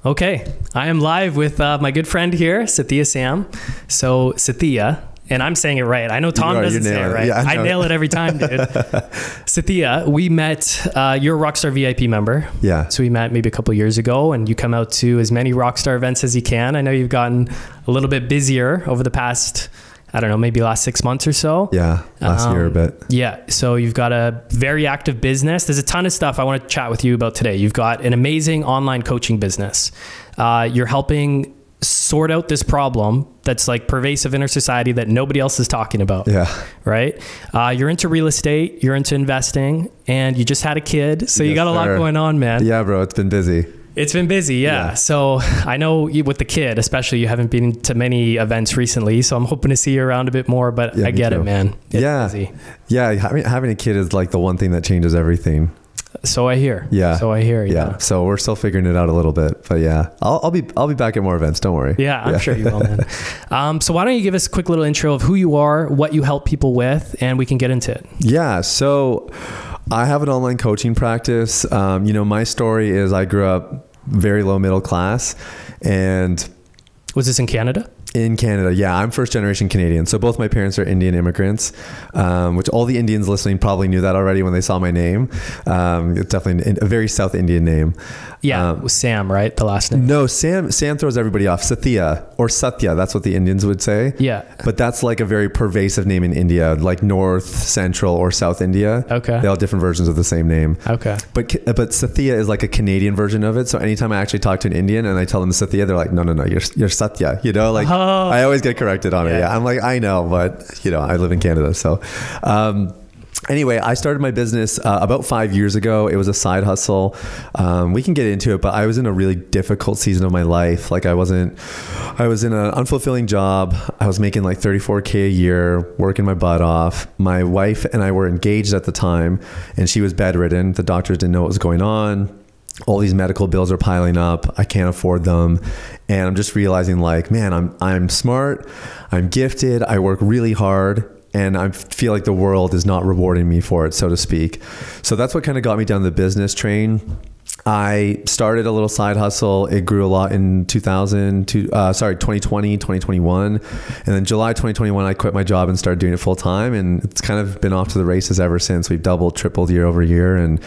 Okay, I am live with my good friend here, Sathiya Sam. So Sathiya, and I'm saying it right. I know Tom doesn't say it right. Yeah, I nail it every time, dude. Sathiya, we met, you're a Rockstar VIP member. Yeah. So we met maybe a couple of years ago, and you come out to as many Rockstar events as you can. I know you've gotten a little bit busier over the past, I don't know, maybe last 6 months or so. Yeah, last year a bit. Yeah, so you've got a very active business. There's a ton of stuff I want to chat with you about today. You've got an amazing online coaching business. You're helping sort out this problem that's like pervasive in our society that nobody else is talking about. Yeah. Right? You're into real estate, you're into investing, and you just had a kid. So you got a lot going on, man. Yeah, bro, it's been busy. It's been busy, yeah. So I know with the kid, especially, you haven't been to many events recently, so I'm hoping to see you around a bit more, but I get it, man. It's busy. Yeah, having a kid is like the one thing that changes everything. So I hear. Yeah. So I hear. Yeah. So we're still figuring it out a little bit, but yeah, I'll be back at more events. Don't worry. Yeah, I'm sure you will, man. So why don't you give us a quick little intro of who you are, what you help people with, and we can get into it. Yeah. So I have an online coaching practice. My story is I grew up very low middle class, and was this in Canada? In Canada, yeah. I'm first generation Canadian. So both my parents are Indian immigrants, which all the Indians listening probably knew that already when they saw my name. It's definitely a very South Indian name. Yeah, it was Sam, right? The last name? No, Sam throws everybody off. Sathiya or Satya, that's what the Indians would say. Yeah. But that's like a very pervasive name in India, like North, Central, or South India. Okay. They all have different versions of the same name. Okay. But Sathiya is like a Canadian version of it. So anytime I actually talk to an Indian and I tell them Sathiya, they're like, no, you're Satya. I always get corrected on it. Yeah. I'm like, I know, but I live in Canada. So, anyway, I started my business about 5 years ago. It was a side hustle. We can get into it, but I was in a really difficult season of my life. Like I was in an unfulfilling job. I was making like $34K a year, working my butt off. My wife and I were engaged at the time, and she was bedridden. The doctors didn't know what was going on. All these medical bills are piling up. I can't afford them. And I'm just realizing like, man, I'm smart. I'm gifted. I work really hard. And I feel like the world is not rewarding me for it, so to speak. So that's what kind of got me down the business train. I started a little side hustle. It grew a lot in 2020, 2021. And then July 2021, I quit my job and started doing it full time. And it's kind of been off to the races ever since. We've doubled, tripled year over year. And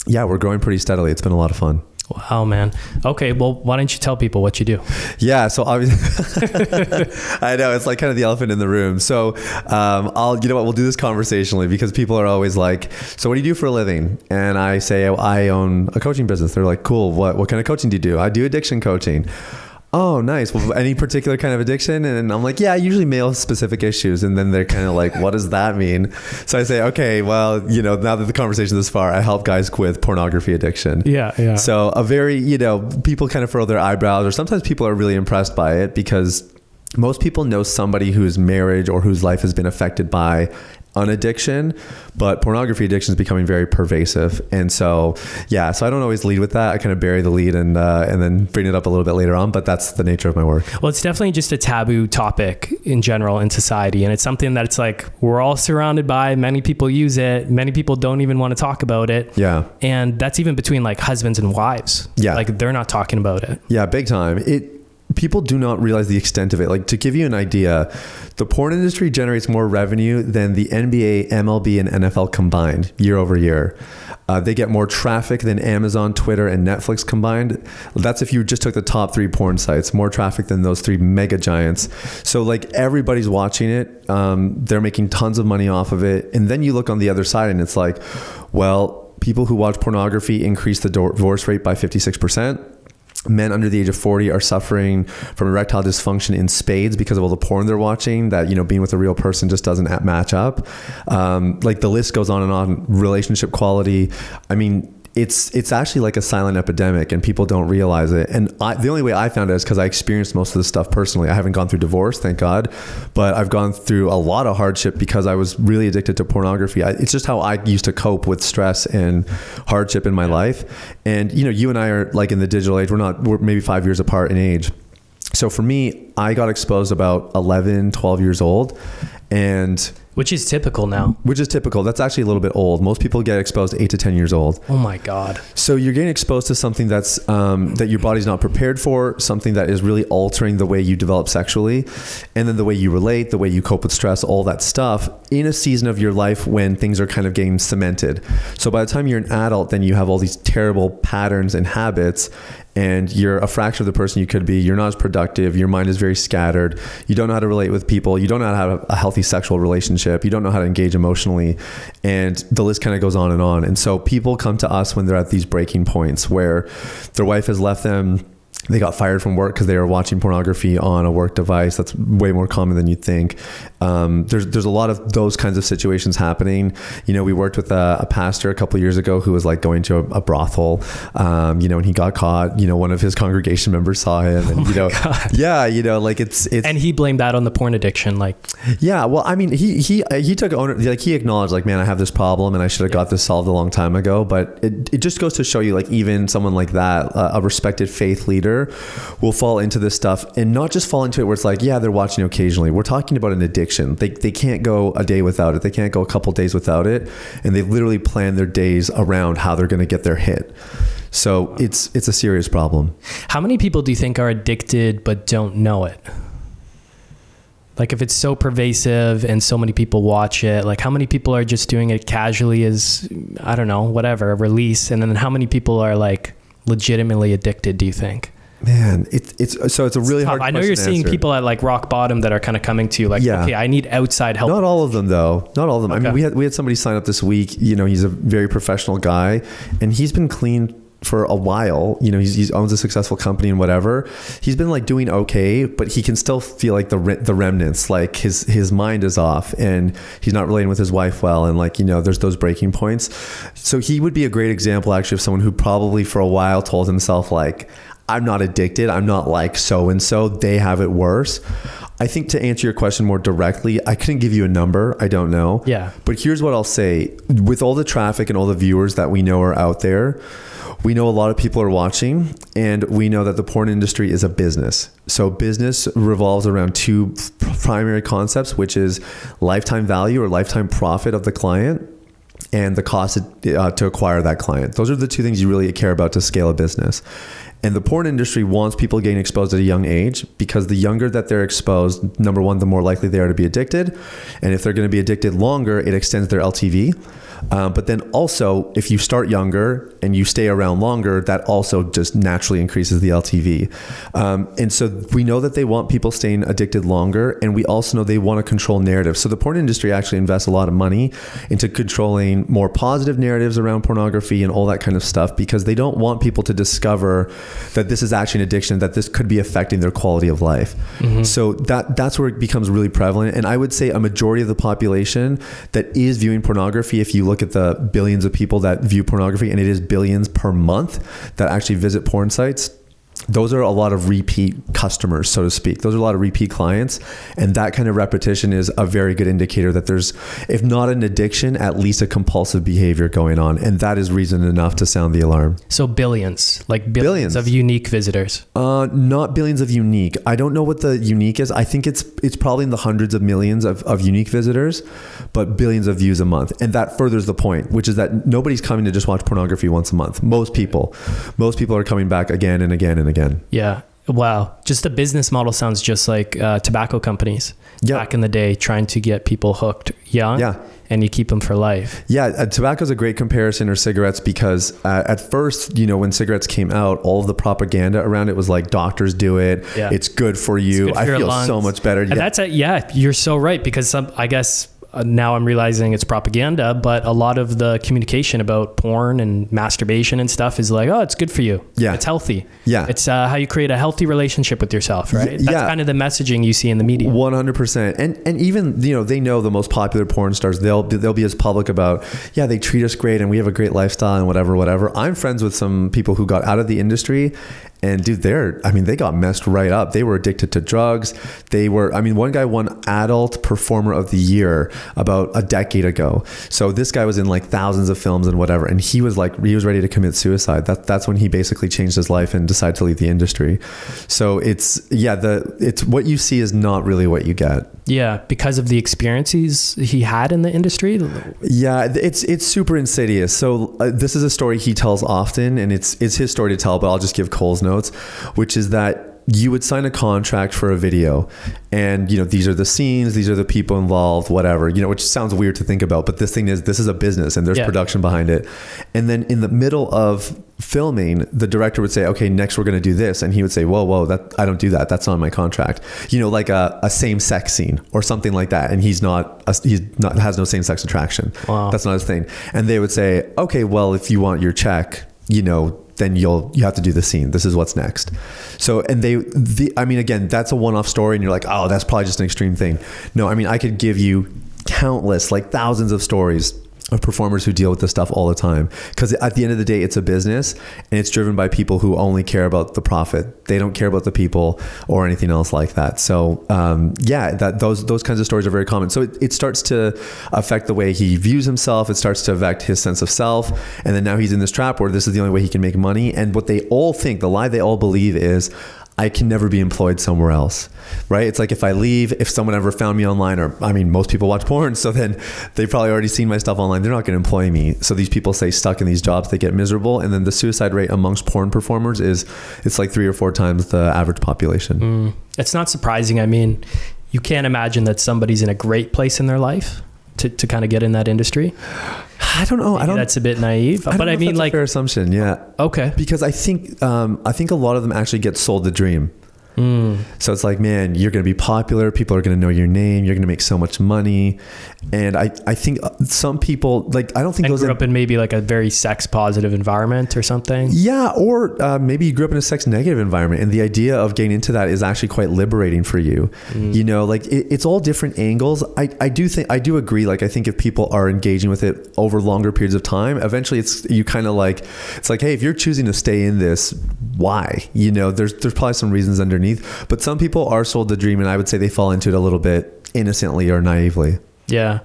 we're growing pretty steadily. It's been a lot of fun. Wow, man. Okay, well, why don't you tell people what you do? Yeah, so obviously, I know it's like kind of the elephant in the room. So we'll do this conversationally because people are always like, so what do you do for a living? And I say, I own a coaching business. They're like, cool. What kind of coaching do you do? I do addiction coaching. Oh, nice. Well, any particular kind of addiction? And I'm like, yeah, usually male specific issues. And then they're kind of like, what does that mean? So I say, okay, well, now that the conversation is this far, I help guys with pornography addiction. Yeah. So a very, people kind of furrow their eyebrows, or sometimes people are really impressed by it because most people know somebody whose marriage or whose life has been affected by an addiction, but pornography addiction is becoming very pervasive. And so I don't always lead with that. I kind of bury the lead and then bring it up a little bit later on, but that's the nature of my work. Well, it's definitely just a taboo topic in general in society. And it's something that it's like, we're all surrounded by, many people use it. Many people don't even want to talk about it. Yeah. And that's even between like husbands and wives. Yeah. Like they're not talking about it. Yeah, big time. People do not realize the extent of it. Like, to give you an idea, the porn industry generates more revenue than the NBA, MLB, and NFL combined year over year. They get more traffic than Amazon, Twitter, and Netflix combined. That's if you just took the top 3 porn sites, more traffic than those 3 mega giants. So like everybody's watching it. They're making tons of money off of it. And then you look on the other side and it's like, well, people who watch pornography increase the divorce rate by 56%. Men under the age of 40 are suffering from erectile dysfunction in spades because of all the porn they're watching that, being with a real person just doesn't match up. Like the list goes on and on. Relationship quality. I mean, it's actually like a silent epidemic and people don't realize it. And the only way I found it is because I experienced most of this stuff personally. I haven't gone through divorce, thank God, but I've gone through a lot of hardship because I was really addicted to pornography. It's just how I used to cope with stress and hardship in my life. And, you and I are like in the digital age. We're maybe 5 years apart in age. So for me, I got exposed about 11, 12 years old. And which is typical now. Which is typical. That's actually a little bit old. Most people get exposed 8 to 10 years old. Oh my God. So you're getting exposed to something that's that your body's not prepared for, something that is really altering the way you develop sexually, and then the way you relate, the way you cope with stress, all that stuff in a season of your life when things are kind of getting cemented. So by the time you're an adult, then you have all these terrible patterns and habits, and you're a fraction of the person you could be. You're not as productive. Your mind is very scattered. You don't know how to relate with people. You don't know how to have a healthy sexual relationship. You don't know how to engage emotionally. And the list kind of goes on and on. And so people come to us when they're at these breaking points where their wife has left them. They got fired from work because they were watching pornography on a work device. That's way more common than you think. There's a lot of those kinds of situations happening. You know, we worked with a pastor a couple of years ago who was like going to a brothel, you know, and he got caught. You know, one of his congregation members saw him, and God. Yeah, you know, like it's and he blamed that on the porn addiction, like. Yeah, well, I mean, he took owner, like he acknowledged, like, man, I have this problem, and I should have got this solved a long time ago. But it just goes to show you, like, even someone like that, a respected faith leader, will fall into this stuff, and not just fall into it where it's like, yeah, they're watching occasionally. We're talking about an addiction. They can't go a day without it. They can't go a couple days without it. And they literally plan their days around how they're going to get their hit. So it's a serious problem. How many people do you think are addicted but don't know it? Like, if it's so pervasive and so many people watch it, like how many people are just doing it casually as, I don't know, whatever, a release? And then how many people are like legitimately addicted, do you think? Man, it's a really hard question. I know you're seeing people at like rock bottom that are kind of coming to you like, okay, I need outside help. Not all of them though. Not all of them. Okay. I mean, we had somebody sign up this week. You know, he's a very professional guy, and he's been clean for a while. You know, he owns a successful company and whatever. He's been like doing okay, but he can still feel like the remnants, like his mind is off, and he's not relating with his wife well, and like, you know, there's those breaking points. So he would be a great example actually of someone who probably for a while told himself like, I'm not addicted. I'm not like so-and-so. They have it worse. I think to answer your question more directly, I couldn't give you a number. I don't know. Yeah. But here's what I'll say. With all the traffic and all the viewers that we know are out there, we know a lot of people are watching, and we know that the porn industry is a business. So business revolves around two primary concepts, which is lifetime value or lifetime profit of the client, and the cost to acquire that client. Those are the two things you really care about to scale a business. And the porn industry wants people getting exposed at a young age, because the younger that they're exposed, number one, the more likely they are to be addicted. And if they're going to be addicted longer, it extends their LTV. But then also, if you start younger and you stay around longer, that also just naturally increases the LTV. And so we know that they want people staying addicted longer, and we also know they want to control narrative. So the porn industry actually invests a lot of money into controlling more positive narratives around pornography and all that kind of stuff, because they don't want people to discover that this is actually an addiction, that this could be affecting their quality of life. Mm-hmm. So that's where it becomes really prevalent. And I would say a majority of the population that is viewing pornography, if you look at the billions of people that view pornography, and it is billions per month that actually visit porn sites, those are a lot of repeat customers, so to speak. Those are a lot of repeat clients. And that kind of repetition is a very good indicator that there's, if not an addiction, at least a compulsive behavior going on. And that is reason enough to sound the alarm. So billions, like billions of unique visitors. Not billions of unique. I don't know what the unique is. I think it's probably in the hundreds of millions of unique visitors, but billions of views a month. And that furthers the point, which is that nobody's coming to just watch pornography once a month. Most people are coming back again and again and again. Yeah. Wow. Just the business model sounds just like tobacco companies back in the day, trying to get people hooked young. Yeah. And you keep them for life. Yeah, tobacco is a great comparison, or cigarettes, because at first, you know, when cigarettes came out, all of the propaganda around it was like, doctors do it. Yeah. It's good for you. I feel so much better. And that's you're so right, because I guess now I'm realizing it's propaganda, but a lot of the communication about porn and masturbation and stuff is like, oh, it's good for you. Yeah. It's healthy. Yeah. It's how you create a healthy relationship with yourself, right? That's kind of the messaging you see in the media. 100%. And even, you know, they know the most popular porn stars, they'll be as public about, they treat us great and we have a great lifestyle and whatever. I'm friends with some people who got out of the industry, and dude, they got messed right up. They were addicted to drugs. One guy won Adult Performer of the Year about a decade ago. So this guy was in like thousands of films and whatever. And he was ready to commit suicide. That's when he basically changed his life and decided to leave the industry. So it's what you see is not really what you get. Yeah, because of the experiences he had in the industry. Yeah, it's super insidious. So this is a story he tells often, and it's his story to tell, but I'll just give Cole's notes, which is that you would sign a contract for a video, and these are the scenes, these are the people involved, whatever, which sounds weird to think about, but this is a business, and there's production behind it. And then in the middle of filming, the director would say, okay, next we're going to do this, and he would say, whoa, that I don't do that, that's not in my contract, like a same-sex scene or something like that, and has no same-sex attraction. Wow. That's not his thing. And they would say, okay, well, if you want your check, then you have to do the scene. This is what's next. So, and again, that's a one-off story, and you're like, oh, that's probably just an extreme thing. No, I could give you countless, like thousands of stories of performers who deal with this stuff all the time. Because at the end of the day, it's a business, and it's driven by people who only care about the profit. They don't care about the people or anything else like that. So those kinds of stories are very common. So it starts to affect the way he views himself. It starts to affect his sense of self. And then now he's in this trap where this is the only way he can make money. And what they all think, the lie they all believe is, I can never be employed somewhere else, right? It's like if I leave, if someone ever found me online, or most people watch porn, so then they've probably already seen my stuff online. They're not going to employ me. So these people stay stuck in these jobs, they get miserable. And then the suicide rate amongst porn performers it's like 3 or 4 times the average population. It's not surprising. You can't imagine that somebody's in a great place in their life to kind of get in that industry. I don't know. Maybe that's a bit naive, but that's a fair assumption. Yeah. Okay. Because I think a lot of them actually get sold the dream. So it's like, man, you're going to be popular. People are going to know your name. You're going to make so much money. And I think some people, I don't think those grew up in maybe like a very sex positive environment or something. Yeah. Or maybe you grew up in a sex negative environment, and the idea of getting into that is actually quite liberating for you. It's all different angles. I do agree. I think if people are engaging with it over longer periods of time, eventually it's like, hey, if you're choosing to stay in this, why? There's probably some reasons underneath. But some people are sold the dream, and I would say they fall into it a little bit innocently or naively. Yeah.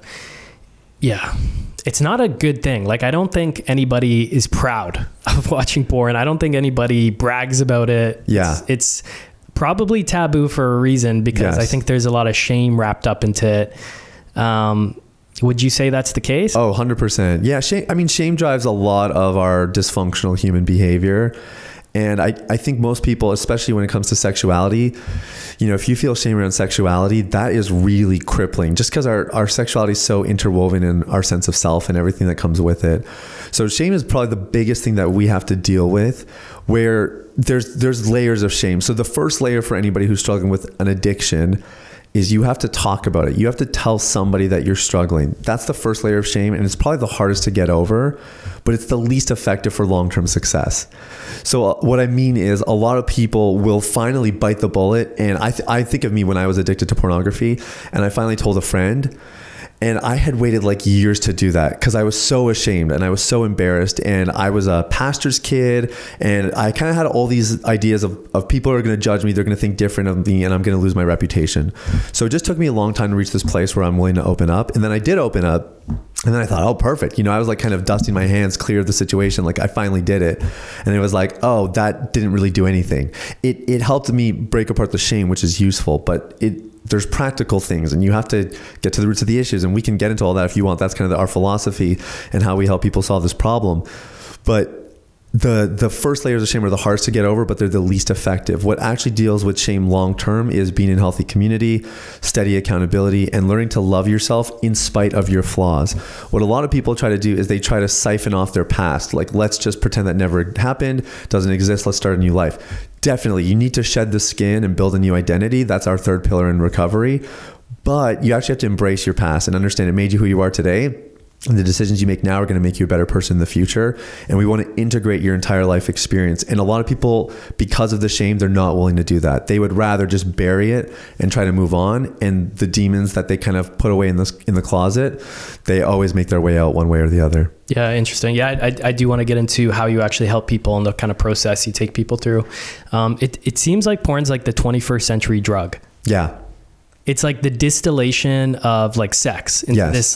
It's not a good thing. I don't think anybody is proud of watching porn. I don't think anybody brags about it. Yeah. It's probably taboo for a reason, because I think there's a lot of shame wrapped up into it. Would you say that's the case? Oh, 100%. Yeah. Shame drives a lot of our dysfunctional human behavior. And I think most people, especially when it comes to sexuality, if you feel shame around sexuality, that is really crippling, just because our sexuality is so interwoven in our sense of self and everything that comes with it. So shame is probably the biggest thing that we have to deal with, where there's layers of shame. So the first layer for anybody who's struggling with an addiction is you have to talk about it. You have to tell somebody that you're struggling. That's the first layer of shame, and it's probably the hardest to get over, but it's the least effective for long-term success. So what I mean is, a lot of people will finally bite the bullet, and I think of me when I was addicted to pornography, and I finally told a friend, and I had waited years to do that because I was so ashamed and I was so embarrassed, and I was a pastor's kid, and I kind of had all these ideas of people are going to judge me, they're going to think different of me, and I'm going to lose my reputation. So it just took me a long time to reach this place where I'm willing to open up. And then I did open up, and then I thought, oh, perfect. I was kind of dusting my hands clear of the situation. I finally did it. And it was oh, that didn't really do anything. It helped me break apart the shame, which is useful, but there's practical things, and you have to get to the roots of the issues, and we can get into all that if you want. That's kind of our philosophy and how we help people solve this problem. But the first layers of shame are the hardest to get over, but they're the least effective. What actually deals with shame long term is being in healthy community, steady accountability, and learning to love yourself in spite of your flaws. What a lot of people try to do is they try to siphon off their past. Let's just pretend that never happened, doesn't exist, let's start a new life. Definitely, you need to shed the skin and build a new identity. That's our third pillar in recovery. But you actually have to embrace your past and understand it made you who you are today. And the decisions you make now are going to make you a better person in the future. And we want to integrate your entire life experience. And a lot of people, because of the shame, they're not willing to do that. They would rather just bury it and try to move on. And the demons that they kind of put away in the closet, they always make their way out one way or the other. Yeah, interesting. Yeah, I do want to get into how you actually help people and the kind of process you take people through. It seems like porn's like the 21st century drug. Yeah. It's like the distillation of sex into this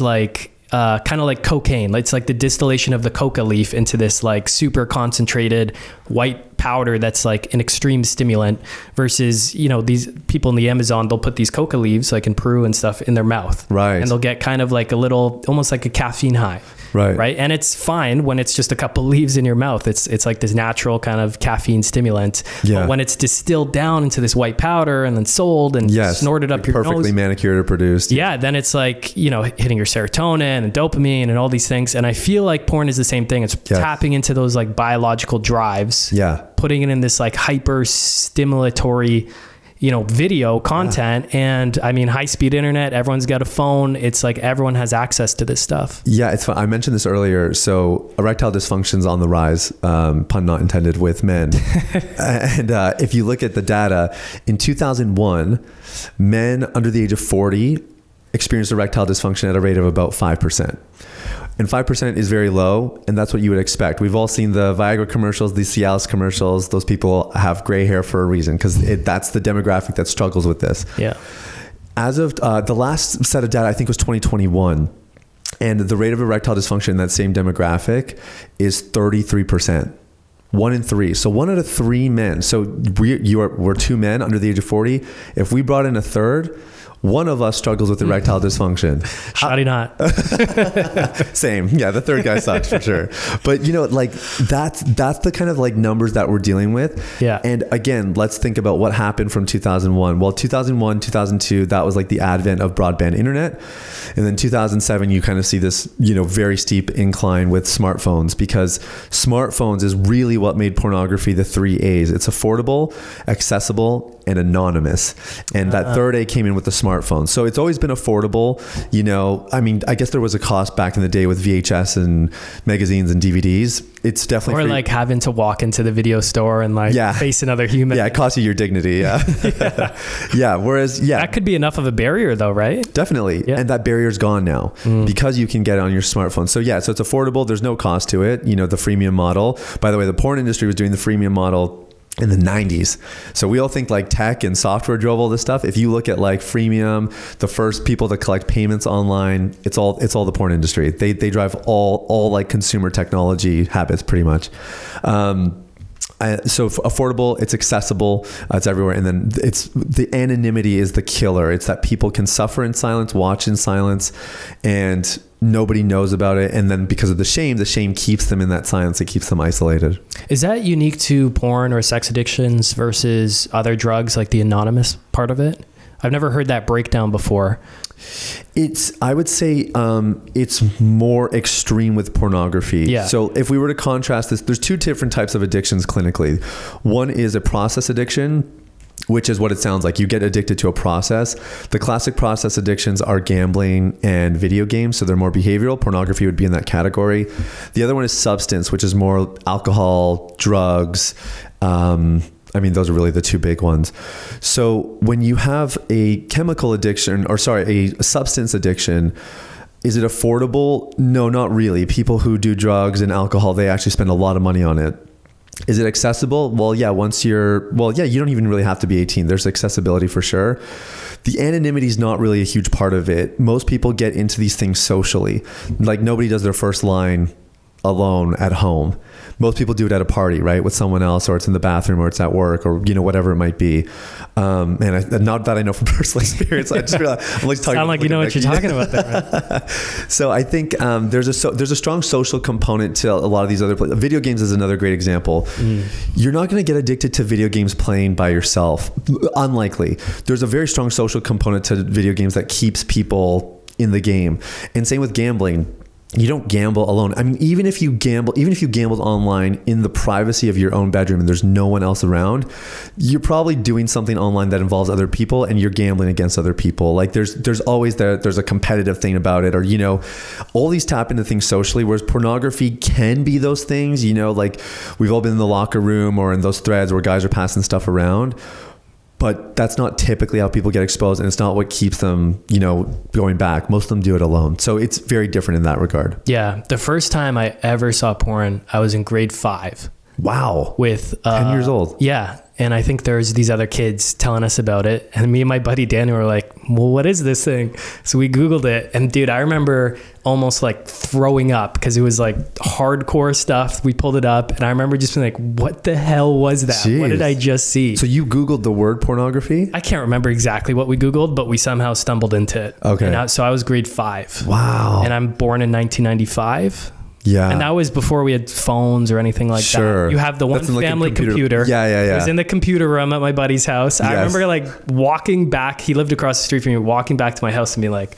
kind of like cocaine. It's like the distillation of the coca leaf into this like super concentrated white powder that's like an extreme stimulant versus, you know, these people in the Amazon, they'll put these coca leaves like in Peru and stuff in their mouth. Right. And they'll get kind of like a little, almost like a caffeine high. Right. And it's fine when it's just a couple leaves in your mouth. It's like this natural kind of caffeine stimulant. Yeah. But when it's distilled down into this white powder and then sold and snorted up your perfectly nose, manicured or produced. yeah, then it's like, you know, hitting your serotonin and dopamine and all these things. And I feel like porn is the same thing. It's tapping into those like biological drives. Yeah. Putting it in this like hyper stimulatory, you know, video content. And I mean, high speed internet, everyone's got a phone. It's like everyone has access to this stuff. Yeah, it's fun. I mentioned this earlier. So erectile dysfunction's on the rise, pun not intended, with men. And if you look at the data, in 2001, men under the age of 40 experienced erectile dysfunction at a rate of about 5%. And 5% is very low, and that's what you would expect. We've all seen the Viagra commercials, the Cialis commercials. Those people have gray hair for a reason, because that's the demographic that struggles with this. Yeah. As of the last set of data, I think was 2021, and the rate of erectile dysfunction in that same demographic is 33%. 1 in 3. So 1 out of 3 men. So we're 2 men under the age of 40. If we brought in a third, one of us struggles with erectile dysfunction. Shoddy not. Same. Yeah, the third guy sucks for sure. But you know, like that's the kind of like numbers that we're dealing with. Yeah. And again, let's think about what happened from 2001. Well, 2001, 2002, that was like the advent of broadband internet. And then 2007, you kind of see this, you know, very steep incline with smartphones, because smartphones is really what made pornography the 3 A's. It's affordable, accessible, and anonymous. And that third A came in with the smartphone. So it's always been affordable. You know, I mean, I guess there was a cost back in the day with VHS and magazines and DVDs. It's definitely or like having to walk into the video store and like face another human. Yeah, it costs you your dignity. Yeah. Yeah. Whereas, that could be enough of a barrier though, right? Definitely. Yeah. And that barrier's gone now because you can get it on your smartphone. So yeah, so it's affordable. There's no cost to it. You know, the freemium model. By the way, the porn industry was doing the freemium model in the 90s. So we all think like tech and software drove all this stuff. If you look at like freemium, the first people to collect payments online, it's all the porn industry. They drive all like consumer technology habits pretty much. So affordable, it's accessible, it's everywhere. And then it's the anonymity is the killer. It's that people can suffer in silence, watch in silence, and nobody knows about it. And then because of the shame keeps them in that silence. It keeps them isolated. Is that unique to porn or sex addictions versus other drugs, like the anonymous part of it? I've never heard that breakdown before. I would say it's more extreme with pornography. Yeah. So if we were to contrast this, there's 2 different types of addictions clinically. One is a process addiction, which is what it sounds like. You get addicted to a process. The classic process addictions are gambling and video games. So they're more behavioral. Pornography would be in that category. The other one is substance, which is more alcohol, drugs. I mean, those are really the 2 big ones. So when you have a chemical addiction, a substance addiction, is it affordable? No, not really. People who do drugs and alcohol, they actually spend a lot of money on it. Is it accessible? Well, yeah, you don't even really have to be 18. There's accessibility for sure. The anonymity is not really a huge part of it. Most people get into these things socially. Like nobody does their first line alone at home. Most people do it at a party, right? With someone else, or it's in the bathroom, or it's at work, or, you know, whatever it might be. And not that I know from personal experience. I just realized I'm like talking. Sound like you know what you're talking about there. So I think there's a strong social component to a lot of these other places. Video games is another great example. You're not going to get addicted to video games playing by yourself. Unlikely. There's a very strong social component to video games that keeps people in the game. And same with gambling. You don't gamble alone. I mean, even if you gambled online in the privacy of your own bedroom and there's no one else around, you're probably doing something online that involves other people and you're gambling against other people. Like there's always there's a competitive thing about it, or, you know, all these tap into things socially, whereas pornography can be those things, you know, like we've all been in the locker room or in those threads where guys are passing stuff around. But that's not typically how people get exposed, and it's not what keeps them, you know, going back. Most of them do it alone. So it's very different in that regard. Yeah. The first time I ever saw porn, I was in grade 5. Wow. With 10 years old. Yeah. And I think there's these other kids telling us about it. And me and my buddy Daniel were like, well, what is this thing? So we Googled it. And dude, I remember almost like throwing up because it was like hardcore stuff. We pulled it up and I remember just being like, what the hell was that? Jeez. What did I just see? So you Googled the word pornography? I can't remember exactly what we Googled, but we somehow stumbled into it. Okay. And so I was grade 5. Wow. And I'm born in 1995. Yeah. And that was before we had phones or anything like that. You have the one family computer. Yeah. It was in the computer room at my buddy's house. Yes. I remember like walking back. He lived across the street from me, walking back to my house and being like,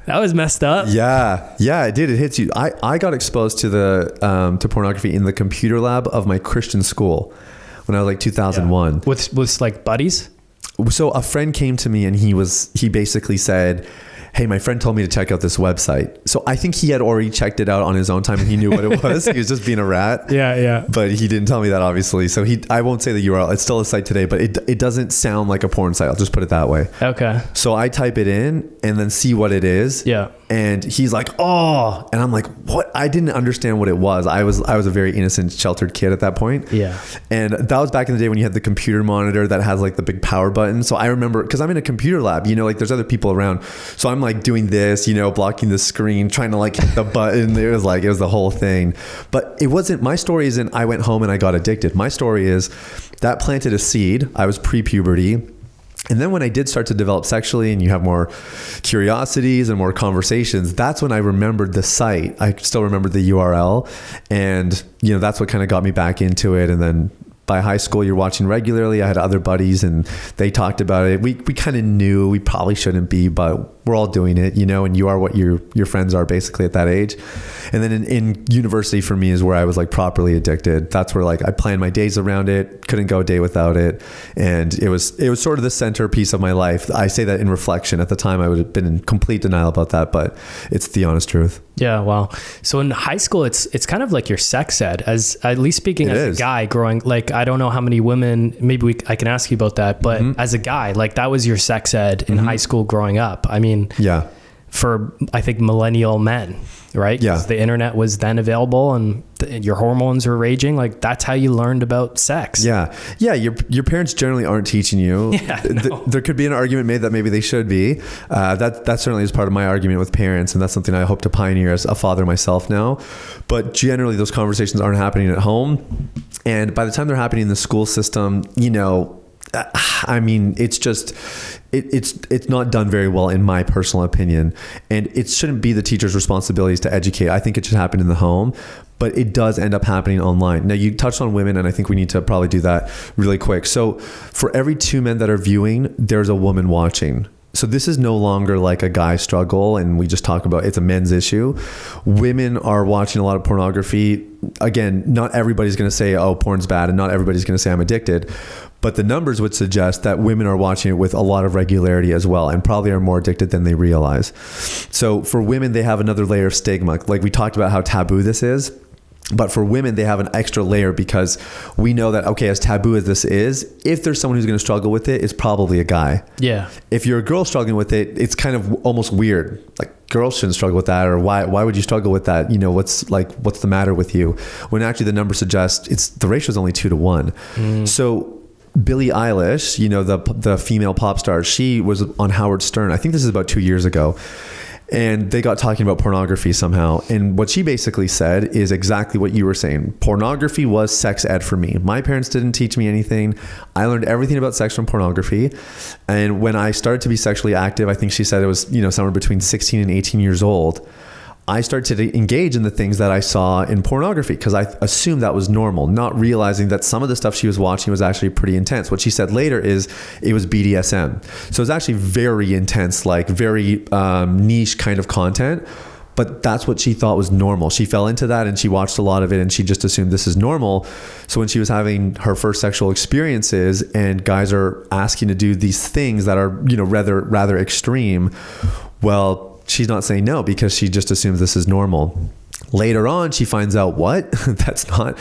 that was messed up. Yeah, it did. It hits you. I got exposed to to pornography in the computer lab of my Christian school when I was like 2001. Yeah. With like buddies? So a friend came to me and he basically said, hey, my friend told me to check out this website. So I think he had already checked it out on his own time and he knew what it was. He was just being a rat. Yeah. But he didn't tell me that, obviously. So I won't say the URL. It's still a site today, but it doesn't sound like a porn site. I'll just put it that way. Okay. So I type it in and then see what it is. Yeah. And he's like, oh, and I'm like, what? I didn't understand what it was. I was a very innocent, sheltered kid at that point. Yeah. And that was back in the day when you had the computer monitor that has like the big power button. So I remember, because I'm in a computer lab, like there's other people around. So I'm like doing this, blocking the screen, trying to like hit the button. It was the whole thing. But it wasn't, my story isn't I went home and I got addicted. My story is that planted a seed. I was pre-puberty. And then when I did start to develop sexually and you have more curiosities and more conversations, that's when I remembered the site. I still remember the URL. And, that's what kind of got me back into it. And then by high school, you're watching regularly. I had other buddies and they talked about it. We kind of knew we probably shouldn't be, but we're all doing it, and you are what your friends are basically at that age. And then in university for me is where I was like properly addicted. That's where like I planned my days around it, couldn't go a day without it. And it was sort of the centerpiece of my life. I say that in reflection. At the time I would have been in complete denial about that, but it's the honest truth. Yeah. Wow. So in high school, it's kind of like your sex ed, as at least speaking as a guy growing, like, I don't know how many women, maybe I can ask you about that, but as a guy, like that was your sex ed in high school growing up. I mean, yeah, for I think millennial men, right? Yeah. The internet was then available and your hormones were raging. Like that's how you learned about sex. Yeah. Your parents generally aren't teaching you. Yeah, no. There could be an argument made that maybe they should be. That certainly is part of my argument with parents. And that's something I hope to pioneer as a father myself now. But generally those conversations aren't happening at home. And by the time they're happening in the school system, I mean, it's just, it's not done very well in my personal opinion, and it shouldn't be the teacher's responsibilities to educate. I think it should happen in the home, but it does end up happening online. Now you touched on women, and I think we need to probably do that really quick. So for every 2 men that are viewing, there's a woman watching. So this is no longer like a guy struggle and we just talk about it's a men's issue. Women are watching a lot of pornography. Again, not everybody's going to say, oh, porn's bad, and not everybody's going to say I'm addicted. But the numbers would suggest that women are watching it with a lot of regularity as well, and probably are more addicted than they realize. So for women, they have another layer of stigma. Like we talked about how taboo this is. But for women, they have an extra layer because we know that, okay, as taboo as this is, if there's someone who's going to struggle with it, it's probably a guy. Yeah. If you're a girl struggling with it, it's kind of almost weird. Like girls shouldn't struggle with that, or why would you struggle with that? What's the matter with you? When actually the numbers suggest the ratio is only 2 to 1. So Billie Eilish, the female pop star, she was on Howard Stern. I think this is about 2 years ago. And they got talking about pornography somehow. And what she basically said is exactly what you were saying. Pornography was sex ed for me. My parents didn't teach me anything. I learned everything about sex from pornography. And when I started to be sexually active, I think she said it was, somewhere between 16 and 18 years old, I started to engage in the things that I saw in pornography because I assumed that was normal, not realizing that some of the stuff she was watching was actually pretty intense. What she said later is it was BDSM. So it's actually very intense, like very niche kind of content. But that's what she thought was normal. She fell into that and she watched a lot of it and she just assumed this is normal. So when she was having her first sexual experiences and guys are asking to do these things that are, rather extreme, well, she's not saying no because she just assumes this is normal. Later on, she finds out that's not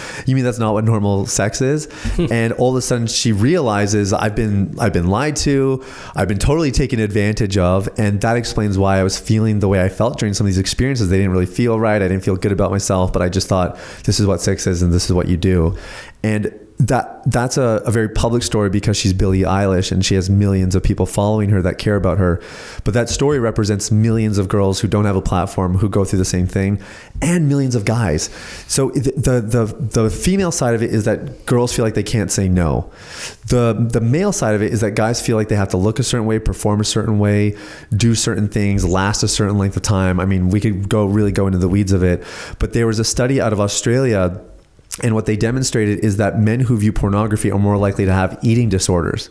what normal sex is. And all of a sudden she realizes I've been lied to. I've been totally taken advantage of. And that explains why I was feeling the way I felt during some of these experiences. They didn't really feel right. I didn't feel good about myself, but I just thought this is what sex is and this is what you do. And that's a very public story because she's Billie Eilish and she has millions of people following her that care about her. But that story represents millions of girls who don't have a platform, who go through the same thing, and millions of guys. So the female side of it is that girls feel like they can't say no. The male side of it is that guys feel like they have to look a certain way, perform a certain way, do certain things, last a certain length of time. I mean, we could really go into the weeds of it, but there was a study out of Australia, and what they demonstrated is that men who view pornography are more likely to have eating disorders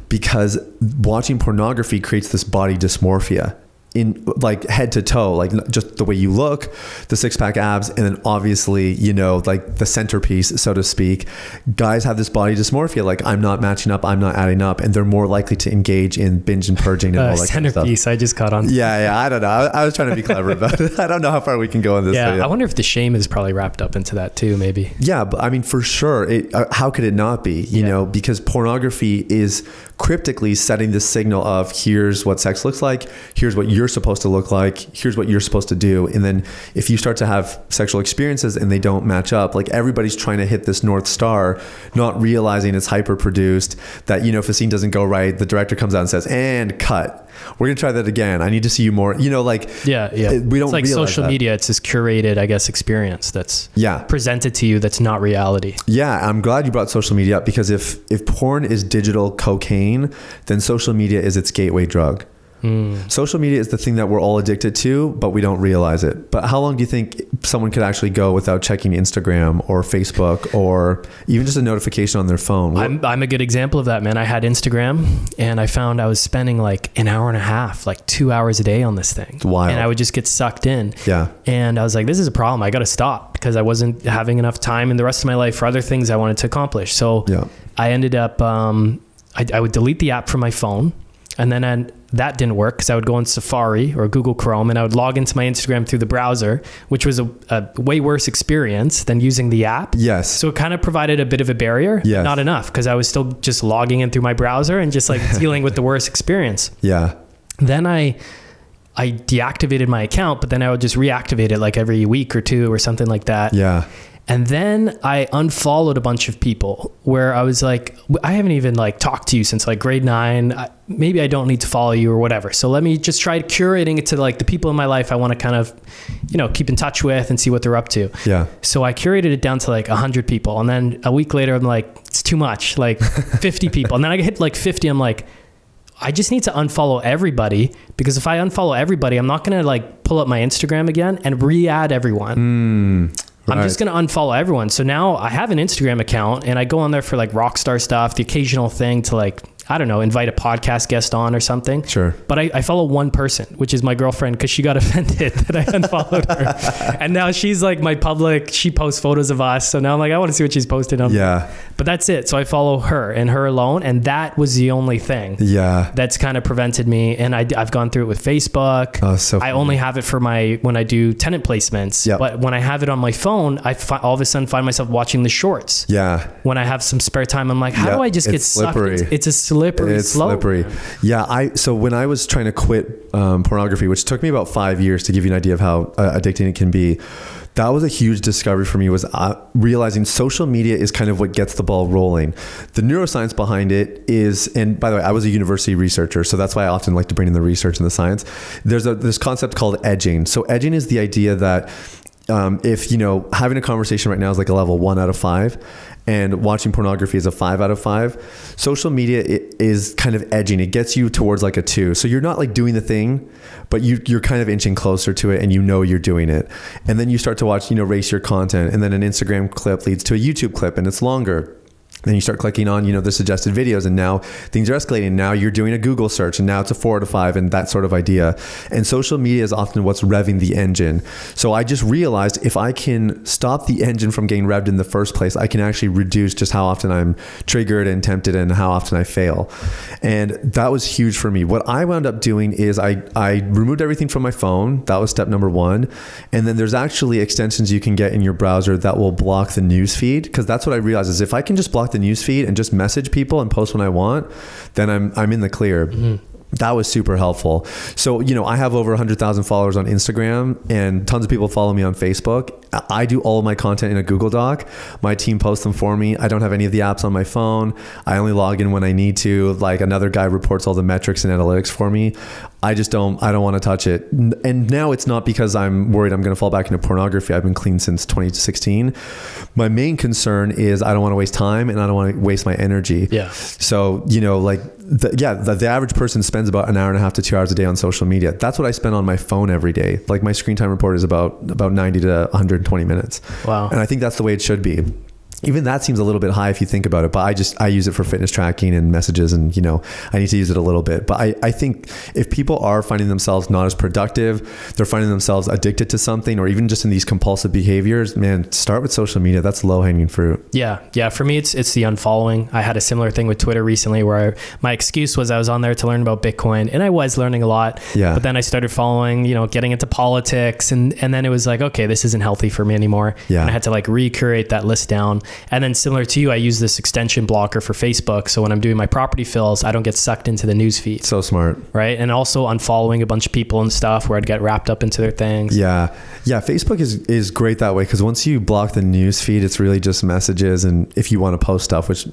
because watching pornography creates this body dysmorphia in like head to toe, like just the way you look, the six-pack abs, and then obviously, you know, like the centerpiece, so to speak. Guys have this body dysmorphia, like I'm not matching up, I'm not adding up, and they're more likely to engage in binge and purging and all that kind of stuff. Centerpiece, I just caught on. Yeah, I don't know. I was trying to be clever about it. I don't know how far we can go on this. Yeah, I wonder if the shame is probably wrapped up into that too, maybe. Yeah, but I mean, for sure. How could it not be? You know, because pornography is cryptically setting the signal of here's what sex looks like, here's what you're supposed to look like, here's what you're supposed to do. And then if you start to have sexual experiences and they don't match up, like everybody's trying to hit this North Star, not realizing it's hyper produced, that, you know, if a scene doesn't go right, the director comes out and says, and cut. We're going to try that again. I need to see you more, you know, like, we don't it's like social media. It's this curated, I guess, experience that's presented to you. That's not reality. Yeah. I'm glad you brought social media up because if porn is digital cocaine, then social media is its gateway drug. Social media is the thing that we're all addicted to, but we don't realize it. But how long do you think someone could actually go without checking Instagram or Facebook or even just a notification on their phone? I'm a good example of that, man. I had Instagram and I found I was spending like an hour and a half, like 2 hours a day on this thing. It's wild. And I would just get sucked in. Yeah. And I was like, this is a problem. I got to stop because I wasn't having enough time in the rest of my life for other things I wanted to accomplish. So I ended up, I would delete the app from my phone. And then that didn't work because I would go on Safari or Google Chrome and I would log into my Instagram through the browser, which was a way worse experience than using the app. Yes. So it kind of provided a bit of a barrier. Yes. Not enough because I was still just logging in through my browser and just like dealing with the worst experience. Yeah. Then I deactivated my account, but then I would just reactivate it like every week or two or something like that. Yeah. And then I unfollowed a bunch of people where I was like, I haven't even like talked to you since like grade 9. Maybe I don't need to follow you or whatever. So let me just try curating it to like the people in my life I want to kind of, you know, keep in touch with and see what they're up to. Yeah. So I curated it down to like 100 people. And then a week later, I'm like, it's too much, like 50 people. And then I hit like 50. I'm like, I just need to unfollow everybody because if I unfollow everybody, I'm not going to like pull up my Instagram again and re-add everyone. I'm just going to unfollow everyone. So now I have an Instagram account and I go on there for like rock star stuff, the occasional thing to like, I don't know, invite a podcast guest on or something. Sure. But I follow one person, which is my girlfriend, because she got offended that I unfollowed her. And now she's like my public, she posts photos of us. So now I'm like, I want to see what she's posted on. Yeah. But that's it. So I follow her and her alone. And that was the only thing that's kind of prevented me. And I've gone through it with Facebook. Oh, so funny. I only have it for when I do tenant placements. Yep. But when I have it on my phone, all of a sudden find myself watching the shorts. Yeah. When I have some spare time, I'm like, how do I just get slippery. sucked? It's a slippery slope. Slippery. Yeah. So when I was trying to quit pornography, which took me about 5 years to give you an idea of how addicting it can be, that was a huge discovery for me, was realizing social media is kind of what gets the ball rolling. The neuroscience behind it is, and by the way, I was a university researcher, so that's why I often like to bring in the research and the science. There's this concept called edging. So edging is the idea that if, you know, having a conversation right now is like a level 1 out of 5 and watching pornography is a 5 out of 5, social media is kind of edging. It gets you towards like a 2. So you're not like doing the thing, but you're kind of inching closer to it and you know you're doing it. And then you start to watch, you know, race your content, and then an Instagram clip leads to a YouTube clip and it's longer. Then you start clicking on, you know, the suggested videos, and now things are escalating. Now you're doing a Google search and now it's a 4 out of 5 and that sort of idea. And social media is often what's revving the engine. So I just realized if I can stop the engine from getting revved in the first place, I can actually reduce just how often I'm triggered and tempted and how often I fail. And that was huge for me. What I wound up doing is I removed everything from my phone. That was step number 1. And then there's actually extensions you can get in your browser that will block the news feed, because that's what I realized is if I can just block the news feed and just message people and post when I want, then I'm in the clear. Mm-hmm. That was super helpful. So, you know, I have over 100,000 followers on Instagram and tons of people follow me on Facebook. I do all of my content in a Google Doc. My team posts them for me. I don't have any of the apps on my phone. I only log in when I need to. Like another guy reports all the metrics and analytics for me. I don't want to touch it. And now it's not because I'm worried I'm going to fall back into pornography. I've been clean since 2016. My main concern is I don't want to waste time and I don't want to waste my energy. Yeah. So, like the average person spends about an hour and a half to 2 hours a day on social media. That's what I spend on my phone every day. Like my screen time report is about 90 to 120 minutes. Wow. And I think that's the way it should be. Even that seems a little bit high if you think about it, but I use it for fitness tracking and messages, and I need to use it a little bit. But I think if people are finding themselves not as productive, they're finding themselves addicted to something, or even just in these compulsive behaviors, man, start with social media. That's low hanging fruit. Yeah. For me, it's the unfollowing. I had a similar thing with Twitter recently where my excuse was I was on there to learn about Bitcoin, and I was learning a lot. Yeah. But then I started following, getting into politics, and then it was like, okay, this isn't healthy for me anymore. Yeah. And I had to like recreate that list down. And then similar to you, I use this extension blocker for Facebook. So when I'm doing my property fills, I don't get sucked into the news feed. So smart. Right. And also unfollowing a bunch of people and stuff where I'd get wrapped up into their things. Yeah. Facebook is great that way. Cause once you block the news feed, it's really just messages. And if you want to post stuff, which,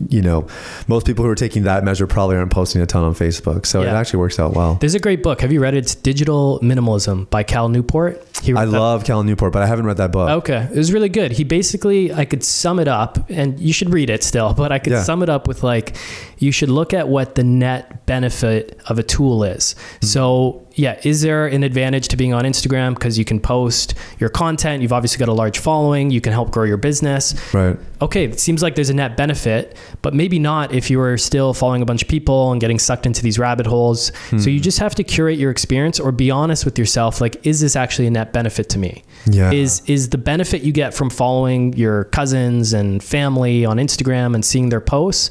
most people who are taking that measure probably aren't posting a ton on Facebook. So it actually works out well. There's a great book. Have you read it? It's Digital Minimalism by Cal Newport. I love Cal Newport, but I haven't read that book. Okay. It was really good. He basically, I could sum it up, and you should read it still, but I could sum it up with like, you should look at what the net benefit of a tool is. Mm-hmm. So is there an advantage to being on Instagram? Because you can post your content. You've obviously got a large following. You can help grow your business. Right. Okay. It seems like there's a net benefit, but maybe not if you were still following a bunch of people and getting sucked into these rabbit holes. Mm-hmm. So you just have to curate your experience or be honest with yourself. Like, is this actually a net benefit to me? Yeah. Is the benefit you get from following your cousins and family on Instagram and seeing their posts,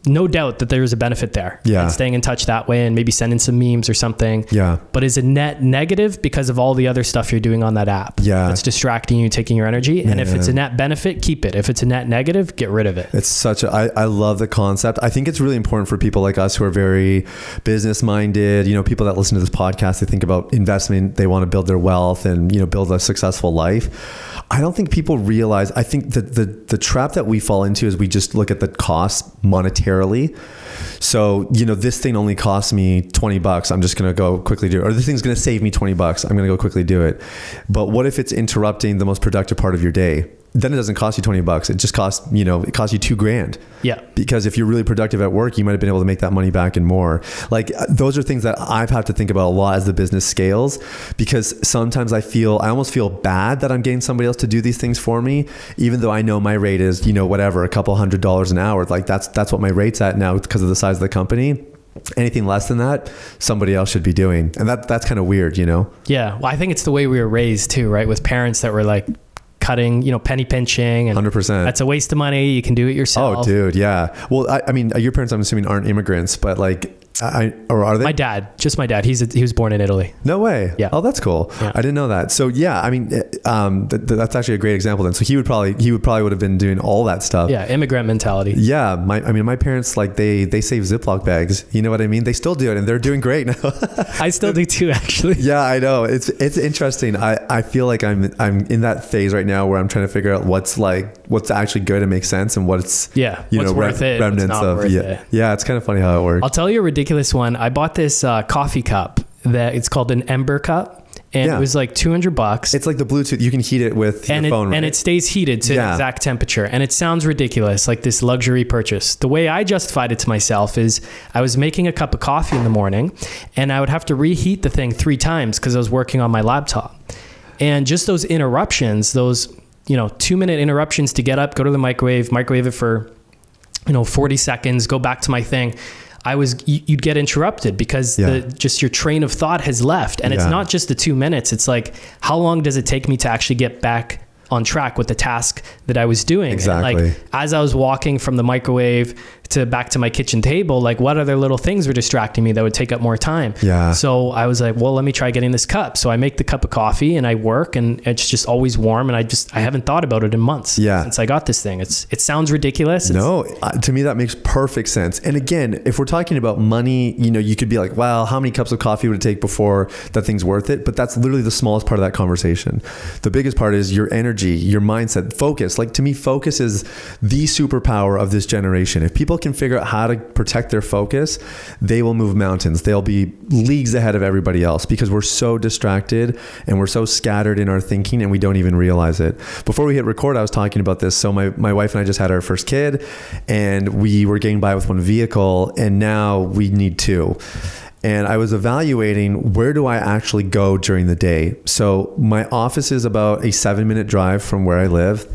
no doubt that there's a benefit there. Yeah. And staying in touch that way and maybe sending some memes or something. Yeah. But is it net negative because of all the other stuff you're doing on that app? Yeah. It's distracting you, taking your energy. And if it's a net benefit, keep it. If it's a net negative, get rid of it. It's I love the concept. I think it's really important for people like us who are very business minded, people that listen to this podcast, they think about investment, they want to build their wealth and, build a successful life. I don't think people realize, I think that the trap that we fall into is we just look at the cost monetarily. So, this thing only costs me $20. I'm just going to go quickly do it. Or this thing's going to save me $20. I'm going to go quickly do it. But what if it's interrupting the most productive part of your day? Then it doesn't cost you $20. It just costs, it costs you $2,000. Yeah. Because if you're really productive at work, you might have been able to make that money back and more. Like those are things that I've had to think about a lot as the business scales, because sometimes I almost feel bad that I'm getting somebody else to do these things for me, even though I know my rate is, whatever, a couple $100 an hour. Like that's what my rate's at now because of the size of the company. Anything less than that, somebody else should be doing. And that's kind of weird, Yeah. Well, I think it's the way we were raised too, right? With parents that were like, cutting, penny pinching, and 100%. That's a waste of money. You can do it yourself. Oh, dude, yeah. Well, I mean, your parents, I'm assuming, aren't immigrants, but like, or are they? My dad. He was born in Italy. No way. Yeah. Oh, that's cool. Yeah. I didn't know that. So yeah, I mean, that's actually a great example then. So he would probably would have been doing all that stuff. Yeah. Immigrant mentality. Yeah. My parents, like they save Ziploc bags. You know what I mean? They still do it and they're doing great now. I still do too, actually. Yeah, I know. It's interesting. I feel like I'm in that phase right now where I'm trying to figure out what's actually good and makes sense and what's worth it, remnants of it. Yeah, it's kind of funny how it works. I'll tell you a ridiculous one. I bought this coffee cup that it's called an Ember cup. And it was like $200. It's like the Bluetooth. You can heat it with your phone, right? And it stays heated to the exact temperature. And it sounds ridiculous, like this luxury purchase. The way I justified it to myself is I was making a cup of coffee in the morning and I would have to reheat the thing 3 times because I was working on my laptop. And just those interruptions, those 2-minute interruptions to get up, go to the microwave it for 40 seconds, go back to my thing. You'd get interrupted because just your train of thought has left. And it's not just the 2 minutes. It's like, how long does it take me to actually get back on track with the task that I was doing? Exactly. And like, as I was walking from the microwave back to my kitchen table, like what other little things were distracting me that would take up more time? Yeah. So I was like, well, let me try getting this cup. So I make the cup of coffee and I work, and it's just always warm. And I haven't thought about it in months since I got this thing. It sounds ridiculous. No, to me, that makes perfect sense. And again, if we're talking about money, you could be like, wow, how many cups of coffee would it take before that thing's worth it? But that's literally the smallest part of that conversation. The biggest part is your energy, your mindset, focus. Like, to me, focus is the superpower of this generation. If people can figure out how to protect their focus, they will move mountains. They'll be leagues ahead of everybody else, because we're so distracted and we're so scattered in our thinking, and we don't even realize it. Before we hit record, I was talking about this. So my wife and I just had our first kid, and we were getting by with one vehicle, and now we need two. And I was evaluating, where do I actually go during the day? So my office is about a 7-minute drive from where I live.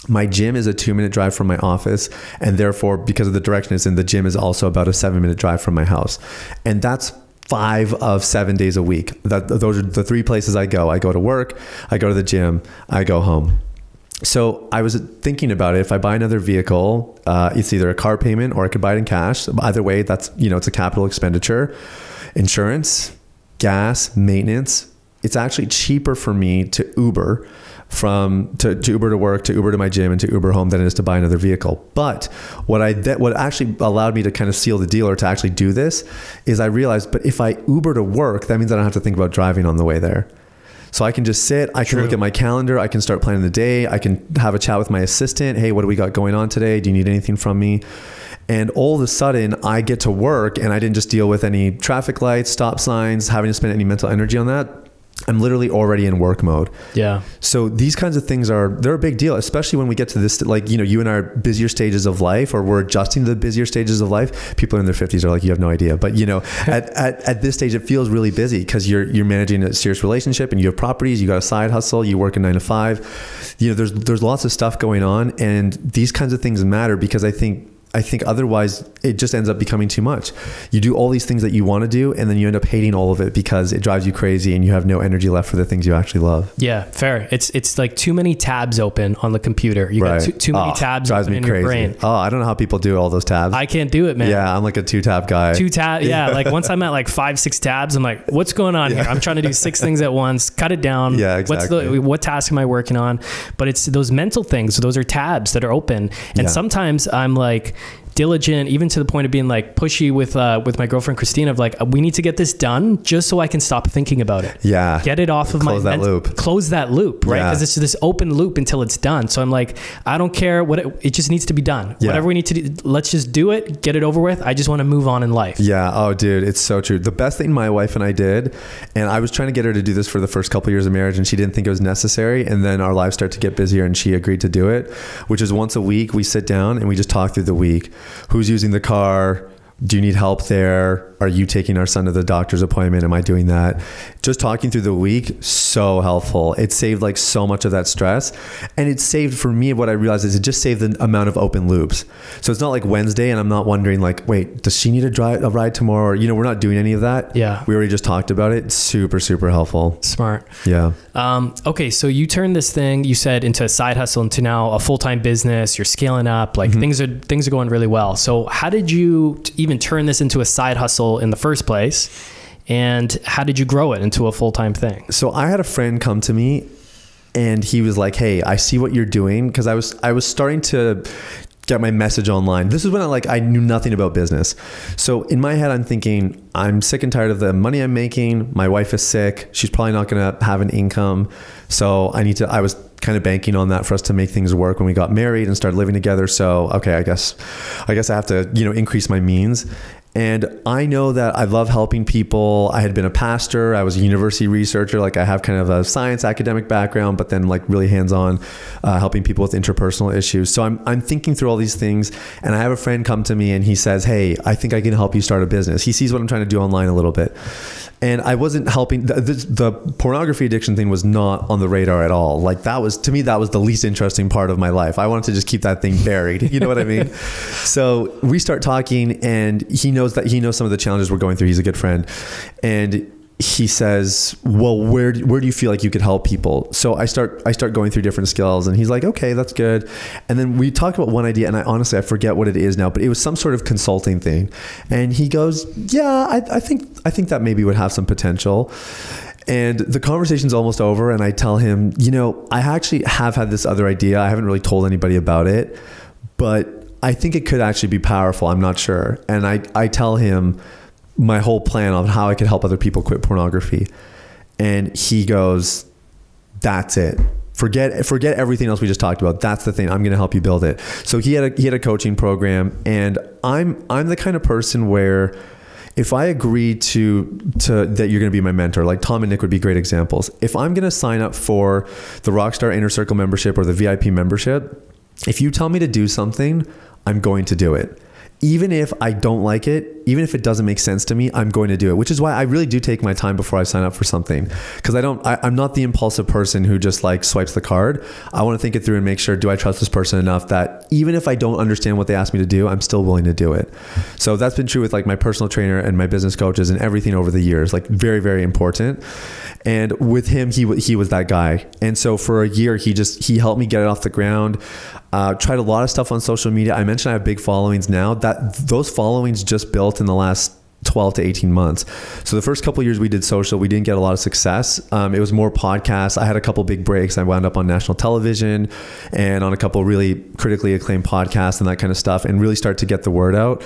My gym is a 2-minute drive from my office. And therefore, because of the direction it's in, the gym is also about a 7-minute drive from my house. And that's 5 of 7 days a week. Those are the 3 places I go. I go to work, I go to the gym, I go home. So I was thinking about it. If I buy another vehicle, it's either a car payment or I could buy it in cash. Either way, that's, it's a capital expenditure. Insurance, gas, maintenance. It's actually cheaper for me to Uber to Uber to work, to Uber to my gym, and to Uber home than it is to buy another vehicle. But what actually allowed me to kind of seal the deal, or to actually do this, is I realized, but if I Uber to work, that means I don't have to think about driving on the way there. So I can just sit, I can look at my calendar, I can start planning the day, I can have a chat with my assistant. Hey, what do we got going on today? Do you need anything from me? And all of a sudden I get to work, and I didn't just deal with any traffic lights, stop signs, having to spend any mental energy on that. I'm literally already in work mode. Yeah. So these kinds of things they're a big deal, especially when we get to this, like, you and I are busier stages of life, or we're adjusting to the busier stages of life. People in their 50s are like, you have no idea. But at this stage, it feels really busy, because you're managing a serious relationship, and you have properties, you got a side hustle, you work a 9 to 5. There's lots of stuff going on, and these kinds of things matter, because I think otherwise it just ends up becoming too much. You do all these things that you want to do, and then you end up hating all of it because it drives you crazy and you have no energy left for the things you actually love. Yeah, fair. It's like too many tabs open on the computer. You got too many tabs open in your brain. Oh, I don't know how people do all those tabs. I can't do it, man. Yeah, I'm like a 2-tab guy. 2-tab. Yeah. Like once I'm at like 5-6 tabs, I'm like, what's going on here? I'm trying to do 6 things at once. Cut it down. Yeah, exactly. What task am I working on? But it's those mental things. Those are tabs that are open. And sometimes I'm like diligent, even to the point of being like pushy with my girlfriend Christina, of like, we need to get this done just so I can stop thinking about it. Yeah. Get it off of close that loop. Close that loop, right? Because it's this open loop until it's done. So I'm like, I don't care what it just needs to be done. Yeah. Whatever we need to do, let's just do it, get it over with. I just want to move on in life. Yeah. Oh, dude, it's so true. The best thing my wife and I did, and I was trying to get her to do this for the first couple of years of marriage, and she didn't think it was necessary. And then our lives start to get busier, and she agreed to do it, which is once a week we sit down and we just talk through the week. Who's using the car? Do you need help there? Are you taking our son to the doctor's appointment? Am I doing that? Just talking through the week, so helpful. It saved like so much of that stress. And it saved, for me, what I realized is it just saved the amount of open loops. So it's not like Wednesday and I'm not wondering like, wait, does she need a ride tomorrow? Or, we're not doing any of that. Yeah. We already just talked about it. It's super, super helpful. Smart. Yeah. Okay. So you turned this thing, you said, into a side hustle, into now a full-time business. You're scaling up, like things are going really well. So how did you even turn this into a side hustle in the first place? And how did you grow it into a full-time thing? So I had a friend come to me and he was like, hey, I see what you're doing. Cause I was starting to get my message online. This is when I knew nothing about business. So in my head, I'm thinking, I'm sick and tired of the money I'm making. My wife is sick. She's probably not going to have an income. So I was kind of banking on that for us to make things work when we got married and started living together. So, okay, I guess I have to, increase my means. And I know that I love helping people. I had been a pastor. I was a university researcher. Like I have kind of a science academic background, but then like really hands-on, helping people with interpersonal issues. So I'm thinking through all these things, and I have a friend come to me and he says, hey, I think I can help you start a business. He sees what I'm trying to do online a little bit. And I wasn't helping. The pornography addiction thing was not on the radar at all. Like to me, that was the least interesting part of my life. I wanted to just keep that thing buried. You know what I mean? So we start talking, and he knows some of the challenges we're going through. He's a good friend. And he says, well, where do you feel like you could help people? So I start going through different skills, and he's like, okay, that's good. And then we talked about one idea, and I forget what it is now, but it was some sort of consulting thing. And he goes, yeah, I think that maybe would have some potential. And the conversation's almost over, and I tell him, I actually have had this other idea. I haven't really told anybody about it, but I think it could actually be powerful. I'm not sure. And I tell him my whole plan on how I could help other people quit pornography. And he goes, that's it. Forget everything else we just talked about. That's the thing. I'm going to help you build it. So he had a coaching program, and I'm the kind of person where if I agree to that you're going to be my mentor, like Tom and Nick would be great examples. If I'm going to sign up for the Rockstar Inner Circle membership or the VIP membership, if you tell me to do something, I'm going to do it. Even if I don't like it, even if it doesn't make sense to me, I'm going to do it, which is why I really do take my time before I sign up for something. Because I'm not the impulsive person who just like swipes the card. I want to think it through and make sure, do I trust this person enough that even if I don't understand what they asked me to do, I'm still willing to do it. So that's been true with like my personal trainer and my business coaches and everything over the years, like very, very important. And with him, he was that guy. And so for a year, he helped me get it off the ground. Tried a lot of stuff on social media. I mentioned I have big followings now. Those followings just built in the last 12 to 18 months. So the first couple of years we did social, we didn't get a lot of success. It was more podcasts. I had a couple big breaks. I wound up on national television and on a couple really critically acclaimed podcasts and that kind of stuff, and really start to get the word out.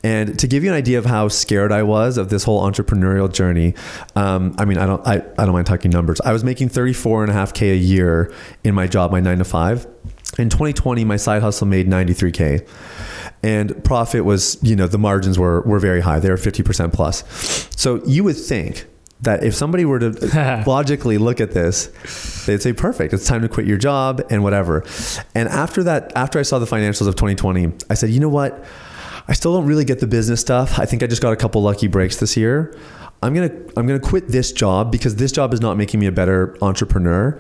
And to give you an idea of how scared I was of this whole entrepreneurial journey, I don't mind talking numbers. I was making $34.5K a year in my job, my 9 to 5. In 2020, my side hustle made $93K. And profit was, the margins were very high. They were 50% plus. So you would think that if somebody were to logically look at this, they'd say, perfect, it's time to quit your job and whatever. And after I saw the financials of 2020, I said, you know what? I still don't really get the business stuff. I think I just got a couple lucky breaks this year. I'm gonna quit this job because this job is not making me a better entrepreneur.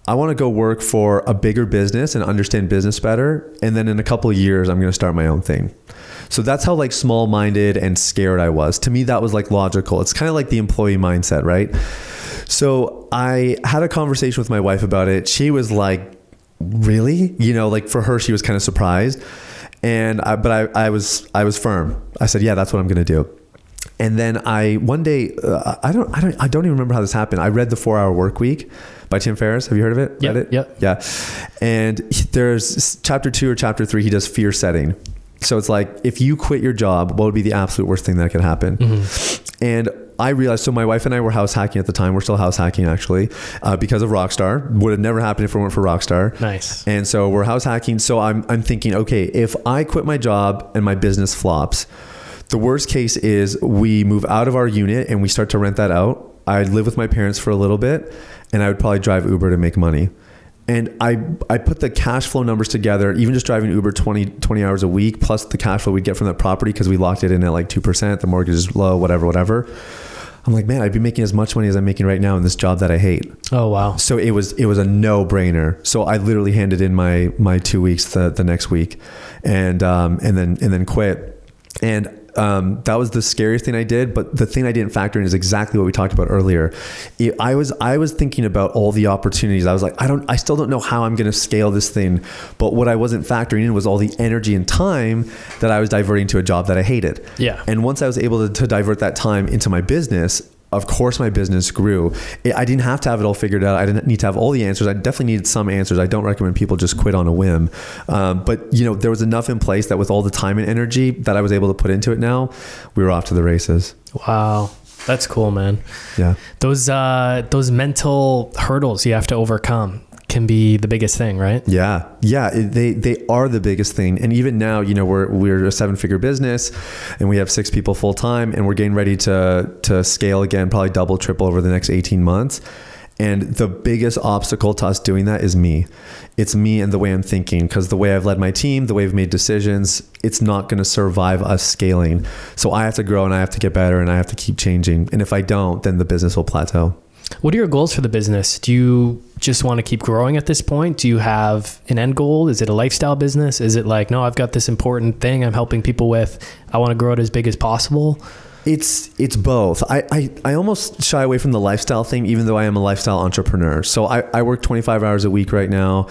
I want to go work for a bigger business and understand business better. And then in a couple of years, I'm going to start my own thing. So that's how like small-minded and scared I was. To me, that was like logical. It's kind of like the employee mindset, right? So I had a conversation with my wife about it. She was like, really? Like for her, she was kind of surprised. But I was firm. I said, yeah, that's what I'm going to do. And then one day, I don't even remember how this happened. I read The 4-Hour Workweek by Tim Ferriss. Have you heard of it? Read it? Yeah. And there's chapter 2 or chapter 3, he does fear setting. So it's like, if you quit your job, what would be the absolute worst thing that could happen? Mm-hmm. And I realized, so my wife and I were house hacking at the time. We're still house hacking actually, because of Rockstar. Would have never happened if it weren't for Rockstar. Nice. And so we're house hacking. So I'm thinking, okay, if I quit my job and my business flops, the worst case is we move out of our unit and we start to rent that out. I'd live with my parents for a little bit, and I would probably drive Uber to make money. And I put the cash flow numbers together, even just driving Uber 20 hours a week, plus the cash flow we'd get from that property because we locked it in at like 2%, the mortgage is low, whatever. I'm like, man, I'd be making as much money as I'm making right now in this job that I hate. Oh, wow. So it was a no-brainer. So I literally handed in my 2 weeks the next week and then quit. And that was the scariest thing I did, but the thing I didn't factor in is exactly what we talked about earlier. I was thinking about all the opportunities. I was like, I still don't know how I'm going to scale this thing, but what I wasn't factoring in was all the energy and time that I was diverting to a job that I hated. Yeah. And once I was able to divert that time into my business, of course my business grew. I didn't have to have it all figured out. I didn't need to have all the answers. I definitely needed some answers. I don't recommend people just quit on a whim. But there was enough in place that with all the time and energy that I was able to put into it now, we were off to the races. Wow. That's cool, man. Yeah. Those mental hurdles you have to overcome can be the biggest thing, right? Yeah. They are the biggest thing. And even now, we're a 7-figure business and we have 6 people full time, and we're getting ready to scale again, probably double, triple over the next 18 months. And the biggest obstacle to us doing that is me. It's me and the way I'm thinking, because the way I've led my team, the way I've made decisions, it's not going to survive us scaling. So I have to grow and I have to get better and I have to keep changing. And if I don't, then the business will plateau. What are your goals for the business? Do you just want to keep growing at this point? Do you have an end goal? Is it a lifestyle business? Is it like, no, I've got this important thing I'm helping people with. I want to grow it as big as possible? It's both. I almost shy away from the lifestyle thing, even though I am a lifestyle entrepreneur. So I work 25 hours a week right now.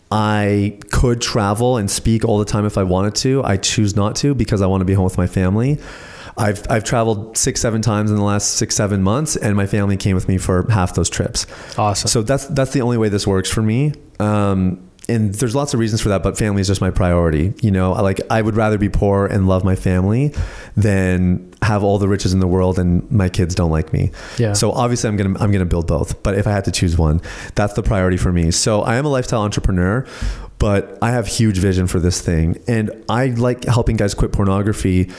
I could travel and speak all the time if I wanted to. I choose not to because I want to be home with my family. I've traveled 6-7 times in the last 6-7 months, and my family came with me for half those trips. Awesome. So that's the only way this works for me. And there's lots of reasons for that, but family is just my priority. You know, I would rather be poor and love my family than have all the riches in the world and my kids don't like me. Yeah. So obviously I'm going to build both, but if I had to choose one, that's the priority for me. So I am a lifestyle entrepreneur, but I have huge vision for this thing. And I like helping guys quit pornography,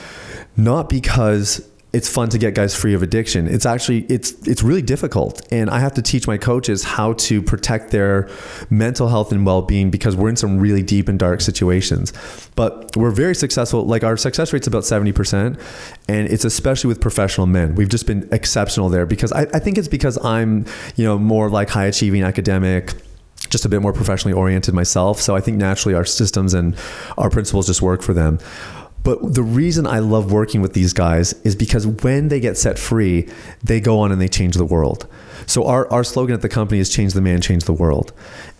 not because it's fun to get guys free of addiction. It's actually, it's really difficult. And I have to teach my coaches how to protect their mental health and well-being because we're in some really deep and dark situations. But we're very successful. Like our success rate's about 70%. And it's especially with professional men. We've just been exceptional there because I think it's because I'm, more like high achieving academic, just a bit more professionally oriented myself. So I think naturally our systems and our principles just work for them. But the reason I love working with these guys is because when they get set free, they go on and they change the world. So our slogan at the company is change the man, change the world.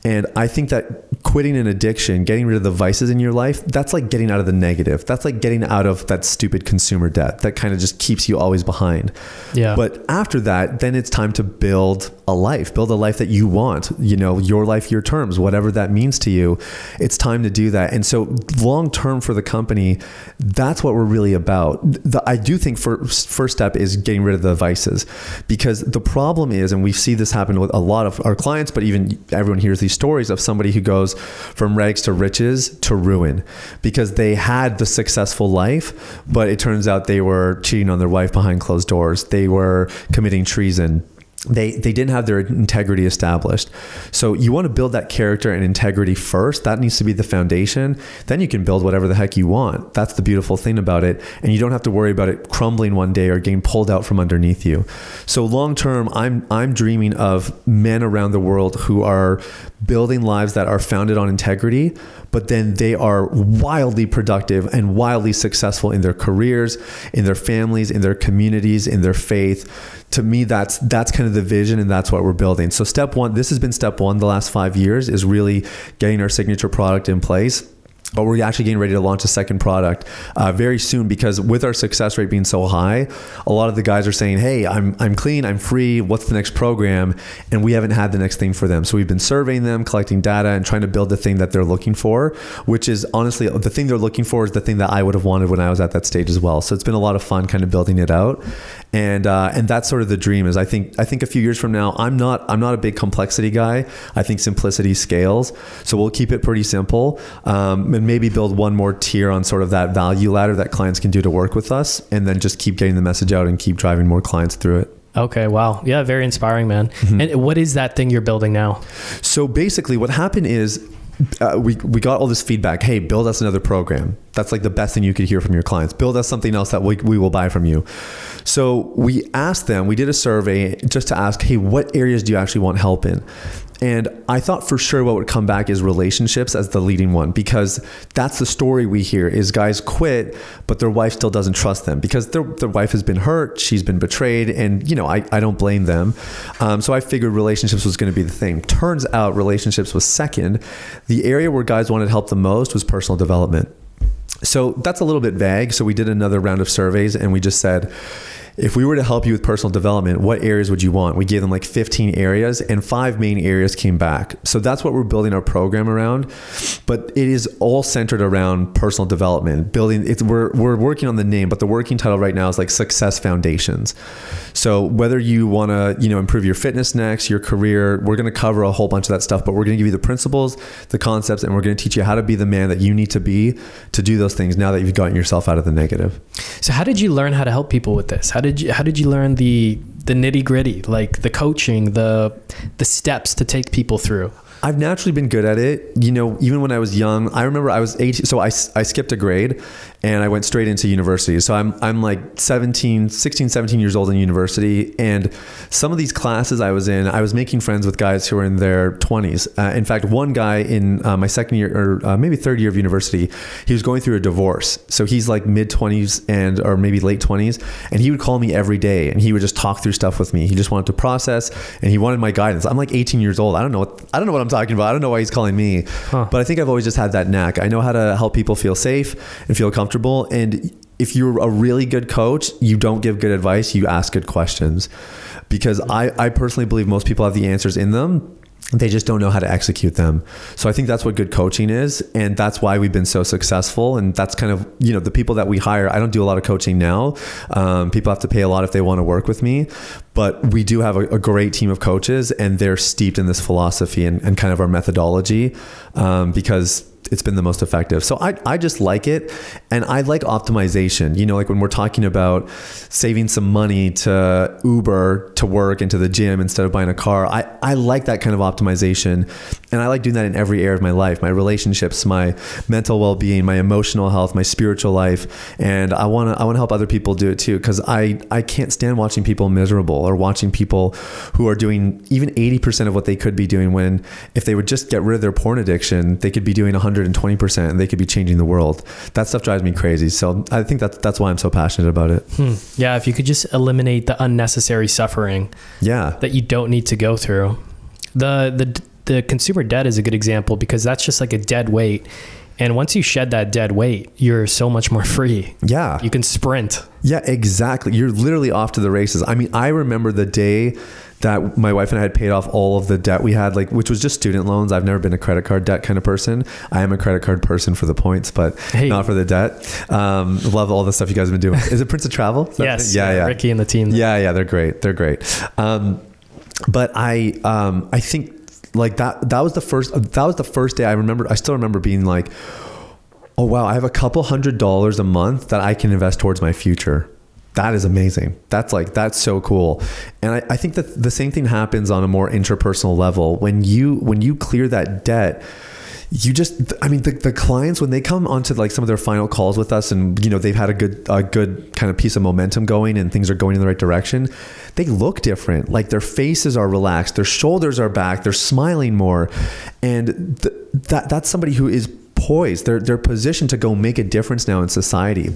And I think that quitting an addiction, getting rid of the vices in your life, that's like getting out of the negative. That's like getting out of that stupid consumer debt that kind of just keeps you always behind. Yeah. But after that, then it's time to build a life that you want, your life, your terms, whatever that means to you. It's time to do that. And so long term for the company, that's what we're really about. I do think first step is getting rid of the vices, because the problem is, and we see this happen with a lot of our clients, but even everyone hears these stories of somebody who goes from rags to riches to ruin because they had the successful life, but it turns out they were cheating on their wife behind closed doors. They were committing treason. They didn't have their integrity established. So you want to build that character and integrity first. That needs to be the foundation. Then you can build whatever the heck you want. That's the beautiful thing about it. And you don't have to worry about it crumbling one day or getting pulled out from underneath you. So long term, I'm dreaming of men around the world who are building lives that are founded on integrity, but then they are wildly productive and wildly successful in their careers, in their families, in their communities, in their faith. To me, that's kind of the vision, and that's what we're building. So step one, this has been step one the last 5 years, is really getting our signature product in place. But we're actually getting ready to launch a second product very soon, because with our success rate being so high, a lot of the guys are saying, hey, I'm clean, I'm free, what's the next program? And we haven't had the next thing for them. So we've been surveying them, collecting data, and trying to build the thing that they're looking for, which is honestly, the thing they're looking for is the thing that I would have wanted when I was at that stage as well. So it's been a lot of fun kind of building it out. And that's sort of the dream. Is I think a few years from now, I'm not a big complexity guy. I think simplicity scales. So we'll keep it pretty simple, and maybe build one more tier on sort of that value ladder that clients can do to work with us, and then just keep getting the message out and keep driving more clients through it. Okay. Wow. Yeah. Very inspiring, man. Mm-hmm. And what is that thing you're building now? So basically what happened is, we got all this feedback. Hey, build us another program. That's like the best thing you could hear from your clients. Build us something else that we will buy from you. So we asked them, we did a survey just to ask, hey, what areas do you actually want help in? And I thought for sure what would come back is relationships as the leading one, because that's the story we hear is guys quit, but their wife still doesn't trust them because their wife has been hurt, she's been betrayed, and I don't blame them. So I figured relationships was going to be the thing. Turns out relationships was second. The area where guys wanted help the most was personal development. So that's a little bit vague. So we did another round of surveys and we just said, if we were to help you with personal development, what areas would you want? We gave them like 15 areas and 5 main areas came back. So that's what we're building our program around. But it is all centered around personal development. We're working on the name, but the working title right now is like Success Foundations. So whether you want to, improve your fitness next, your career, we're going to cover a whole bunch of that stuff, but we're going to give you the principles, the concepts, and we're going to teach you how to be the man that you need to be to do those things now that you've gotten yourself out of the negative. So how did you learn how to help people with this? How did you learn the nitty gritty, like the coaching, the steps to take people through? I've naturally been good at it. You know, even when I was young, I remember I was 18. So I skipped a grade and I went straight into university. So I'm like 16, 17 years old in university. And some of these classes I was in, I was making friends with guys who were in their 20s. In fact, one guy in my second year or maybe third year of university, he was going through a divorce. So he's like mid 20s or maybe late 20s. And he would call me every day and he would just talk through stuff with me. He just wanted to process and he wanted my guidance. I'm like 18 years old. I don't know what I'm talking about. I don't know why he's calling me, but I think I've always just had that knack. I know how to help people feel safe and feel comfortable. And if you're a really good coach, you don't give good advice, you ask good questions, because I personally believe most people have the answers in them. They just don't know how to execute them. So I think that's what good coaching is. And that's why we've been so successful. And that's kind of, you know, the people that we hire. I don't do a lot of coaching now. People have to pay a lot if they want to work with me, but we do have a great team of coaches and they're steeped in this philosophy and kind of our methodology, because it's been the most effective. So I just like it. And I like optimization, you know, like when we're talking about saving some money to Uber to work and to the gym instead of buying a car. I like that kind of optimization. And I like doing that in every area of my life, my relationships, my mental well-being, my emotional health, my spiritual life. And I want to help other people do it too. Cause I can't stand watching people miserable or watching people who are doing even 80% of what they could be doing, when if they would just get rid of their porn addiction, they could be doing 120% and they could be changing the world. That stuff drives me crazy. So I think that's why I'm so passionate about it. Yeah. If you could just eliminate the unnecessary suffering that you don't need to go through. The consumer debt is a good example, because that's just like a dead weight. And once you shed that dead weight, you're so much more free. Yeah. You can sprint. Yeah, exactly. You're literally off to the races. I mean, I remember the day that my wife and I had paid off all of the debt we had, like, which was just student loans. I've never been a credit card debt kind of person. I am a credit card person for the points, but not for the debt. Love all the stuff you guys have been doing. Is it Prince of Travel? Yes. Yeah. Ricky and the team. Yeah. They're great. But I think like that was the first day I still remember being like, oh wow, I have a couple $100 a month that I can invest towards my future. That is amazing. That's so cool. And I think that the same thing happens on a more interpersonal level. When you clear that debt, the clients, when they come onto like some of their final calls with us and, you know, they've had a good kind of piece of momentum going and things are going in the right direction, they look different. Like their faces are relaxed, their shoulders are back, they're smiling more. And that's somebody who is poised. They're positioned to go make a difference now in society.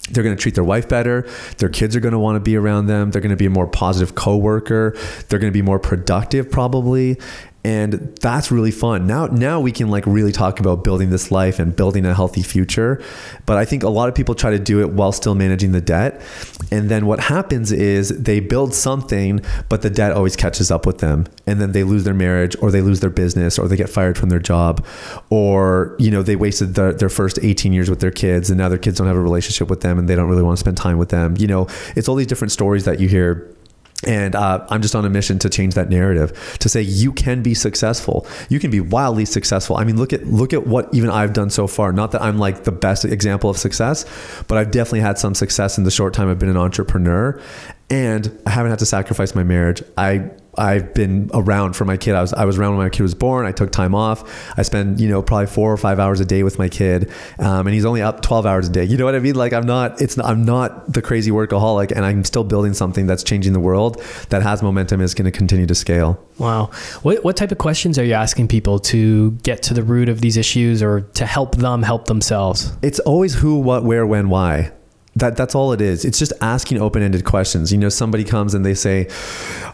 They're going to treat their wife better. Their kids are going to want to be around them. They're going to be a more positive coworker. They're going to be more productive probably. And that's really fun. Now we can like really talk about building this life and building a healthy future. But I think a lot of people try to do it while still managing the debt. And then what happens is they build something, but the debt always catches up with them. And then they lose their marriage, or they lose their business, or they get fired from their job, or, you know, they wasted their first 18 years with their kids and now their kids don't have a relationship with them and they don't really want to spend time with them. You know, it's all these different stories that you hear. And I'm just on a mission to change that narrative, to say you can be successful. You can be wildly successful. I mean, look at what even I've done so far. Not that I'm like the best example of success, but I've definitely had some success in the short time I've been an entrepreneur. And I haven't had to sacrifice my marriage. I've been around for my kid. I was around when my kid was born. I took time off. I spend, you know, probably 4 or 5 hours a day with my kid. And he's only up 12 hours a day. You know what I mean? Like I'm not the crazy workaholic, and I'm still building something that's changing the world, that has momentum, is going to continue to scale. Wow. What type of questions are you asking people to get to the root of these issues, or to help them help themselves? It's always who, what, where, when, why. That's all it is. It's just asking open-ended questions. You know, somebody comes and they say,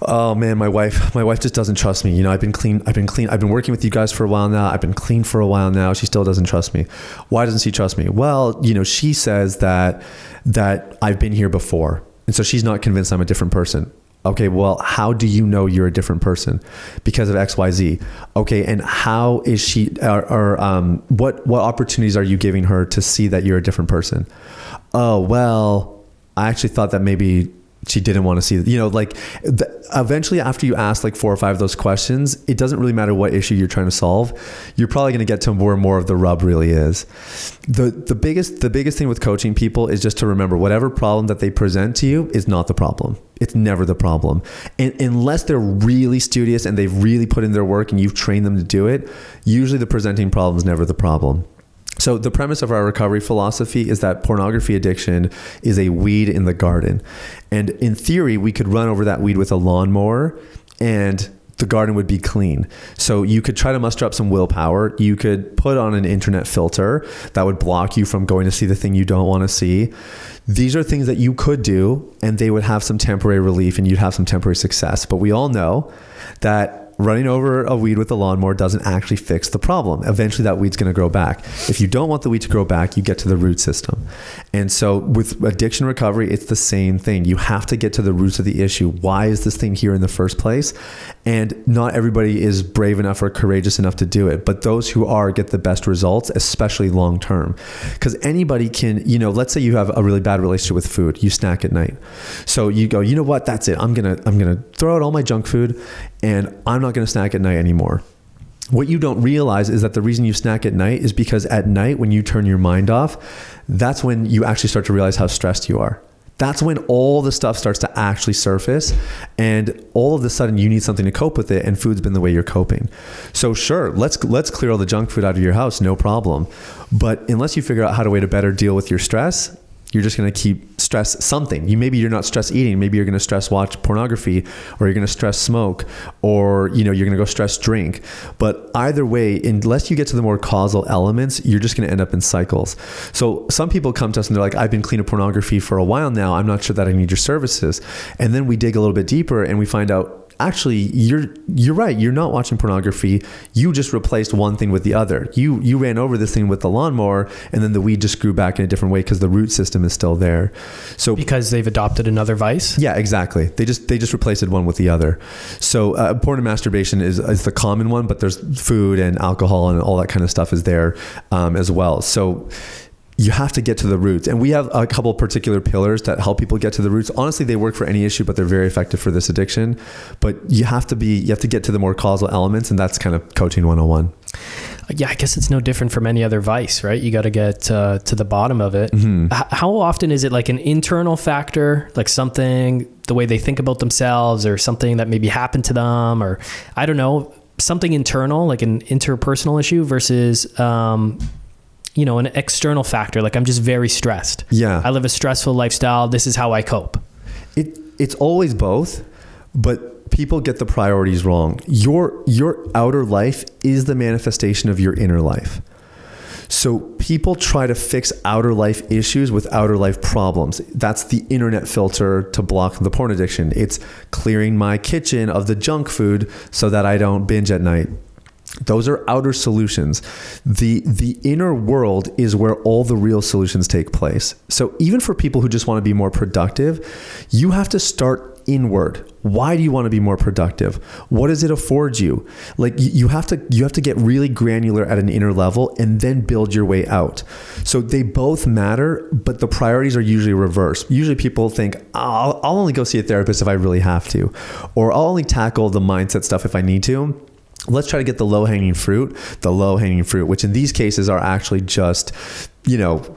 oh man, my wife just doesn't trust me. You know, I've been working with you guys for a while now. I've been clean for a while now. She still doesn't trust me. Why doesn't she trust me? Well, you know, she says that I've been here before. And so she's not convinced I'm a different person. Okay, well, how do you know you're a different person? Because of X, Y, Z. Okay, and how is she, what opportunities are you giving her to see that you're a different person? Oh, well, I actually thought that maybe She didn't want to see, like eventually after you ask like 4 or 5 of those questions, it doesn't really matter what issue you're trying to solve. You're probably going to get to where more of the rub really is. The biggest thing with coaching people is just to remember whatever problem that they present to you is not the problem. It's never the problem. And unless they're really studious and they've really put in their work and you've trained them to do it, usually the presenting problem is never the problem. So the premise of our recovery philosophy is that pornography addiction is a weed in the garden. And in theory, we could run over that weed with a lawnmower and the garden would be clean. So you could try to muster up some willpower. You could put on an internet filter that would block you from going to see the thing you don't want to see. These are things that you could do and they would have some temporary relief and you'd have some temporary success. But we all know that running over a weed with a lawnmower doesn't actually fix the problem. Eventually that weed's going to grow back. If you don't want the weed to grow back, you get to the root system. And so with addiction recovery, it's the same thing. You have to get to the roots of the issue. Why is this thing here in the first place? And not everybody is brave enough or courageous enough to do it, but those who are get the best results, especially long term. Because anybody can, let's say you have a really bad relationship with food, you snack at night. So you go, you know what, that's it. I'm going to throw out all my junk food and I'm not going to snack at night anymore. What you don't realize is that the reason you snack at night is because at night, when you turn your mind off, that's when you actually start to realize how stressed you are. That's when all the stuff starts to actually surface and all of a sudden you need something to cope with it and food's been the way you're coping. So sure, let's clear all the junk food out of your house, no problem. But unless you figure out how to better deal with your stress, you're just going to keep stress something. Maybe you're not stress eating. Maybe you're going to stress watch pornography, or you're going to stress smoke, or you're going to go stress drink. But either way, unless you get to the more causal elements, you're just going to end up in cycles. So some people come to us and they're like, I've been clean of pornography for a while now. I'm not sure that I need your services. And then we dig a little bit deeper and we find out, actually, you're right. You're not watching pornography. You just replaced one thing with the other. You ran over this thing with the lawnmower, and then the weed just grew back in a different way because the root system is still there. So because they've adopted another vice. Yeah, exactly. They just replaced one with the other. So porn and masturbation is the common one, but there's food and alcohol and all that kind of stuff is there as well. So you have to get to the roots. And we have a couple of particular pillars that help people get to the roots. Honestly, they work for any issue, but they're very effective for this addiction. But you have to get to the more causal elements, and that's kind of coaching 101. Yeah, I guess it's no different from any other vice, right? You got to get to the bottom of it. Mm-hmm. How often is it like an internal factor, like something, the way they think about themselves, or something that maybe happened to them, or I don't know, something internal, like an interpersonal issue versus, an external factor, like I'm just very stressed. Yeah. I live a stressful lifestyle. This is how I cope. It's always both, but people get the priorities wrong. Your outer life is the manifestation of your inner life. So people try to fix outer life issues with outer life problems. That's the internet filter to block the porn addiction. It's clearing my kitchen of the junk food so that I don't binge at night. Those are outer solutions. The inner world is where all the real solutions take place. So even for people who just want to be more productive, you have to start inward. Why do you want to be more productive? What does it afford you? Like you have to get really granular at an inner level and then build your way out. So they both matter, but the priorities are usually reversed. Usually people think, I'll only go see a therapist if I really have to, or I'll only tackle the mindset stuff if I need to. Let's try to get the low-hanging fruit, which in these cases are actually just,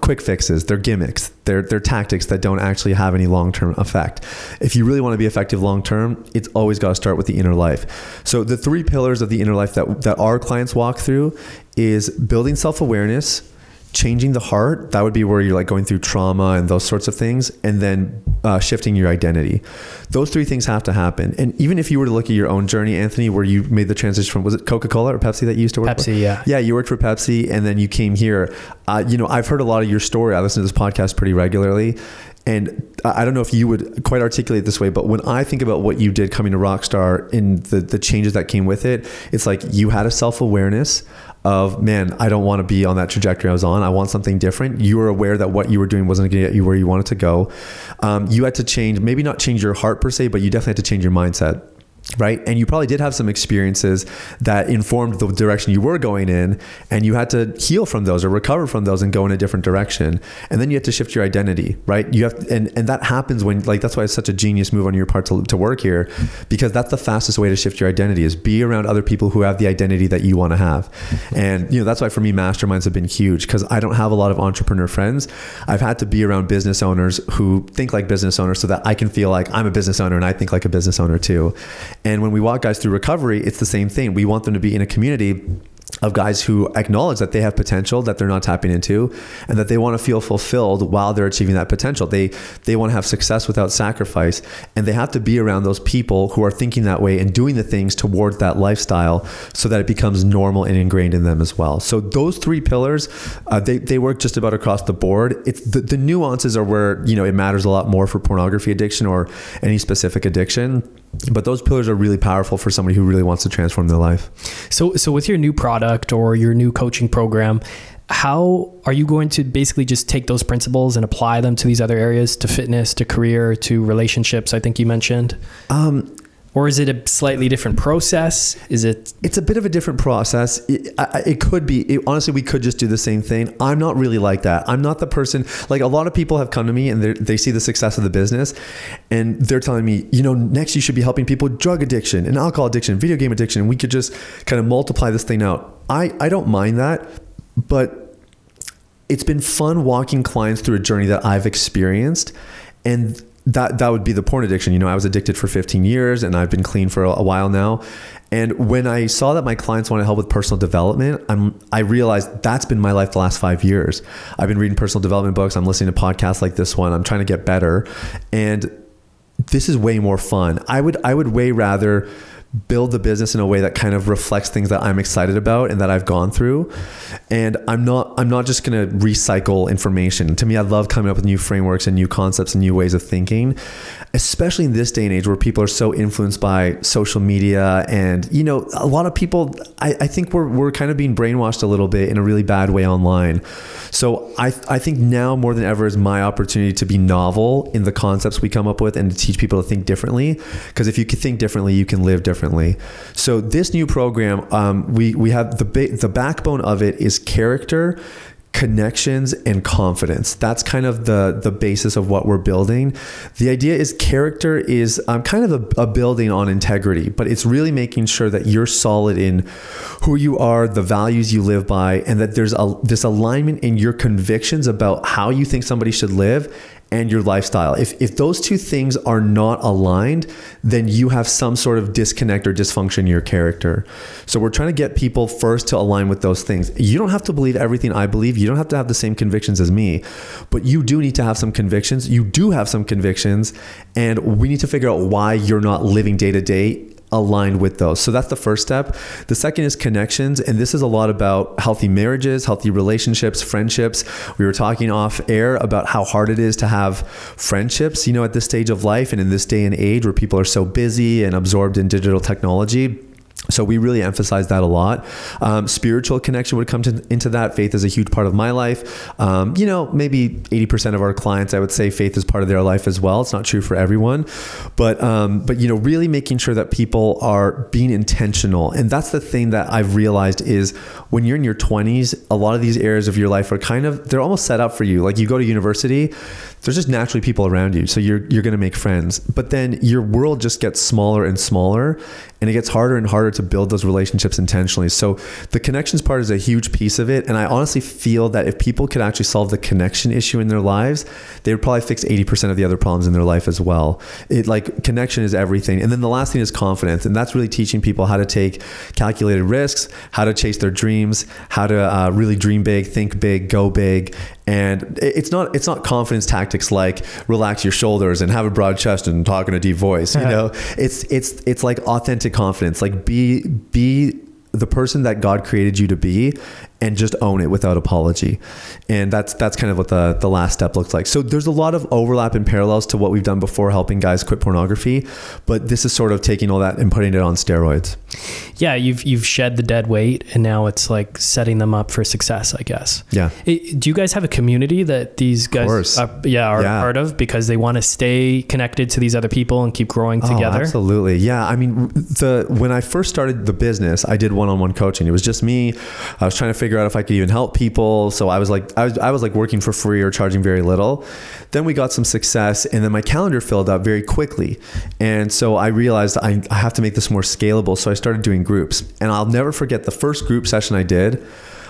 quick fixes. They're gimmicks. They're tactics that don't actually have any long-term effect. If you really want to be effective long-term, it's always got to start with the inner life. So the 3 pillars of the inner life that our clients walk through is building self-awareness, changing the heart. That would be where you're like going through trauma and those sorts of things. And then shifting your identity. Those 3 things have to happen. And even if you were to look at your own journey, Anthony, where you made the transition from, was it Coca-Cola or Pepsi that you used to work for? Pepsi, yeah. Yeah, you worked for Pepsi and then you came here. I've heard a lot of your story. I listen to this podcast pretty regularly. And I don't know if you would quite articulate this way, but when I think about what you did coming to Rockstar and the changes that came with it, it's like you had a self-awareness of, man, I don't want to be on that trajectory I was on. I want something different. You were aware that what you were doing wasn't going to get you where you wanted to go. You had to change, maybe not change your heart per se, but you definitely had to change your mindset. right? And you probably did have some experiences that informed the direction you were going in, and you had to heal from those or recover from those and go in a different direction. And then you have to shift your identity, right? You have, and that happens when, like, that's why it's such a genius move on your part to work here, because that's the fastest way to shift your identity, is be around other people who have the identity that you want to have. And, that's why for me, masterminds have been huge, because I don't have a lot of entrepreneur friends. I've had to be around business owners who think like business owners so that I can feel like I'm a business owner and I think like a business owner too. And when we walk guys through recovery, it's the same thing. We want them to be in a community of guys who acknowledge that they have potential that they're not tapping into, and that they want to feel fulfilled while they're achieving that potential. They want to have success without sacrifice, and they have to be around those people who are thinking that way and doing the things towards that lifestyle so that it becomes normal and ingrained in them as well. So those three pillars, they work just about across the board. It's the nuances are where, it matters a lot more for pornography addiction or any specific addiction. But those pillars are really powerful for somebody who really wants to transform their life. So with your new product or your new coaching program, how are you going to basically just take those principles and apply them to these other areas, to fitness, to career, to relationships, I think you mentioned? Or is it a slightly different process? It's a bit of a different process. It could be. Honestly, we could just do the same thing. I'm not really like that. I'm not the person, like a lot of people have come to me and they see the success of the business and they're telling me, next you should be helping people with drug addiction and alcohol addiction, video game addiction. And we could just kind of multiply this thing out. I don't mind that, but it's been fun walking clients through a journey that I've experienced, and that would be the porn addiction. I was addicted for 15 years and I've been clean for a while now. And when I saw that my clients wanted help with personal development, I realized that's been my life the last 5 years. I've been reading personal development books. I'm listening to podcasts like this one. I'm trying to get better. And this is way more fun. I would way rather build the business in a way that kind of reflects things that I'm excited about and that I've gone through. And I'm not just going to recycle information. To me, I love coming up with new frameworks and new concepts and new ways of thinking, especially in this day and age where people are so influenced by social media. And, a lot of people, I think we're kind of being brainwashed a little bit in a really bad way online. So I think now more than ever is my opportunity to be novel in the concepts we come up with and to teach people to think differently. Because if you can think differently, you can live differently. So this new program, we have the backbone of it is character, connections, and confidence. That's kind of the basis of what we're building. The idea is character is kind of a building on integrity, but it's really making sure that you're solid in who you are, the values you live by, and that there's this alignment in your convictions about how you think somebody should live and your lifestyle. If those two things are not aligned, then you have some sort of disconnect or dysfunction in your character. So we're trying to get people first to align with those things. You don't have to believe everything I believe. You don't have to have the same convictions as me, but you do need to have some convictions. You do have some convictions, and we need to figure out why you're not living day to day aligned with those. So that's the first step. The second is connections. And this is a lot about healthy marriages, healthy relationships, friendships. We were talking off air about how hard it is to have friendships, at this stage of life and in this day and age where people are so busy and absorbed in digital technology. So we really emphasize that a lot. Spiritual connection would come into that. Faith is a huge part of my life. Maybe 80% of our clients, I would say faith is part of their life as well. It's not true for everyone, but really making sure that people are being intentional. And that's the thing that I've realized is when you're in your 20s, a lot of these areas of your life are they're almost set up for you. Like you go to university, there's just naturally people around you. So you're going to make friends, but then your world just gets smaller and smaller, and it gets harder and harder to build those relationships intentionally. So the connections part is a huge piece of it. And I honestly feel that if people could actually solve the connection issue in their lives, they would probably fix 80% of the other problems in their life as well. Connection is everything. And then the last thing is confidence. And that's really teaching people how to take calculated risks, how to chase their dreams, how to really dream big, think big, go big. And it's not confidence tactics like relax your shoulders and have a broad chest and talk in a deep voice. It's like authentic confidence. Like be the person that God created you to be, and just own it without apology. And that's kind of what the last step looks like. So there's a lot of overlap and parallels to what we've done before helping guys quit pornography, but this is sort of taking all that and putting it on steroids. Yeah, you've shed the dead weight, and now it's like setting them up for success, I guess. Yeah. Do you guys have a community that these guys are part of because they want to stay connected to these other people and keep growing together? Oh, absolutely. Yeah. I mean, when I first started the business, I did one-on-one coaching. It was just me. I was trying to figure out if I could even help people. So I was like working for free or charging very little. Then we got some success, and then my calendar filled up very quickly. And so I realized I have to make this more scalable. So I started doing groups, and I'll never forget the first group session I did.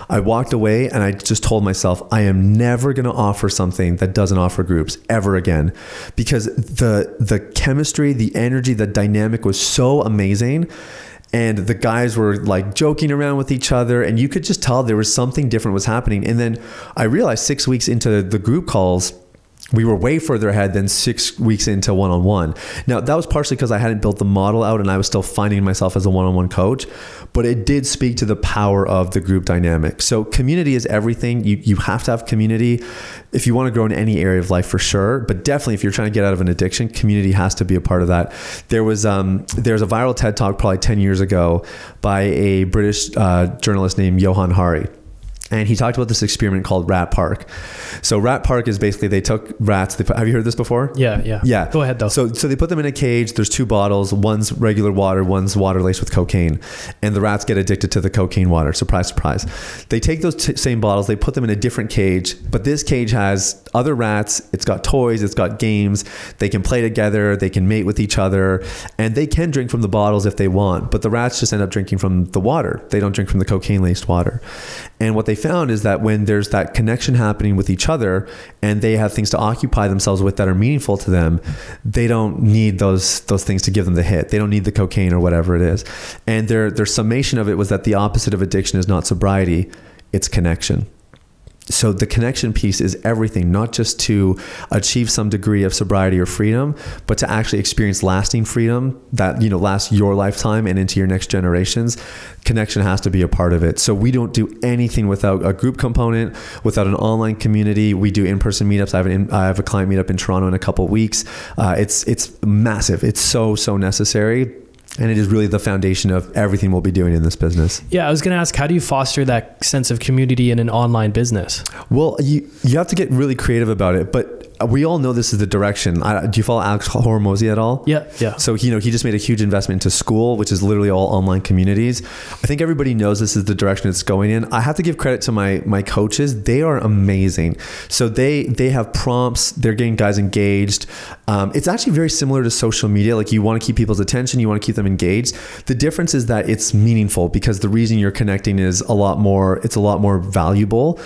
I walked away and I just told myself, I am never going to offer something that doesn't offer groups ever again, because the chemistry, the energy, the dynamic was so amazing. And the guys were like joking around with each other, and you could just tell there was something different was happening. And then I realized 6 weeks into the group calls, we were way further ahead than 6 weeks into one-on-one. Now, that was partially because I hadn't built the model out and I was still finding myself as a one-on-one coach, but it did speak to the power of the group dynamic. So community is everything. You have to have community if you want to grow in any area of life, for sure. But definitely if you're trying to get out of an addiction, community has to be a part of that. There's a viral TED Talk probably 10 years ago by a British journalist named Johan Hari. And he talked about this experiment called Rat Park. So Rat Park is basically, they took rats. Have you heard this before? Yeah. Go ahead though. So they put them in a cage. There's 2 bottles. One's regular water. One's water laced with cocaine. And the rats get addicted to the cocaine water. Surprise, surprise. They take those same bottles. They put them in a different cage. But this cage has other rats. It's got toys. It's got games. They can play together. They can mate with each other. And they can drink from the bottles if they want. But the rats just end up drinking from the water. They don't drink from the cocaine laced water. And what they found is that when there's that connection happening with each other and they have things to occupy themselves with that are meaningful to them, they don't need those things to give them the hit. They don't need the cocaine or whatever it is. And their summation of it was that the opposite of addiction is not sobriety, it's connection. So the connection piece is everything, not just to achieve some degree of sobriety or freedom, but to actually experience lasting freedom that, lasts your lifetime and into your next generations. Connection has to be a part of it. So we don't do anything without a group component, without an online community. We do in-person meetups. I have a client meetup in Toronto in a couple of weeks. It's massive. It's so necessary. And it is really the foundation of everything we'll be doing in this business. Yeah, I was going to ask, how do you foster that sense of community in an online business? Well, you have to get really creative about it, but we all know this is the direction. Do you follow Alex Hormozy at all? Yeah. So, he just made a huge investment into School, which is literally all online communities. I think everybody knows this is the direction it's going in. I have to give credit to my coaches. They are amazing. So they have prompts. They're getting guys engaged. It's actually very similar to social media. Like, you want to keep people's attention. You want to keep them engaged. The difference is that it's meaningful because the reason you're connecting is a lot more valuable.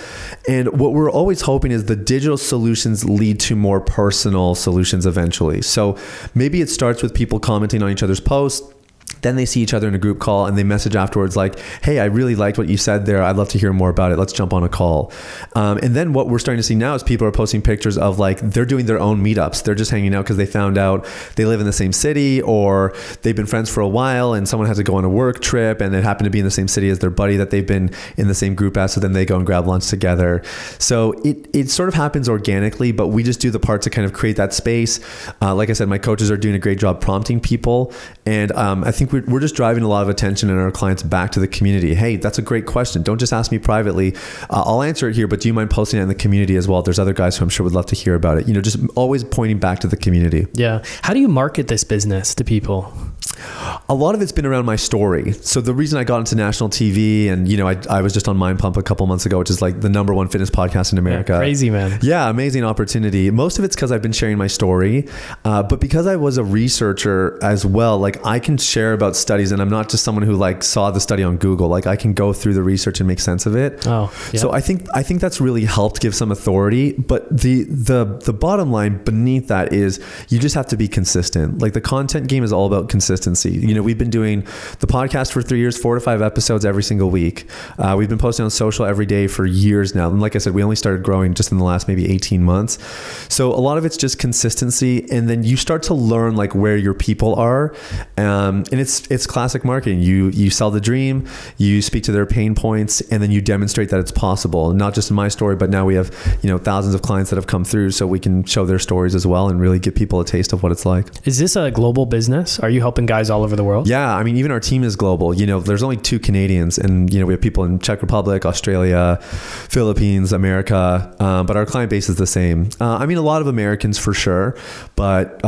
And what we're always hoping is the digital solutions lead to more personal solutions eventually. So maybe it starts with people commenting on each other's posts. Then they see each other in a group call and they message afterwards like, hey, I really liked what you said there. I'd love to hear more about it. Let's jump on a call. And then what we're starting to see now is people are posting pictures of like, they're doing their own meetups. They're just hanging out because they found out they live in the same city or they've been friends for a while and someone had to go on a work trip and it happened to be in the same city as their buddy that they've been in the same group as. So then they go and grab lunch together. So it sort of happens organically, but we just do the part to kind of create that space. Like I said, my coaches are doing a great job prompting people. And I think we're just driving a lot of attention and our clients back to the community. Hey, that's a great question. Don't just ask me privately. I'll answer it here, but do you mind posting it in the community as well? There's other guys who I'm sure would love to hear about it. Just always pointing back to the community. Yeah. How do you market this business to people? A lot of it's been around my story. So the reason I got into national TV and, I was just on Mind Pump a couple months ago, which is like the #1 fitness podcast in America. Yeah, crazy, man. Yeah, amazing opportunity. Most of it's because I've been sharing my story. But because I was a researcher as well, like I can share about studies and I'm not just someone who like saw the study on Google. Like I can go through the research and make sense of it. Oh, yeah. So I think that's really helped give some authority. But the bottom line beneath that is you just have to be consistent. Like the content game is all about consistency. consistency. You know, we've been doing the podcast for 3 years, 4 to 5 episodes every single week. We've been posting on social every day for years now. And like I said, we only started growing just in the last maybe 18 months. So a lot of it's just consistency. And then you start to learn like where your people are. And it's classic marketing. You sell the dream, you speak to their pain points, and then you demonstrate that it's possible. Not just in my story, but now we have, you know, thousands of clients that have come through, so we can show their stories as well and really give people a taste of what it's like. Is this a global business? Are you helping guys all over the world? Yeah. I mean, even our team is global. You know, there's only 2 Canadians, and, you know, we have people in Czech Republic, Australia, Philippines, America, but our client base is the same. I mean, a lot of Americans for sure, but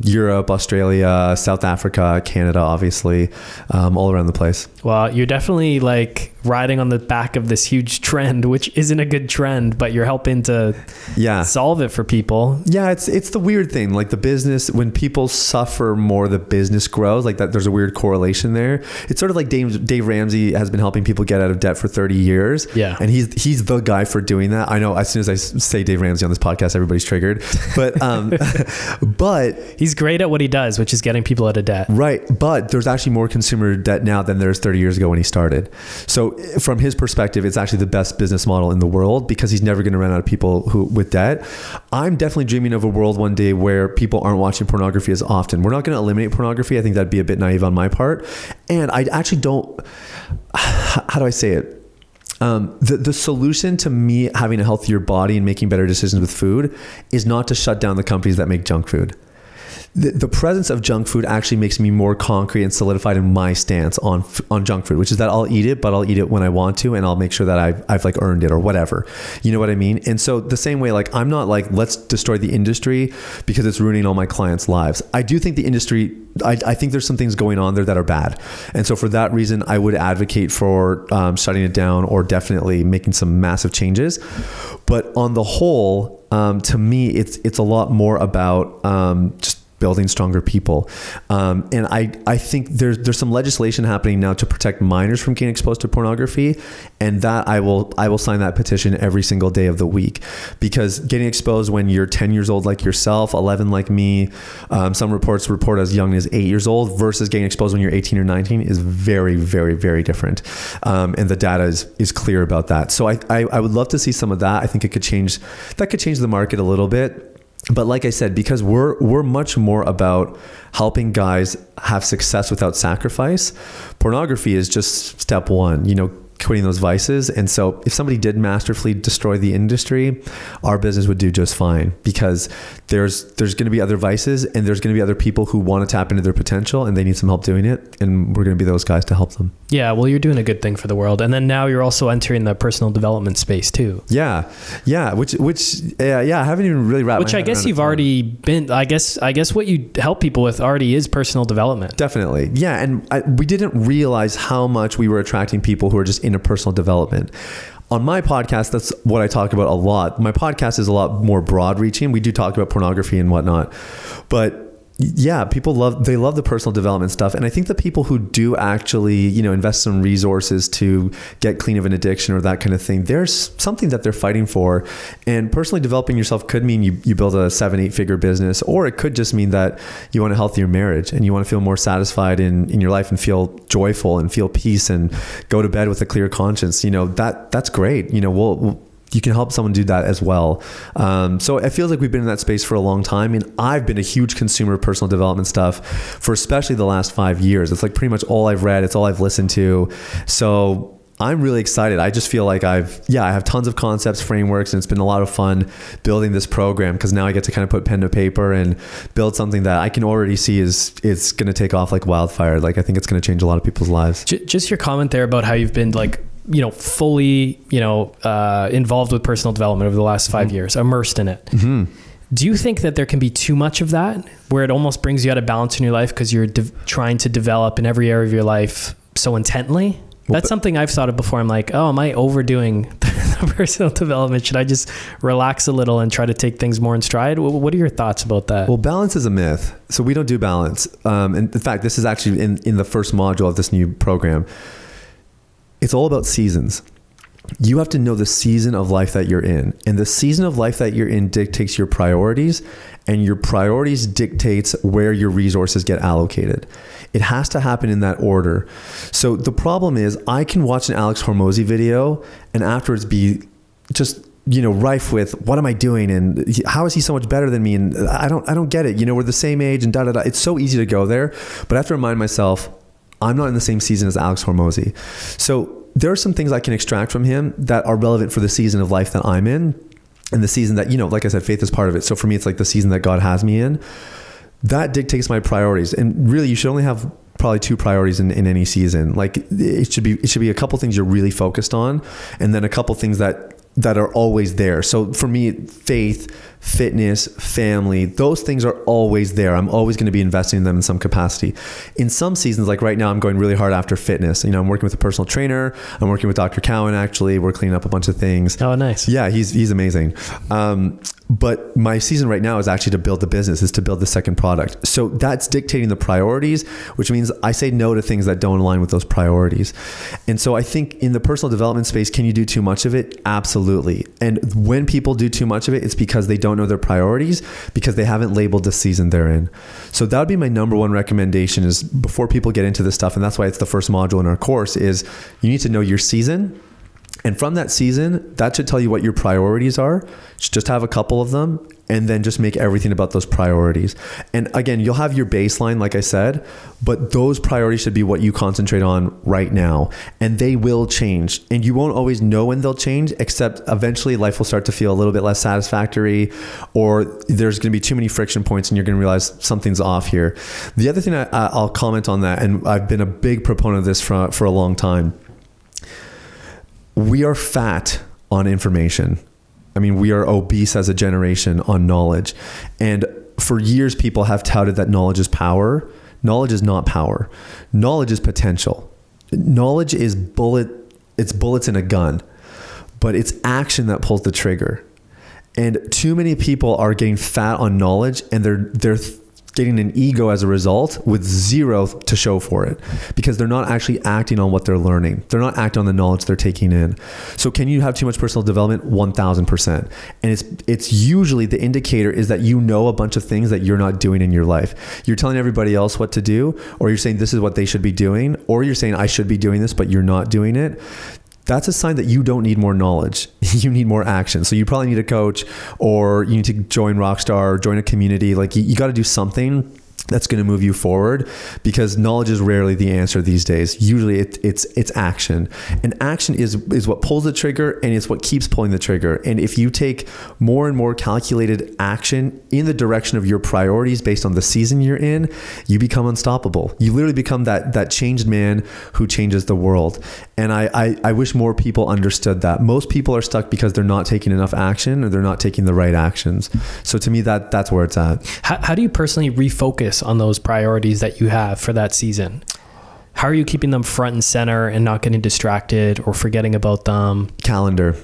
Europe, Australia, South Africa, Canada, obviously, all around the place. Well, you're definitely like riding on the back of this huge trend, which isn't a good trend, but you're helping to solve it for people. Yeah, it's the weird thing. Like the business, when people suffer more, the business grows. Like that, there's a weird correlation there. It's sort of like Dave Ramsey has been helping people get out of debt for 30 years. Yeah. And he's the guy for doing that. I know as soon as I say Dave Ramsey on this podcast, everybody's triggered. But but he's great at what he does, which is getting people out of debt. Right. But there's actually more consumer debt now than there's 30 years ago when he started. So from his perspective, it's actually the best business model in the world because he's never going to run out of people with debt. I'm definitely dreaming of a world one day where people aren't watching pornography as often. We're not going to eliminate pornography. I think that'd be a bit naive on my part. And I actually don't, how do I say it? The solution to me having a healthier body and making better decisions with food is not to shut down the companies that make junk food. The presence of junk food actually makes me more concrete and solidified in my stance on junk food, which is that I'll eat it, but I'll eat it when I want to, and I'll make sure that I've like earned it or whatever. You know what I mean? And so the same way, like I'm not like, let's destroy the industry because it's ruining all my clients' lives. I do think the industry, I think there's some things going on there that are bad. And so for that reason, I would advocate for shutting it down or definitely making some massive changes. But on the whole, to me, it's a lot more about just building stronger people. And I think there's some legislation happening now to protect minors from getting exposed to pornography. And that I will sign that petition every single day of the week, because getting exposed when you're 10 years old, like yourself, 11, like me, some reports report as young as 8 years old versus getting exposed when you're 18 or 19 is very, very, very different. And the data is clear about that. So I would love to see some of that. I think that could change the market a little bit. But like I said, because we're much more about helping guys have success without sacrifice, pornography is just step one, you know, quitting those vices. And so if somebody did masterfully destroy the industry, our business would do just fine, because there's going to be other vices and there's going to be other people who want to tap into their potential and they need some help doing it. And we're going to be those guys to help them. Yeah. Well, you're doing a good thing for the world. And then now you're also entering the personal development space too. Yeah. Yeah. Which I haven't even really wrapped my head around. Which I guess you've already been, I guess what you help people with already is personal development. Definitely. Yeah. And we didn't realize how much we were attracting people who are just into personal development. On my podcast, that's what I talk about a lot. My podcast is a lot more broad reaching. We do talk about pornography and whatnot, but yeah, people love the personal development stuff. And I think the people who do actually, you know, invest some resources to get clean of an addiction or that kind of thing, there's something that they're fighting for. And personally developing yourself could mean you build a 7-8 figure business, or it could just mean that you want a healthier marriage and you want to feel more satisfied in your life and feel joyful and feel peace and go to bed with a clear conscience. You know, that's great. You know, you can help someone do that as well. So it feels like we've been in that space for a long time. And I've been a huge consumer of personal development stuff for especially the last 5 years. It's like pretty much all I've read. It's all I've listened to. So I'm really excited. I just feel like I have tons of concepts, frameworks, and it's been a lot of fun building this program, because now I get to kind of put pen to paper and build something that I can already see it's going to take off like wildfire. Like I think it's going to change a lot of people's lives. Just your comment there about how you've been like, you know, fully, you know, involved with personal development over the last 5 years, immersed in it. Mm-hmm. Do you think that there can be too much of that, where it almost brings you out of balance in your life because you're trying to develop in every area of your life so intently? That's something I've thought of before. I'm like, oh, am I overdoing the personal development? Should I just relax a little and try to take things more in stride? What are your thoughts about that? Well, balance is a myth. So we don't do balance. And in fact, this is actually in the first module of this new program. It's all about seasons. you have to know the season of life that you're in. And the season of life that you're in dictates your priorities, and your priorities dictates where your resources get allocated. It has to happen in that order. So the problem is, I can watch an Alex Hormozy video and afterwards be just, rife with, what am I doing? And how is he so much better than me? And I don't get it. We're the same age and da, da, da. It's so easy to go there, but I have to remind myself, I'm not in the same season as Alex Hormozy. So there are some things I can extract from him that are relevant for the season of life that I'm in, and the season that, like I said, faith is part of it. So for me, it's like the season that God has me in. That dictates my priorities. And really, you should only have probably 2 priorities in any season. Like it should be a couple things you're really focused on, and then a couple things that are always there. So for me, faith, fitness, family, those things are always there. I'm always going to be investing in them in some capacity. In some seasons, like right now, I'm going really hard after fitness. I'm working with a personal trainer. I'm working with Dr. Cowan, actually. We're cleaning up a bunch of things. Oh, nice. Yeah, he's amazing. But my season right now is actually to build the business, is to build the second product. So that's dictating the priorities, which means I say no to things that don't align with those priorities. And so I think in the personal development space, can you do too much of it? Absolutely. And when people do too much of it, it's because they don't know their priorities, because they haven't labeled the season they're in. So that would be my number one recommendation, is before people get into this stuff, and that's why it's the first module in our course, is you need to know your season. And from that season, that should tell you what your priorities are. Just have a couple of them, and then just make everything about those priorities. And again, you'll have your baseline, like I said, but those priorities should be what you concentrate on right now. And they will change. And you won't always know when they'll change, except eventually life will start to feel a little bit less satisfactory, or there's going to be too many friction points and you're going to realize something's off here. The other thing I'll comment on that, and I've been a big proponent of this for a long time. We are fat on information. I mean, we are obese as a generation on knowledge. And for years, people have touted that knowledge is power. Knowledge is not power. Knowledge is potential. Knowledge is it's bullets in a gun, but it's action that pulls the trigger. And too many people are getting fat on knowledge, and they're getting an ego as a result with zero to show for it, because they're not actually acting on what they're learning. They're not acting on the knowledge they're taking in. So can you have too much personal development? 1000%. And it's usually the indicator is that you know a bunch of things that you're not doing in your life. You're telling everybody else what to do, or you're saying this is what they should be doing, or you're saying I should be doing this, but you're not doing it. That's a sign that you don't need more knowledge. You need more action. So you probably need a coach, or you need to join Rockstar, or join a community. Like you got to do something that's going to move you forward, because knowledge is rarely the answer these days. Usually it's action, and action is what pulls the trigger, and it's what keeps pulling the trigger. And if you take more and more calculated action in the direction of your priorities based on the season you're in, you become unstoppable. You literally become that changed man who changes the world. And I wish more people understood that. Most people are stuck because they're not taking enough action, or they're not taking the right actions. So to me, that's where it's at. How do you personally refocus on those priorities that you have for that season? How are you keeping them front and center and not getting distracted or forgetting about them? Calendar.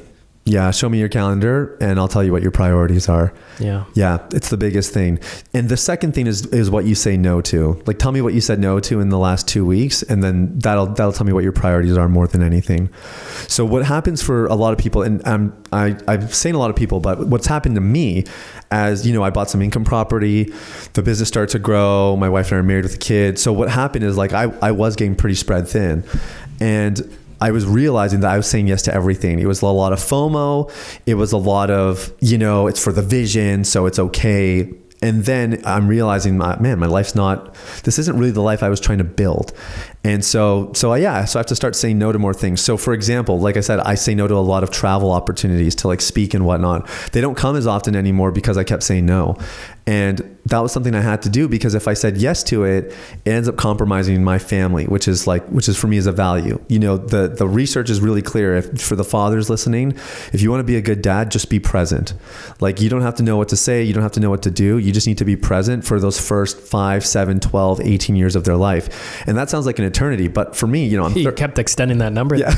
Yeah, show me your calendar and I'll tell you what your priorities are. Yeah, it's the biggest thing. And the second thing is what you say no to. Like, tell me what you said no to in the last 2 weeks, and then that'll tell me what your priorities are more than anything. So what happens for a lot of people, and I'm saying a lot of people, but what's happened to me, as you know, I bought some income property, the business started to grow, my wife and I are married with a kid. So what happened is, like, I was getting pretty spread thin, and I was realizing that I was saying yes to everything. It was a lot of FOMO. It was a lot of, it's for the vision, so it's okay. And then I'm realizing, man, my life's this isn't really the life I was trying to build. And so I have to start saying no to more things. So for example, like I said, I say no to a lot of travel opportunities to like speak and whatnot. They don't come as often anymore because I kept saying no. And that was something I had to do, because if I said yes to it, it ends up compromising my family, which is for me is a value. The research is really clear. For the fathers listening, if you want to be a good dad, just be present. Like, you don't have to know what to say. You don't have to know what to do. You just need to be present for those first 5, 7, 12, 18 years of their life. And that sounds like an eternity. But for me, You kept extending that number. Yeah.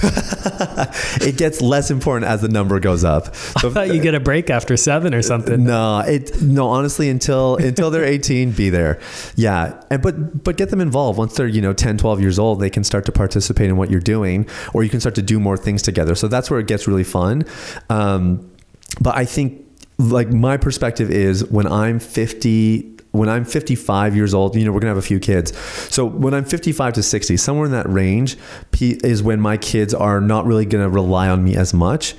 It gets less important as the number goes up. So, I thought you get a break after 7 or something. No, honestly, until they're 18, be there. Yeah. But get them involved. Once they're, 10, 12 years old, they can start to participate in what you're doing, or you can start to do more things together. So that's where it gets really fun. But I think, like, my perspective is when I'm 55 years old, we're going to have a few kids. So when I'm 55 to 60, somewhere in that range is when my kids are not really going to rely on me as much.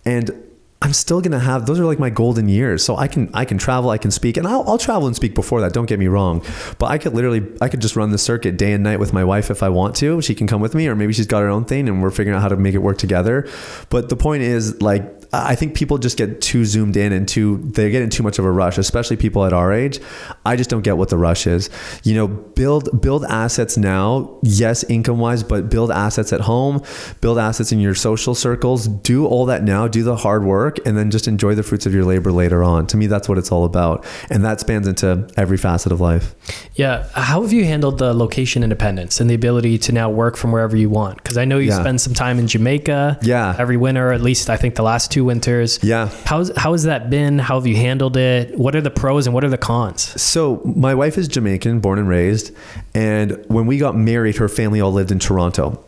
And I'm still going to have, those are like my golden years. So I can travel, I can speak, and I'll travel and speak before that. Don't get me wrong, but I could just run the circuit day and night with my wife if I want to. She can come with me, or maybe she's got her own thing and we're figuring out how to make it work together. But the point is, like, I think people just get too zoomed in and they get in too much of a rush, especially people at our age. I just don't get what the rush is. Build assets now, yes, income wise, but build assets at home, build assets in your social circles, do all that now, do the hard work, and then just enjoy the fruits of your labor later on. To me, that's what it's all about. And that spans into every facet of life. Yeah. How have you handled the location independence and the ability to now work from wherever you want? Because I know you spend some time in Jamaica every winter, at least I think the last 2 winters. Yeah. How has that been? How have you handled it? What are the pros and what are the cons? So my wife is Jamaican, born and raised. And when we got married, her family all lived in Toronto.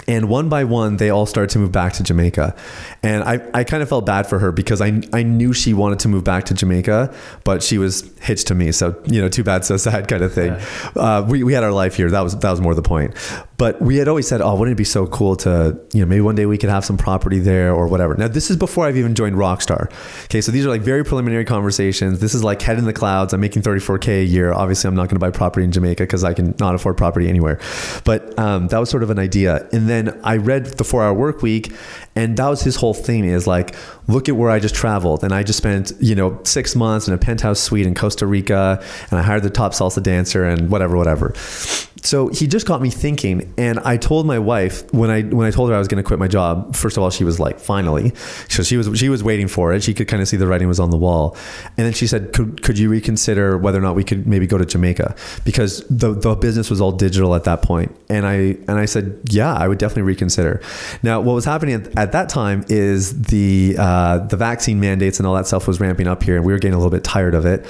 And one by one, they all started to move back to Jamaica. And I kind of felt bad for her because I knew she wanted to move back to Jamaica, but she was hitched to me. So, too bad, so sad kind of thing. Yeah. We had our life here. That was more the point. But we had always said, oh, wouldn't it be so cool to, maybe one day we could have some property there or whatever. Now, this is before I've even joined Rockstar. Okay, so these are like very preliminary conversations. This is like head in the clouds. I'm making $34K a year. Obviously, I'm not going to buy property in Jamaica because I can not afford property anywhere. But that was sort of an idea. And then I read The 4 Hour Work Week, and that was his whole thing, is like, look at where I just traveled. And I just spent, 6 months in a penthouse suite in Costa Rica, and I hired the top salsa dancer and whatever. So he just got me thinking, and I told my wife when I told her I was going to quit my job. First of all, she was like, finally. So she was waiting for it. She could kind of see the writing was on the wall. And then she said, could you reconsider whether or not we could maybe go to Jamaica, because the business was all digital at that point. And I said, yeah, I would definitely reconsider. Now, what was happening at that time is the vaccine mandates and all that stuff was ramping up here, and we were getting a little bit tired of it.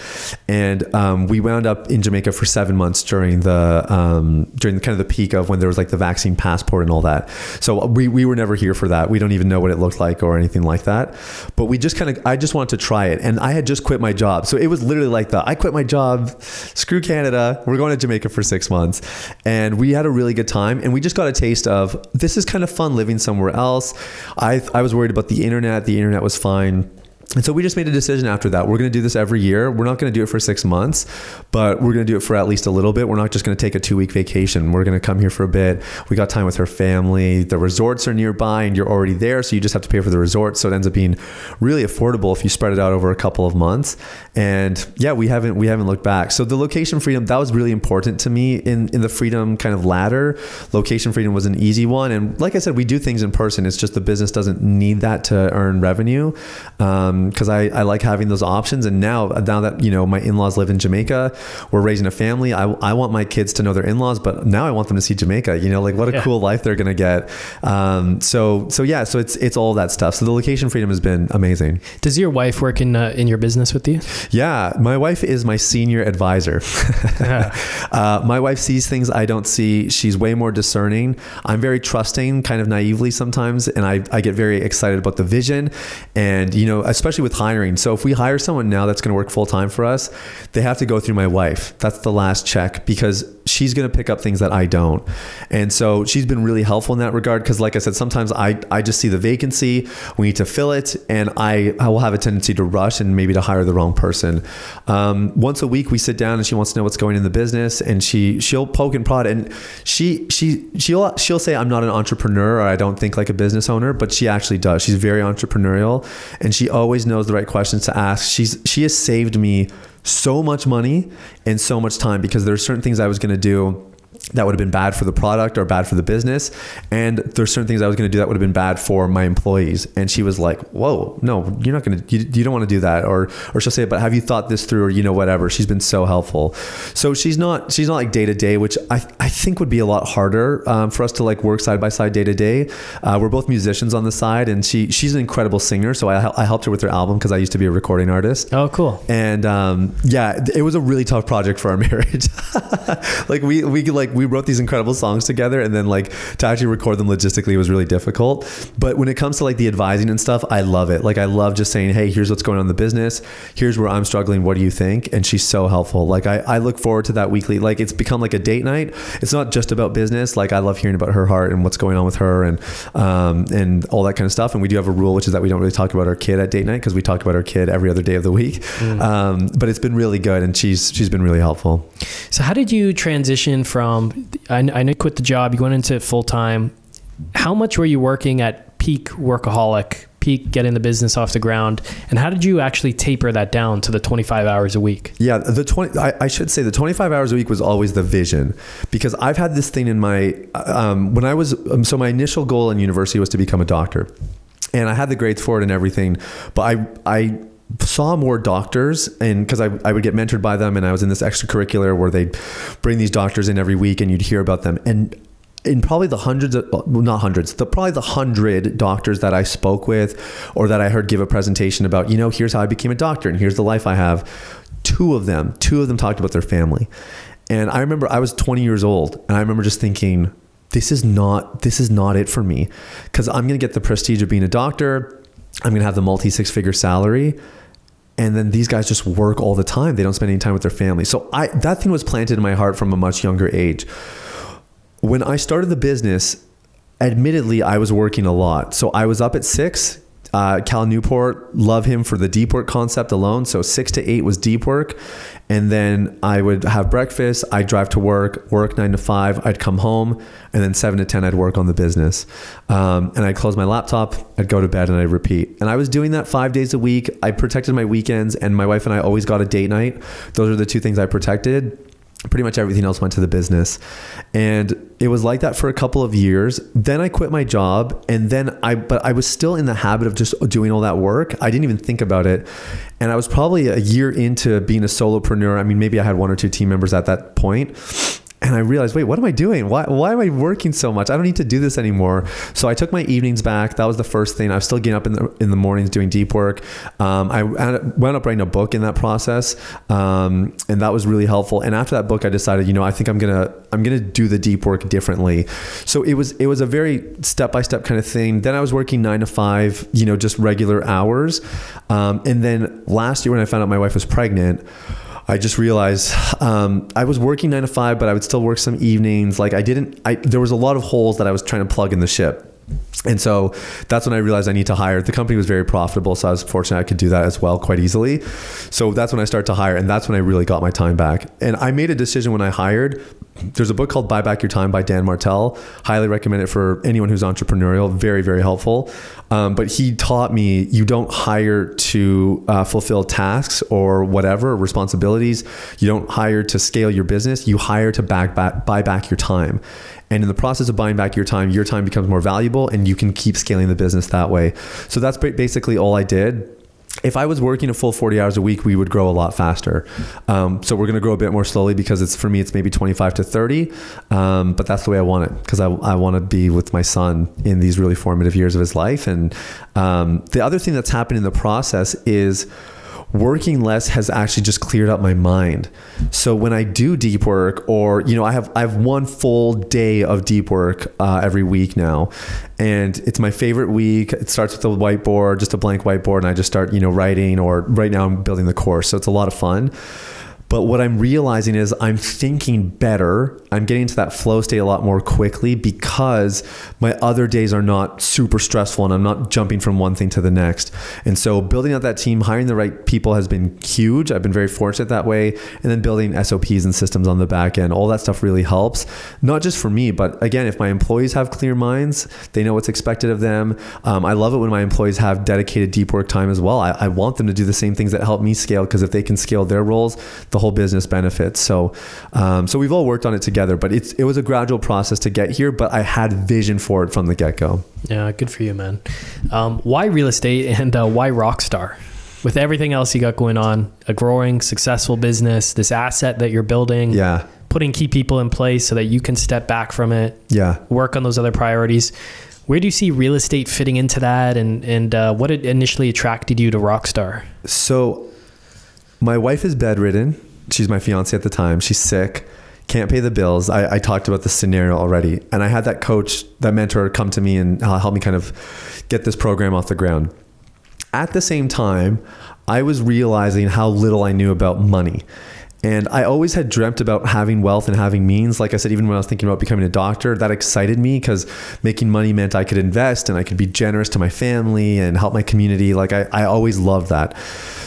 And we wound up in Jamaica for 7 months during kind of the peak of when there was like the vaccine passport and all that. So we were never here for that. We don't even know what it looked like or anything like that. But I just wanted to try it. And I had just quit my job. So it was literally like I quit my job, screw Canada, we're going to Jamaica for 6 months. And we had a really good time. And we just got a taste of, this is kind of fun living somewhere else. I was worried about the internet. The internet was fine. And so we just made a decision after that. We're going to do this every year. We're not going to do it for 6 months, but we're going to do it for at least a little bit. We're not just going to take a 2-week vacation. We're going to come here for a bit. We got time with her family. The resorts are nearby and you're already there, so you just have to pay for the resort. So it ends up being really affordable if you spread it out over a couple of months. And yeah, we haven't looked back. So the location freedom, that was really important to me in the freedom kind of ladder. Location freedom was an easy one. And like I said, we do things in person. It's just the business doesn't need that to earn revenue. Because I like having those options. And now that, my in-laws live in Jamaica, we're raising a family. I want my kids to know their in-laws, but now I want them to see Jamaica, what a cool life they're going to get. So it's all that stuff. So the location freedom has been amazing. Does your wife work in your business with you? Yeah. My wife is my senior advisor. My wife sees things I don't see. She's way more discerning. I'm very trusting, kind of naively sometimes. And I get very excited about the vision and, especially with hiring. So if we hire someone now that's going to work full time for us, they have to go through my wife. That's the last check, because she's going to pick up things that I don't. And so she's been really helpful in that regard. Because like I said, sometimes I just see the vacancy, we need to fill it. And I will have a tendency to rush and maybe to hire the wrong person. Once a week we sit down and she wants to know what's going in the business, and she'll poke and prod, and she'll say I'm not an entrepreneur, or I don't think like a business owner, but she actually does. She's very entrepreneurial, and she always knows the right questions to ask. She has saved me so much money and so much time, because there are certain things I was going to do that would have been bad for the product or bad for the business. And there's certain things I was going to do that would have been bad for my employees. And she was like, whoa, no, you're not going to, you don't want to do that. Or she'll say, but have you thought this through, or, whatever. She's been so helpful. So she's not like day to day, which I think would be a lot harder for us to like work side by side day to day. We're both musicians on the side, and she's an incredible singer. So I helped her with her album because I used to be a recording artist. Oh, cool. And it was a really tough project for our marriage. Like we wrote these incredible songs together, and then like to actually record them logistically was really difficult. But when it comes to like the advising and stuff, I love it. Like I love just saying, hey, here's what's going on in the business. Here's where I'm struggling. What do you think? And she's so helpful. Like I look forward to that weekly. Like it's become like a date night. It's not just about business. Like I love hearing about her heart and what's going on with her, and all that kind of stuff. And we do have a rule, which is that we don't really talk about our kid at date night, because we talk about our kid every other day of the week. But it's been really good, and she's been really helpful. So how did you transition from, I know you quit the job, you went into full time. How much were you working at peak workaholic, peak getting the business off the ground? And how did you actually taper that down to the 25 hours a week? Yeah, I should say the 25 hours a week was always the vision, because I've had this thing in my, when I was, so my initial goal in university was to become a doctor, and I had the grades for it and everything, but I saw more doctors, and because I would get mentored by them, and I was in this extracurricular where they'd bring these doctors in every week and you'd hear about them. And in probably the probably the 100 doctors that I spoke with or that I heard give a presentation about, here's how I became a doctor and here's the life I have. Two of them talked about their family. And I remember I was 20 years old, and I remember just thinking, this is not it for me, because I'm going to get the prestige of being a doctor. I'm going to have the multi-six-figure salary. And then these guys just work all the time. They don't spend any time with their family. So that thing was planted in my heart from a much younger age. When I started the business, admittedly, I was working a lot. So I was up at 6. Cal Newport, love him for the deep work concept alone. So 6 to 8 was deep work. And then I would have breakfast. I'd drive to work 9 to 5. I'd come home, and then 7 to 10, I'd work on the business. And I'd close my laptop, I'd go to bed, and I'd repeat. And I was doing that 5 days a week. I protected my weekends, and my wife and I always got a date night. Those are the two things I protected. Pretty much everything else went to the business. And it was like that for a couple of years. Then I quit my job, and then but I was still in the habit of just doing all that work. I didn't even think about it. And I was probably a year into being a solopreneur. I mean, maybe I had 1 or 2 team members at that point. And I realized, wait, what am I doing? Why am I working so much? I don't need to do this anymore. So I took my evenings back. That was the first thing. I was still getting up in the mornings doing deep work. I wound up writing a book in that process, and that was really helpful. And after that book, I decided, I think I'm gonna do the deep work differently. So it was a very step-by-step kind of thing. Then I was working 9 to 5, just regular hours. And then last year when I found out my wife was pregnant, I just realized I was working 9 to 5, but I would still work some evenings. Like there was a lot of holes that I was trying to plug in the ship. And so that's when I realized I need to hire. The company was very profitable, so I was fortunate I could do that as well quite easily. So that's when I started to hire, and that's when I really got my time back. And I made a decision when I hired. There's a book called Buy Back Your Time by Dan Martell. Highly recommend it for anyone who's entrepreneurial. Very, very helpful. But he taught me, you don't hire to fulfill tasks or whatever, responsibilities. You don't hire to scale your business. You hire to buy back your time. And in the process of buying back your time becomes more valuable, and you can keep scaling the business that way. So that's basically all I did. If I was working a full 40 hours a week, we would grow a lot faster. So we're going to grow a bit more slowly, because for me, it's maybe 25 to 30. But that's the way I want it, because I want to be with my son in these really formative years of his life. And the other thing that's happened in the process is working less has actually just cleared up my mind. So when I do deep work, or, I have 1 full day of deep work every week now, and it's my favorite week. It starts with a whiteboard, just a blank whiteboard, and I just start, writing, or right now I'm building the course. So it's a lot of fun. But what I'm realizing is I'm thinking better. I'm getting into that flow state a lot more quickly, because my other days are not super stressful, and I'm not jumping from one thing to the next. And so building out that team, hiring the right people has been huge. I've been very fortunate that way. And then building SOPs and systems on the back end, all that stuff really helps. Not just for me, but again, if my employees have clear minds, they know what's expected of them. I love it when my employees have dedicated deep work time as well. I want them to do the same things that help me scale, because if they can scale their roles, they'll the whole business benefits. So we've all worked on it together, but it was a gradual process to get here, but I had vision for it from the get-go. Yeah, good for you, man. Why real estate, and why Rockstar? With everything else you got going on, a growing, successful business, this asset that you're building, putting key people in place so that you can step back from it, work on those other priorities. Where do you see real estate fitting into that, and what initially attracted you to Rockstar? So my wife is bedridden. She's my fiance at the time. She's sick, can't pay the bills. I talked about the scenario already. And I had that coach, that mentor come to me and help me kind of get this program off the ground. At the same time, I was realizing how little I knew about money. And I always had dreamt about having wealth and having means. Like I said, even when I was thinking about becoming a doctor, that excited me because making money meant I could invest and I could be generous to my family and help my community. Like I always loved that.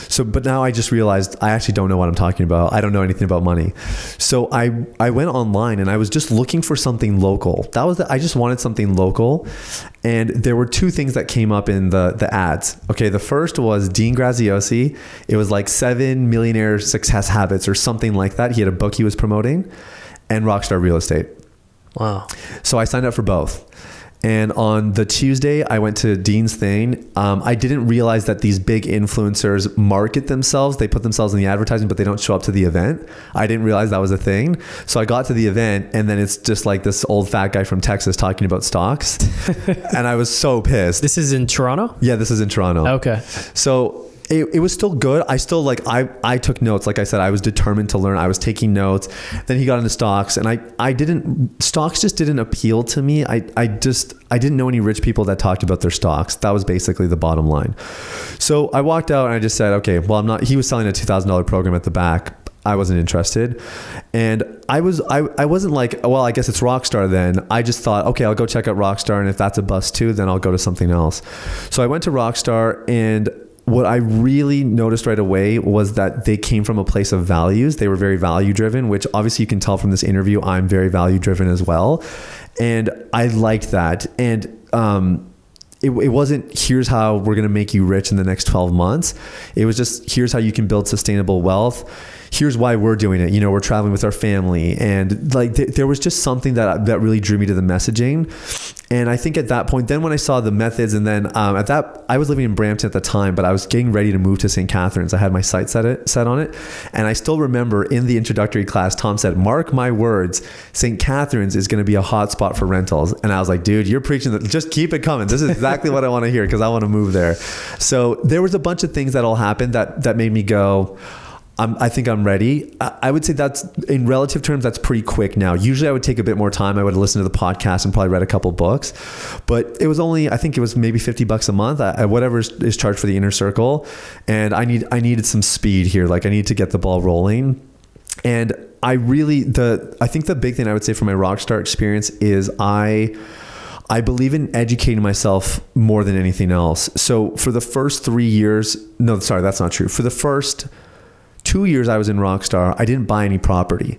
So, but now I just realized I actually don't know what I'm talking about. I don't know anything about money. So I went online and I was just looking for something local. I just wanted something local. And there were two things that came up in the ads. Okay. The first was Dean Graziosi. It was like 7 Millionaire Success Habits or something like that. He had a book he was promoting, and Rockstar Real Estate. Wow. So I signed up for both. And on the Tuesday, I went to Dean's thing. I didn't realize that these big influencers market themselves. They put themselves in the advertising, but they don't show up to the event. I didn't realize that was a thing. So I got to the event, and then it's just like this old fat guy from Texas talking about stocks. And I was so pissed. This is in Toronto? Yeah, this is in Toronto. Okay. So it was still good. I still I took notes. Like I said, I was determined to learn. I was taking notes. Then he got into stocks, and stocks just didn't appeal to me. I didn't know any rich people that talked about their stocks. That was basically the bottom line. So I walked out and I just said, okay, well, he was selling a $2,000 program at the back. I wasn't interested. And I wasn't like, well, I guess it's Rockstar then. I just thought, okay, I'll go check out Rockstar. And if that's a bust too, then I'll go to something else. So I went to Rockstar, and what I really noticed right away was that they came from a place of values. They were very value driven, which obviously you can tell from this interview, I'm very value driven as well. And I liked that. And it wasn't, here's how we're going to make you rich in the next 12 months. It was just, here's how you can build sustainable wealth. Here's why we're doing it. We're traveling with our family. And like, there was just something that really drew me to the messaging. And I think at that point, then when I saw the methods, and then I was living in Brampton at the time, but I was getting ready to move to St. Catharines. I had my sights set on it. And I still remember in the introductory class, Tom said, mark my words, St. Catharines is going to be a hot spot for rentals. And I was like, dude, you're preaching that. Just keep it coming. This is exactly what I want to hear, because I want to move there. So there was a bunch of things that all happened that made me go, I think I'm ready. I would say that's, in relative terms, that's pretty quick now. Usually I would take a bit more time. I would listen to the podcast and probably read a couple books, but it was only, I think it was maybe $50 a month, whatever is charged for the inner circle. And I needed some speed here. Like I need to get the ball rolling. And I think the big thing I would say from my Rockstar experience is I believe in educating myself more than anything else. So for the first 3 years, no, sorry, that's not true. For the first 2 years I was in Rockstar, I didn't buy any property.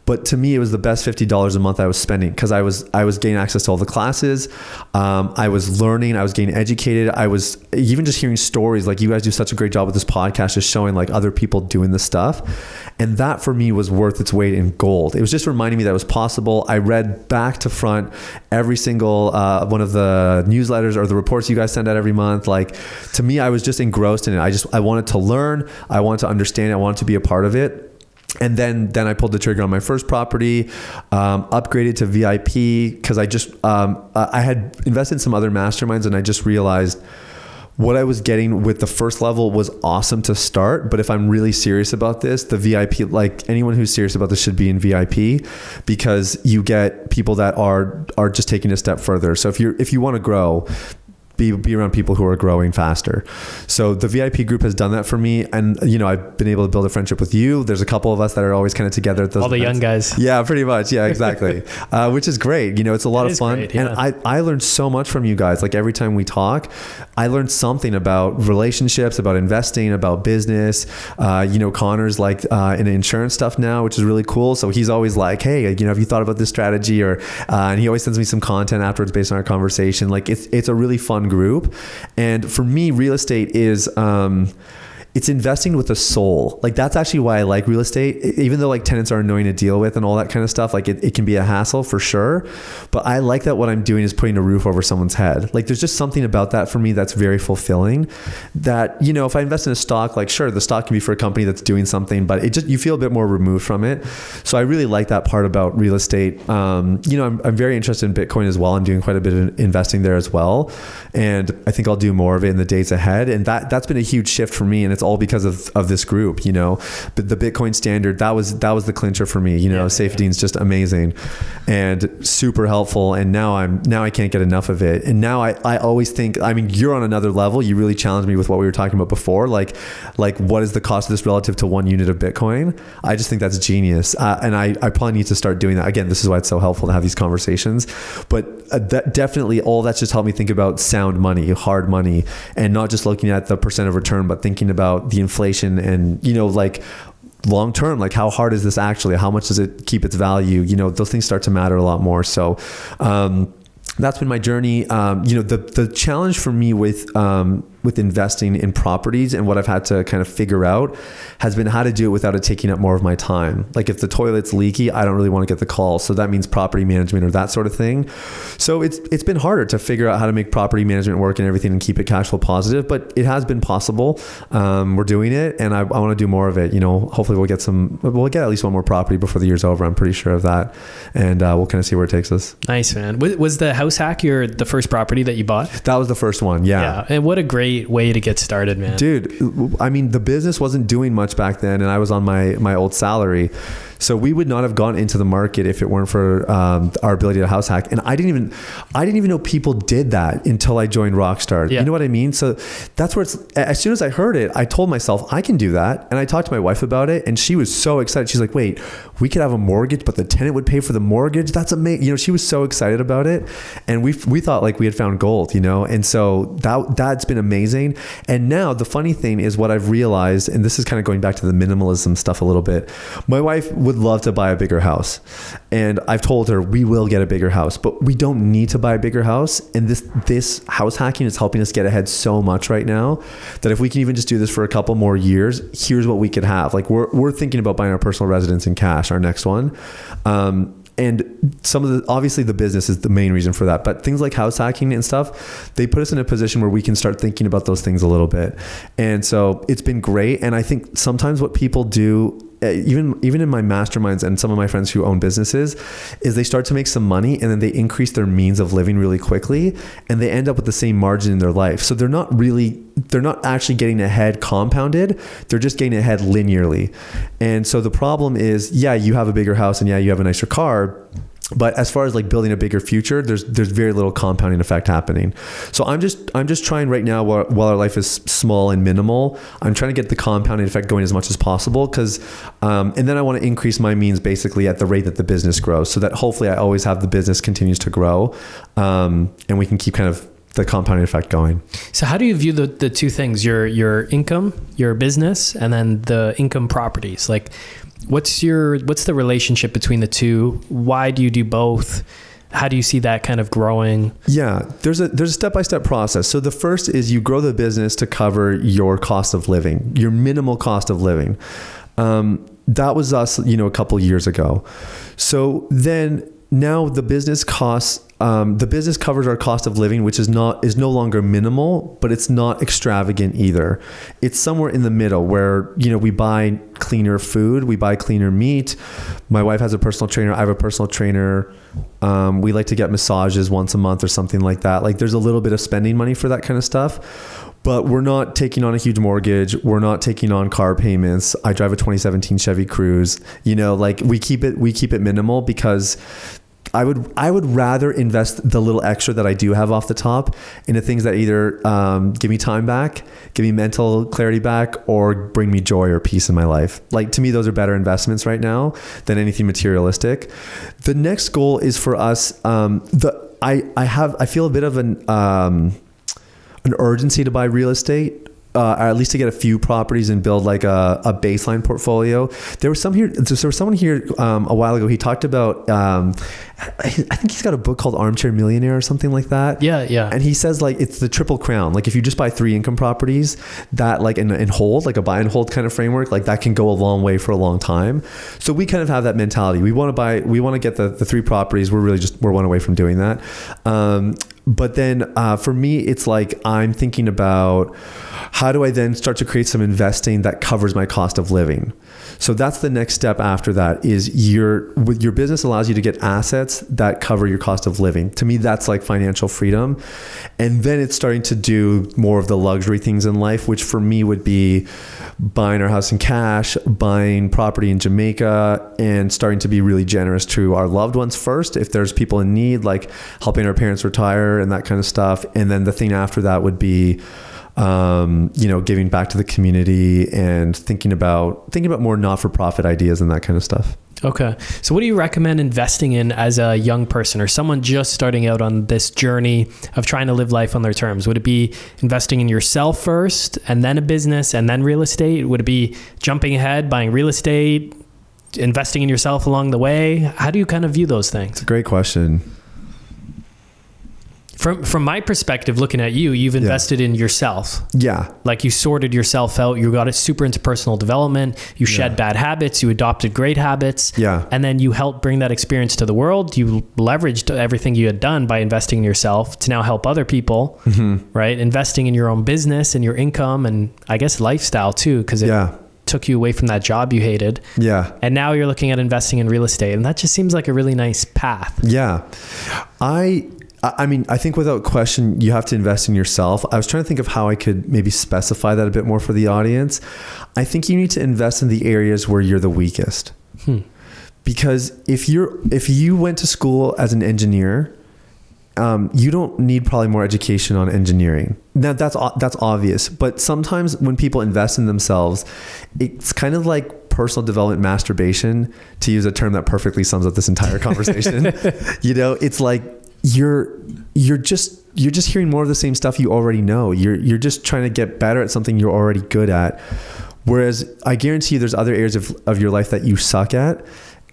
But to me, it was the best $50 a month I was spending, because I was getting access to all the classes. I was learning. I was getting educated. I was even just hearing stories. Like, you guys do such a great job with this podcast, just showing like other people doing this stuff. And that for me was worth its weight in gold. It was just reminding me that it was possible. I read back to front every single one of the newsletters or the reports you guys send out every month. Like, to me, I was just engrossed in it. I wanted to learn. I wanted to understand. I wanted to be a part of it. And then I pulled the trigger on my first property, upgraded to VIP, because I had invested in some other masterminds, and I just realized what I was getting with the first level was awesome to start. But if I'm really serious about this, the VIP, like anyone who's serious about this should be in VIP, because you get people that are just taking a step further. So if you want to grow, be around people who are growing faster. So the VIP group has done that for me. And, I've been able to build a friendship with you. There's a couple of us that are always kind of together at those all the events. young guys. Yeah, pretty much. Yeah, exactly. Which is great. It's a lot of fun. Great, yeah. And I learned so much from you guys. Like, every time we talk, I learned something about relationships, about investing, about business. Connor's like in insurance stuff now, which is really cool. So he's always like, hey, have you thought about this strategy? Or and he always sends me some content afterwards based on our conversation. Like, it's a really fun group. And for me, real estate is it's investing with a soul. Like that's actually why I like real estate, even though like tenants are annoying to deal with and all that kind of stuff. Like it can be a hassle for sure. But I like that what I'm doing is putting a roof over someone's head. Like there's just something about that for me that's very fulfilling, that, you know, if I invest in a stock, like sure, the stock can be for a company that's doing something, but it just, you feel a bit more removed from it. So I really like that part about real estate. You know, I'm very interested in Bitcoin as well. I'm doing quite a bit of investing there as well. And I think I'll do more of it in the days ahead. And that's been a huge shift for me. And it's all because of this group, you know, but the Bitcoin standard, that was the clincher for me, you know. Safety's just amazing and super helpful. And now I can't get enough of it. And now I always think, I mean, you're on another level. You really challenged me with what we were talking about before. Like what is the cost of this relative to 1 unit of Bitcoin? I just think that's genius. And I probably need to start doing that. Again, this is why it's so helpful to have these conversations, but that definitely all that's just helped me think about sound money, hard money, and not just looking at the percent of return, but thinking about the inflation and, you know, like long term, like how hard is this actually? How much does it keep its value? You know, those things start to matter a lot more. So, that's been my journey. You know, the challenge for me with investing in properties and what I've had to kind of figure out has been how to do it without it taking up more of my time. Like if the toilet's leaky, I don't really want to get the call. So that means property management or that sort of thing. So it's been harder to figure out how to make property management work and everything and keep it cash flow positive, but it has been possible. We're doing it and I want to do more of it. You know, hopefully we'll get at least one more property before the year's over. I'm pretty sure of that. And we'll kind of see where it takes us. Nice, man. Was the house hack the first property that you bought? That was the first one. Yeah. And what a great way to get started, man. Dude, I mean, the business wasn't doing much back then and I was on my old salary. So we would not have gone into the market if it weren't for our ability to house hack. And I didn't even know people did that until I joined Rockstar. You know what I mean? So that's where as soon as I heard it, I told myself I can do that. And I talked to my wife about it and she was so excited. She's like, wait, we could have a mortgage, but the tenant would pay for the mortgage. That's amazing. You know, she was so excited about it. And we thought like we had found gold, you know? And so that's been amazing. And now the funny thing is what I've realized, and this is kind of going back to the minimalism stuff a little bit. My wife would love to buy a bigger house. And I've told her we will get a bigger house, but we don't need to buy a bigger house. And this house hacking is helping us get ahead so much right now that if we can even just do this for a couple more years, here's what we could have. Like we're thinking about buying our personal residence in cash, our next one. And obviously the business is the main reason for that, but things like house hacking and stuff, they put us in a position where we can start thinking about those things a little bit. And so it's been great. And I think sometimes what people do, even in my masterminds and some of my friends who own businesses, is they start to make some money and then they increase their means of living really quickly and they end up with the same margin in their life. So they're not actually getting ahead compounded. They're just getting ahead linearly. And so the problem is, yeah, you have a bigger house and yeah, you have a nicer car. But as far as like building a bigger future, there's very little compounding effect happening. So I'm just trying right now while our life is small and minimal, I'm trying to get the compounding effect going as much as possible because, and then I want to increase my means basically at the rate that the business grows so that hopefully I always have the business continues to grow, and we can keep kind of the compounding effect going. So how do you view the two things, your income, your business, and then the income properties? Like, what's the relationship between the two? Why do you do both? How do you see that kind of growing? Yeah, there's a step-by-step process. So the first is you grow the business to cover your cost of living, your minimal cost of living. That was us, a couple years ago. So then now the business covers our cost of living, which is no longer minimal, but it's not extravagant either. It's somewhere in the middle where, we buy cleaner food, we buy cleaner meat. My wife has a personal trainer. I have a personal trainer. We like to get massages once a month or something like that. Like there's a little bit of spending money for that kind of stuff, but we're not taking on a huge mortgage. We're not taking on car payments. I drive a 2017 Chevy Cruze, we keep it minimal because I would rather invest the little extra that I do have off the top into things that either give me time back, give me mental clarity back, or bring me joy or peace in my life. Like to me, those are better investments right now than anything materialistic. The next goal is for us. I feel a bit of an urgency to buy real estate. or at least to get a few properties and build like a baseline portfolio. There was someone here a while ago. He talked about, I think he's got a book called Armchair Millionaire or something like that. Yeah. And he says like it's the triple crown. Like if you just buy 3 income properties, that like and hold, like a buy and hold kind of framework, like that can go a long way for a long time. So we kind of have that mentality. We want to get the 3 properties. We're one away from doing that. But then for me, it's like I'm thinking about how do I then start to create some investing that covers my cost of living. So that's the next step after that is your business allows you to get assets that cover your cost of living. To me, that's like financial freedom. And then it's starting to do more of the luxury things in life, which for me would be buying our house in cash, buying property in Jamaica, and starting to be really generous to our loved ones first. If there's people in need, like helping our parents retire and that kind of stuff. And then the thing after that would be giving back to the community and thinking about more not-for-profit ideas and that kind of stuff. Okay. So what do you recommend investing in as a young person or someone just starting out on this journey of trying to live life on their terms? Would it be investing in yourself first and then a business and then real estate? Would it be jumping ahead, buying real estate, investing in yourself along the way? How do you kind of view those things? It's a great question. From my perspective, looking at you, you've invested in yourself. Yeah. Like you sorted yourself out. You got super into personal development. You shed bad habits. You adopted great habits. Yeah. And then you helped bring that experience to the world. You leveraged everything you had done by investing in yourself to now help other people, right? Investing in your own business and your income and I guess lifestyle too, because it took you away from that job you hated. Yeah. And now you're looking at investing in real estate. And that just seems like a really nice path. Yeah. I mean, I think without question, you have to invest in yourself. I was trying to think of how I could maybe specify that a bit more for the audience. I think you need to invest in the areas where you're the weakest. Because if you went to school as an engineer, you don't need probably more education on engineering. Now that's obvious, but sometimes when people invest in themselves, it's kind of like personal development masturbation, to use a term that perfectly sums up this entire conversation. It's like, you're just hearing more of the same stuff you already know. You're just trying to get better at something you're already good at. Whereas I guarantee you there's other areas of your life that you suck at.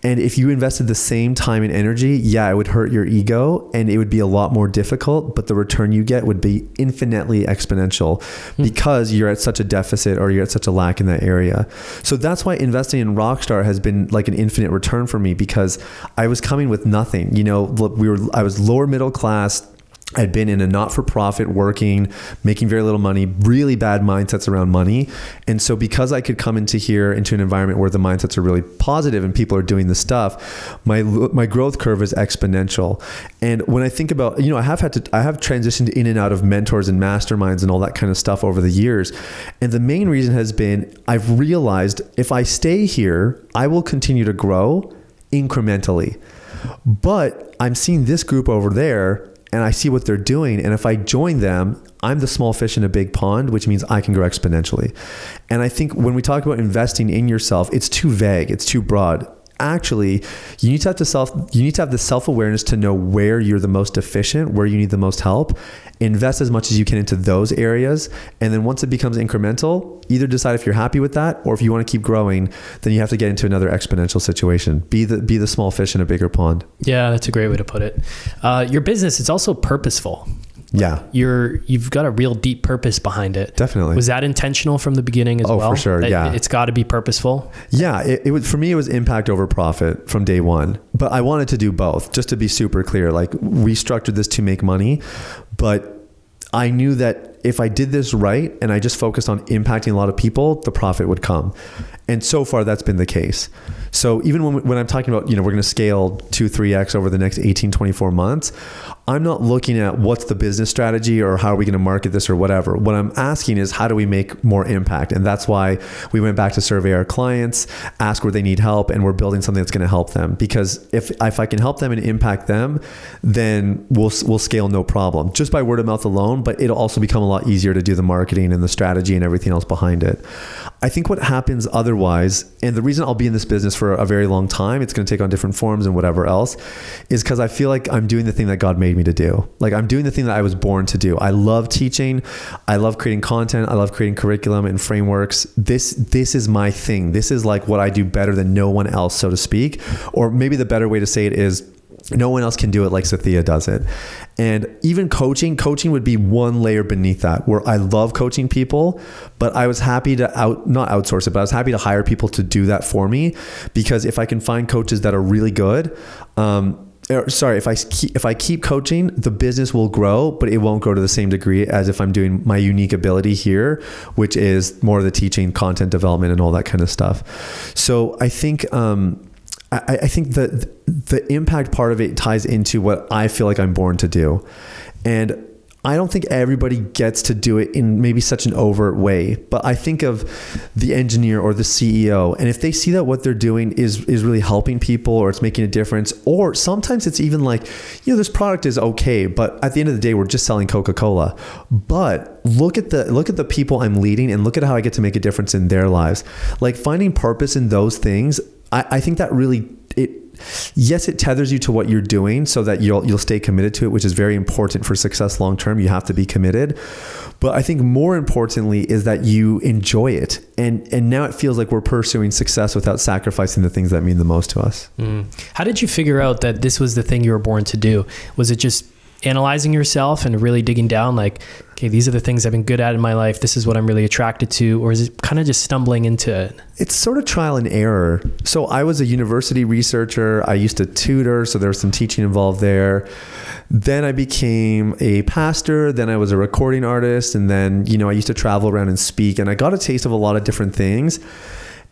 And if you invested the same time and energy, it would hurt your ego and it would be a lot more difficult, but the return you get would be infinitely exponential because you're at such a deficit or you're at such a lack in that area. So that's why investing in Rockstar has been like an infinite return for me, because I was coming with nothing. I was lower middle class. I'd been in a not-for-profit working, making very little money, really bad mindsets around money. And so because I could come into an environment where the mindsets are really positive and people are doing the stuff, my growth curve is exponential. And when I think about, I have transitioned in and out of mentors and masterminds and all that kind of stuff over the years. And the main reason has been, I've realized if I stay here, I will continue to grow incrementally. But I'm seeing this group over there and I see what they're doing. And if I join them, I'm the small fish in a big pond, which means I can grow exponentially. And I think when we talk about investing in yourself, it's too vague. It's too broad. Actually, you need to have the self-awareness to know where you're the most efficient, where you need the most help. Invest as much as you can into those areas. And then once it becomes incremental, either decide if you're happy with that, or if you want to keep growing, then you have to get into another exponential situation. Be the small fish in a bigger pond. Yeah, that's a great way to put it. Your business, it's also purposeful. Yeah. You've got a real deep purpose behind it. Definitely. Was that intentional from the beginning as well? Oh, for sure. Yeah. It's got to be purposeful. Yeah. For me, it was impact over profit from day one, but I wanted to do both, just to be super clear. Like, we structured this to make money, but I knew that if I did this right and I just focused on impacting a lot of people, the profit would come. And so far that's been the case. So even when I'm talking about, we're going to scale 2-3x over the next 18, 24 months, I'm not looking at what's the business strategy or how are we going to market this or whatever. What I'm asking is, how do we make more impact? And that's why we went back to survey our clients, ask where they need help, and we're building something that's going to help them. Because if I can help them and impact them, then we'll scale no problem, just by word of mouth alone. But it'll also become a lot easier to do the marketing and the strategy and everything else behind it. I think what happens otherwise, and the reason I'll be in this business for a very long time, it's going to take on different forms and whatever else, is because I feel like I'm doing the thing that God made me to do. Like I'm doing the thing that I was born to do. I love teaching. I love creating content. I love creating curriculum and frameworks. This is my thing. This is like what I do better than no one else, so to speak. Or maybe the better way to say it is, no one else can do it like Sathiya does it. And even coaching would be one layer beneath that, where I love coaching people, but I was happy to not outsource it, but I was happy to hire people to do that for me, because if I can find coaches that are really good, if I keep coaching, the business will grow, but it won't grow to the same degree as if I'm doing my unique ability here, which is more of the teaching, content development, and all that kind of stuff. So I think, I think that the impact part of it ties into what I feel like I'm born to do. And I don't think everybody gets to do it in maybe such an overt way, but I think of the engineer or the CEO, and if they see that what they're doing is really helping people, or it's making a difference, or sometimes it's even like, this product is okay, but at the end of the day, we're just selling Coca-Cola. But look at the people I'm leading, and look at how I get to make a difference in their lives. Like finding purpose in those things, I think that really, yes, it tethers you to what you're doing so that you'll stay committed to it, which is very important for success long term. You have to be committed. But I think more importantly is that you enjoy it. And now it feels like we're pursuing success without sacrificing the things that mean the most to us. How did you figure out that this was the thing you were born to do? Was it just analyzing yourself and really digging down, like, okay, these are the things I've been good at in my life, this is what I'm really attracted to? Or is it kind of just stumbling into it? It's sort of trial and error. So I was a university researcher. I used to tutor, so there was some teaching involved there. Then I became a pastor. Then I was a recording artist. And then, I used to travel around and speak. And I got a taste of a lot of different things.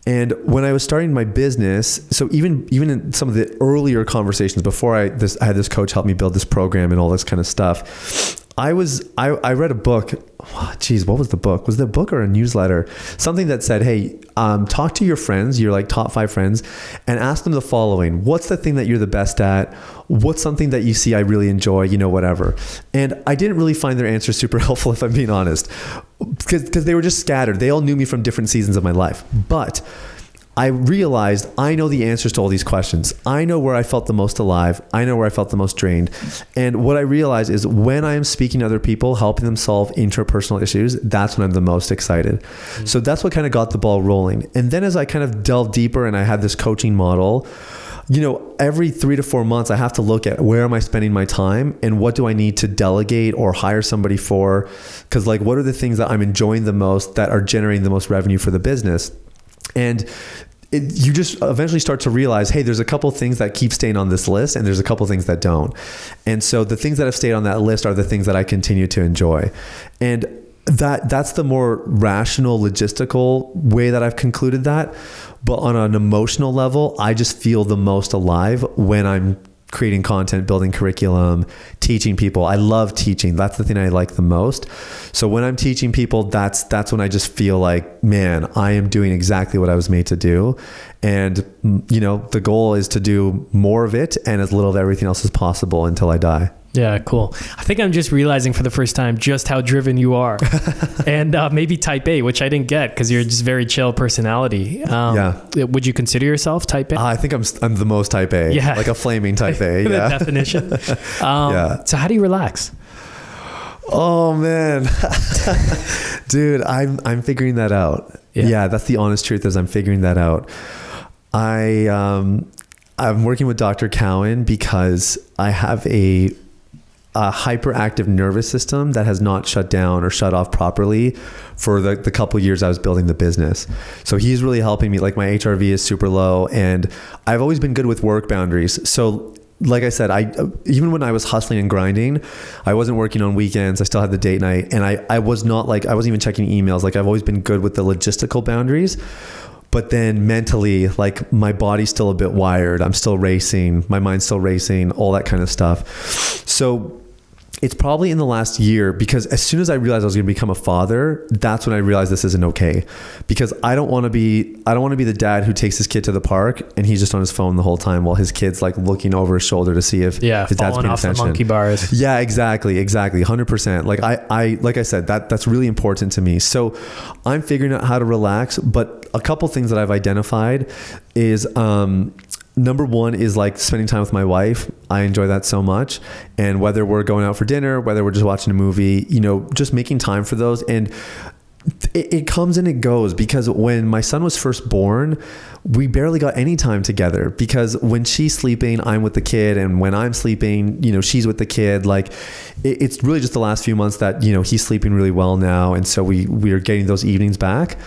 And when I was starting my business, so even in some of the earlier conversations before I had this coach help me build this program and all this kind of stuff, I read a book. What was the book? Was it a book or a newsletter? Something that said, hey, talk to your friends, your like top 5 friends, and ask them the following. What's the thing that you're the best at? What's something that you see I really enjoy, whatever. And I didn't really find their answers super helpful, if I'm being honest, because they were just scattered. They all knew me from different seasons of my life. But I realized I know the answers to all these questions. I know where I felt the most alive. I know where I felt the most drained. And what I realized is when I am speaking to other people, helping them solve interpersonal issues, that's when I'm the most excited. Mm-hmm. So that's what kind of got the ball rolling. And then as I kind of delved deeper and I had this coaching model, every 3 to 4 months, I have to look at where am I spending my time and what do I need to delegate or hire somebody for? Because what are the things that I'm enjoying the most that are generating the most revenue for the business? And you just eventually start to realize, hey, there's a couple of things that keep staying on this list and there's a couple of things that don't. And so the things that have stayed on that list are the things that I continue to enjoy. And that's the more rational, logistical way that I've concluded that. But on an emotional level, I just feel the most alive when I'm creating content, building curriculum, teaching people. I love teaching. That's the thing I like the most. So when I'm teaching people, that's when I just feel like, man, I am doing exactly what I was made to do. And, the goal is to do more of it and as little of everything else as possible until I die. Yeah, cool. I think I'm just realizing for the first time just how driven you are. And maybe type A, which I didn't get because you're just very chill personality. Yeah. Would you consider yourself type A? I think I'm the most type A. Yeah. Like a flaming type A. The Yeah. definition. Yeah. So how do you relax? Oh man, dude, I'm figuring that out. Yeah. That's the honest truth is I'm figuring that out. I'm working with Dr. Cowan because I have a hyperactive nervous system that has not shut down or shut off properly for the couple of years I was building the business. So he's really helping me. Like my HRV is super low and I've always been good with work boundaries. So like I said, even when I was hustling and grinding, I wasn't working on weekends. I still had the date night and I wasn't even checking emails. Like I've always been good with the logistical boundaries. But then mentally, like my body's still a bit wired. I'm still racing. My mind's still racing, all that kind of stuff. So It's probably in the last year, because as soon as I realized I was going to become a father, that's when I realized this isn't okay, because I don't want to be the dad who takes his kid to the park and he's just on his phone the whole time while his kid's like looking over his shoulder to see if his dad's paying off attention. The monkey bars. Yeah, exactly. 100%. Like like I said, that's really important to me. So I'm figuring out how to relax, but a couple things that I've identified is, number one is like spending time with my wife. I enjoy that so much. And whether we're going out for dinner, whether we're just watching a movie, just making time for those. And it comes and it goes, because when my son was first born, we barely got any time together, because when she's sleeping, I'm with the kid. And when I'm sleeping, she's with the kid. Like it's really just the last few months that, he's sleeping really well now. And so we are getting those evenings back.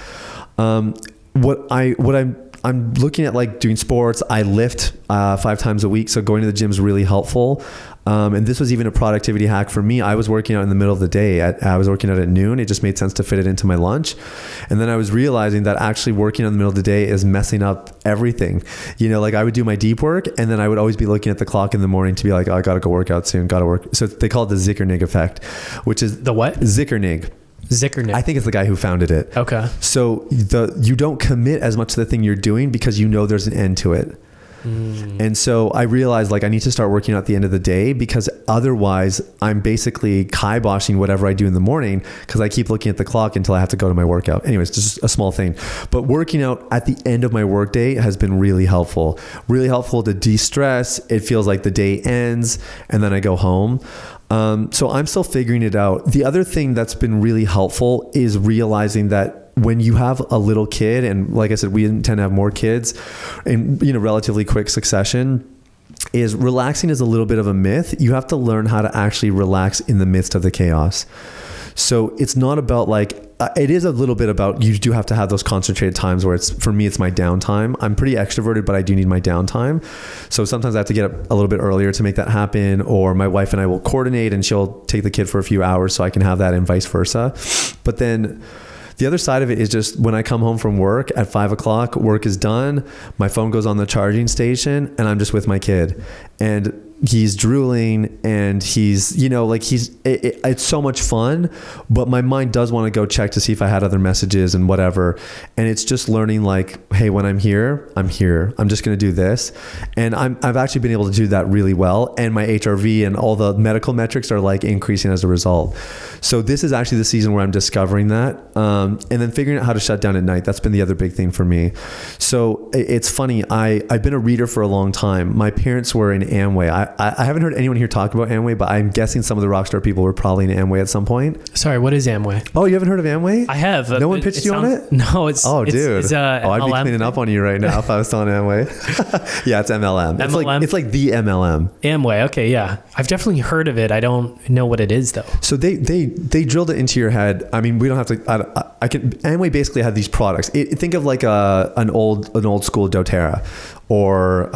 I'm looking at like doing sports. I lift 5 times a week. So going to the gym is really helpful. And this was even a productivity hack for me. I was working out in the middle of the day. I was working out at noon. It just made sense to fit it into my lunch. And then I was realizing that actually working out in the middle of the day is messing up everything. Like I would do my deep work and then I would always be looking at the clock in the morning to be like, oh, I got to go work out soon. Got to work. So they call it the Zickernig effect, which is the what? Zickernig. I think it's the guy who founded it. Okay. So you don't commit as much to the thing you're doing because there's an end to it. And so I realized like I need to start working out at the end of the day, because otherwise I'm basically kiboshing whatever I do in the morning, because I keep looking at the clock until I have to go to my workout. Anyways, just a small thing. But working out at the end of my workday has been really helpful to de-stress. It feels like the day ends and then I go home. So I'm still figuring it out. The other thing that's been really helpful is realizing that when you have a little kid, and like I said, we intend to have more kids in relatively quick succession, is relaxing is a little bit of a myth. You have to learn how to actually relax in the midst of the chaos. So it's not about it is a little bit about, you do have to have those concentrated times where for me, it's my downtime. I'm pretty extroverted, but I do need my downtime. So sometimes I have to get up a little bit earlier to make that happen, or my wife and I will coordinate and she'll take the kid for a few hours so I can have that, and vice versa. But then the other side of it is just when I come home from work at 5 o'clock, work is done, my phone goes on the charging station and I'm just with my kid. And he's drooling and he's, it's so much fun, but my mind does want to go check to see if I had other messages and whatever. And it's just learning like, hey, when I'm here, I'm here. I'm just going to do this. And I've actually been able to do that really well. And my HRV and all the medical metrics are like increasing as a result. So this is actually the season where I'm discovering that. And then figuring out how to shut down at night. That's been the other big thing for me. So it's funny. I've been a reader for a long time. My parents were in Amway. I haven't heard anyone here talk about Amway, but I'm guessing some of the rockstar people were probably in Amway at some point. Sorry, what is Amway? Oh, you haven't heard of Amway? I have. No one pitched you on it? No, it's... Oh, dude. It's I'd be cleaning up on you right now if I was selling Amway. Yeah, it's MLM. MLM? It's like the MLM. Amway, okay, yeah. I've definitely heard of it. I don't know what it is, though. So they drilled it into your head. I mean, we don't have to... Amway basically had these products. Think of like an old school doTERRA. Or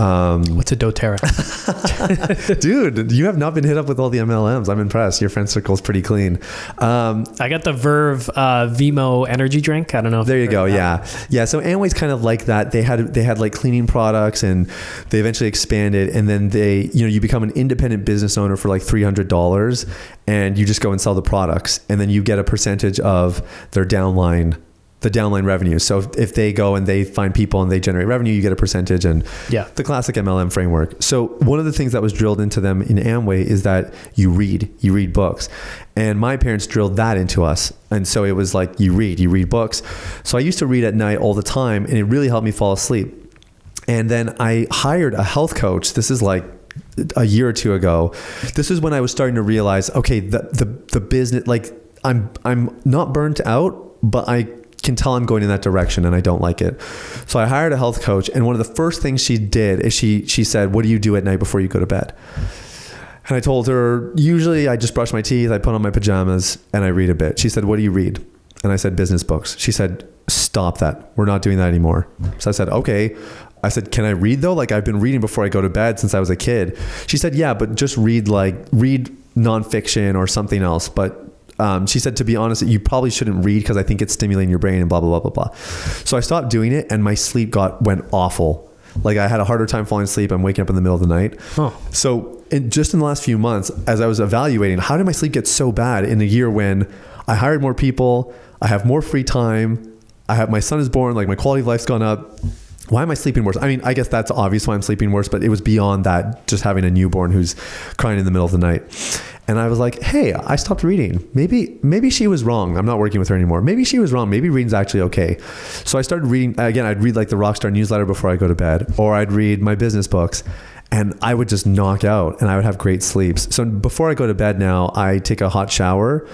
what's a doTERRA? Dude, you have not been hit up with all the MLMs. I'm impressed. Your friend circle is pretty clean. I got the Verve Vimo energy drink. I don't know if there you go. Yeah. So Amway's kind of like that. They had like cleaning products, and they eventually expanded, and then you become an independent business owner for like $300, and you just go and sell the products, and then you get a percentage of their downline revenue. So if they go and they find people and they generate revenue, you get a percentage, and the classic MLM framework. So one of the things that was drilled into them in Amway is that you read books. And my parents drilled that into us. And so it was like, you read books. So I used to read at night all the time, and it really helped me fall asleep. And then I hired a health coach. This is like a year or two ago. This is when I was starting to realize, okay, the business, like I'm not burnt out, but I can tell I'm going in that direction and I don't like it. So I hired a health coach, and one of the first things she did is she said, what do you do at night before you go to bed? And I told her, usually I just brush my teeth, I put on my pajamas, and I read a bit. She said, what do you read? And I said, business books. She said, stop that. We're not doing that anymore. So I said, okay. I said, can I read though? Like I've been reading before I go to bed since I was a kid. She said, yeah, but just read nonfiction or something else. But she said, to be honest, you probably shouldn't read because I think it's stimulating your brain and blah, blah, blah, blah, blah. So I stopped doing it, and my sleep went awful. Like I had a harder time falling asleep. I'm waking up in the middle of the night. Oh. So just in the last few months, as I was evaluating, how did my sleep get so bad in a year when I hired more people, I have more free time, my son is born, like my quality of life's gone up. Why am I sleeping worse? I mean, I guess that's obvious why I'm sleeping worse, but it was beyond that, just having a newborn who's crying in the middle of the night. And I was like, hey, I stopped reading. Maybe she was wrong. I'm not working with her anymore. Maybe she was wrong. Maybe reading's actually okay. So I started reading. Again, I'd read like the Rockstar newsletter before I go to bed, or I'd read my business books, and I would just knock out and I would have great sleeps. So before I go to bed now, I take a hot shower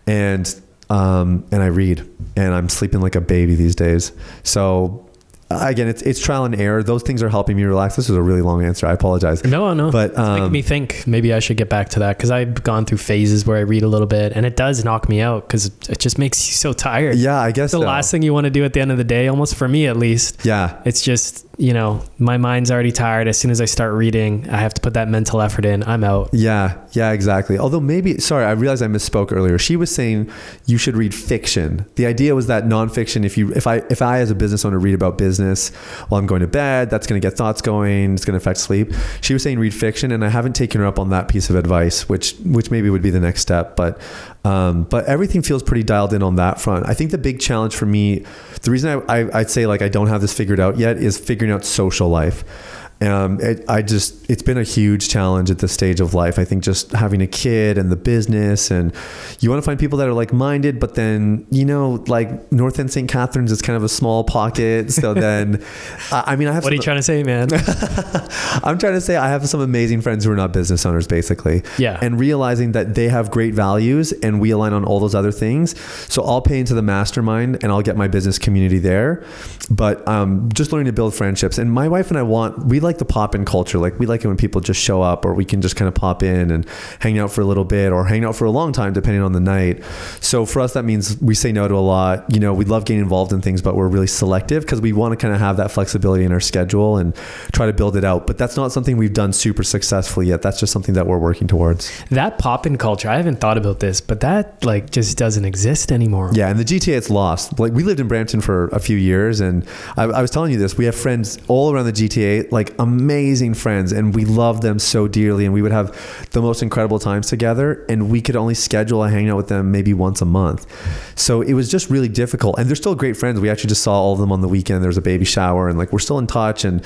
and I read, and I'm sleeping like a baby these days. So again, it's trial and error. Those things are helping me relax. This was a really long answer. I apologize. No. But it's making me think maybe I should get back to that, because I've gone through phases where I read a little bit and it does knock me out because it just makes you so tired. Yeah, I guess the last thing you want to do at the end of the day, almost for me at least. Yeah. It's just, my mind's already tired. As soon as I start reading, I have to put that mental effort in. I'm out. Yeah, exactly. Although I realized I misspoke earlier. She was saying you should read fiction. The idea was that nonfiction, if I as a business owner read about business while I'm going to bed, that's going to get thoughts going. It's going to affect sleep. She was saying read fiction, and I haven't taken her up on that piece of advice, which maybe would be the next step. But everything feels pretty dialed in on that front. I think the big challenge for me, the reason I'd say like I don't have this figured out yet, is figuring out social life. It's been a huge challenge at this stage of life. I think just having a kid and the business, and you want to find people that are like-minded, but then, like North End St. Catharines is kind of a small pocket. So then, I have, what are you trying to say, man? I'm trying to say I have some amazing friends who are not business owners, basically. Yeah. And realizing that they have great values and we align on all those other things. So I'll pay into the mastermind and I'll get my business community there. But just learning to build friendships. And my wife and I we like the pop-in culture. Like we like it when people just show up, or we can just kind of pop in and hang out for a little bit, or hang out for a long time depending on the night. So for us, that means we say no to a lot. We love getting involved in things, but we're really selective because we want to kind of have that flexibility in our schedule and try to build it out. But that's not something we've done super successfully yet. That's just something that we're working towards. That pop-in culture, I haven't thought about this, but that like just doesn't exist anymore. Yeah, and the GTA, it's lost. Like we lived in Brampton for a few years, and I was telling you this, we have friends all around the GTA, like amazing friends, and we love them so dearly, and we would have the most incredible times together, and we could only schedule a hangout with them maybe once a month. So it was just really difficult, and they're still great friends. We actually just saw all of them on the weekend. There was a baby shower, and like we're still in touch, and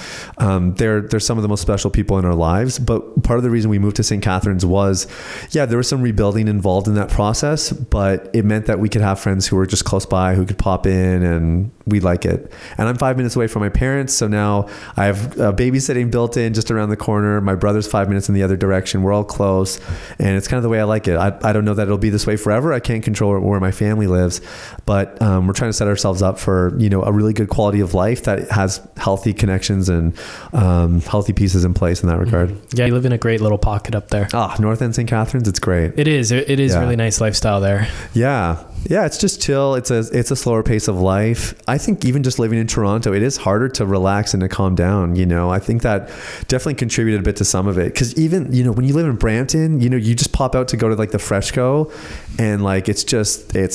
they're some of the most special people in our lives. But part of the reason we moved to St. Catharines was, there was some rebuilding involved in that process, but it meant that we could have friends who were just close by, who could pop in, and we like it. And I'm 5 minutes away from my parents, so now I have babysitting built in just around the corner. My brother's 5 minutes in the other direction. We're all close, and it's kind of the way I like it. I don't know that it'll be this way forever. I can't control where my family lives, but we're trying to set ourselves up for a really good quality of life that has healthy connections and healthy pieces in place in that regard. Yeah, you live in a great little pocket up there. North End St. Catharines, it's great. It is really nice lifestyle there. Yeah, it's just chill. It's a slower pace of life. I think even just living in Toronto, it is harder to relax and to calm down. I think that definitely contributed a bit to some of it. Because even, when you live in Brampton, you just pop out to go to like the Freshco, and like it's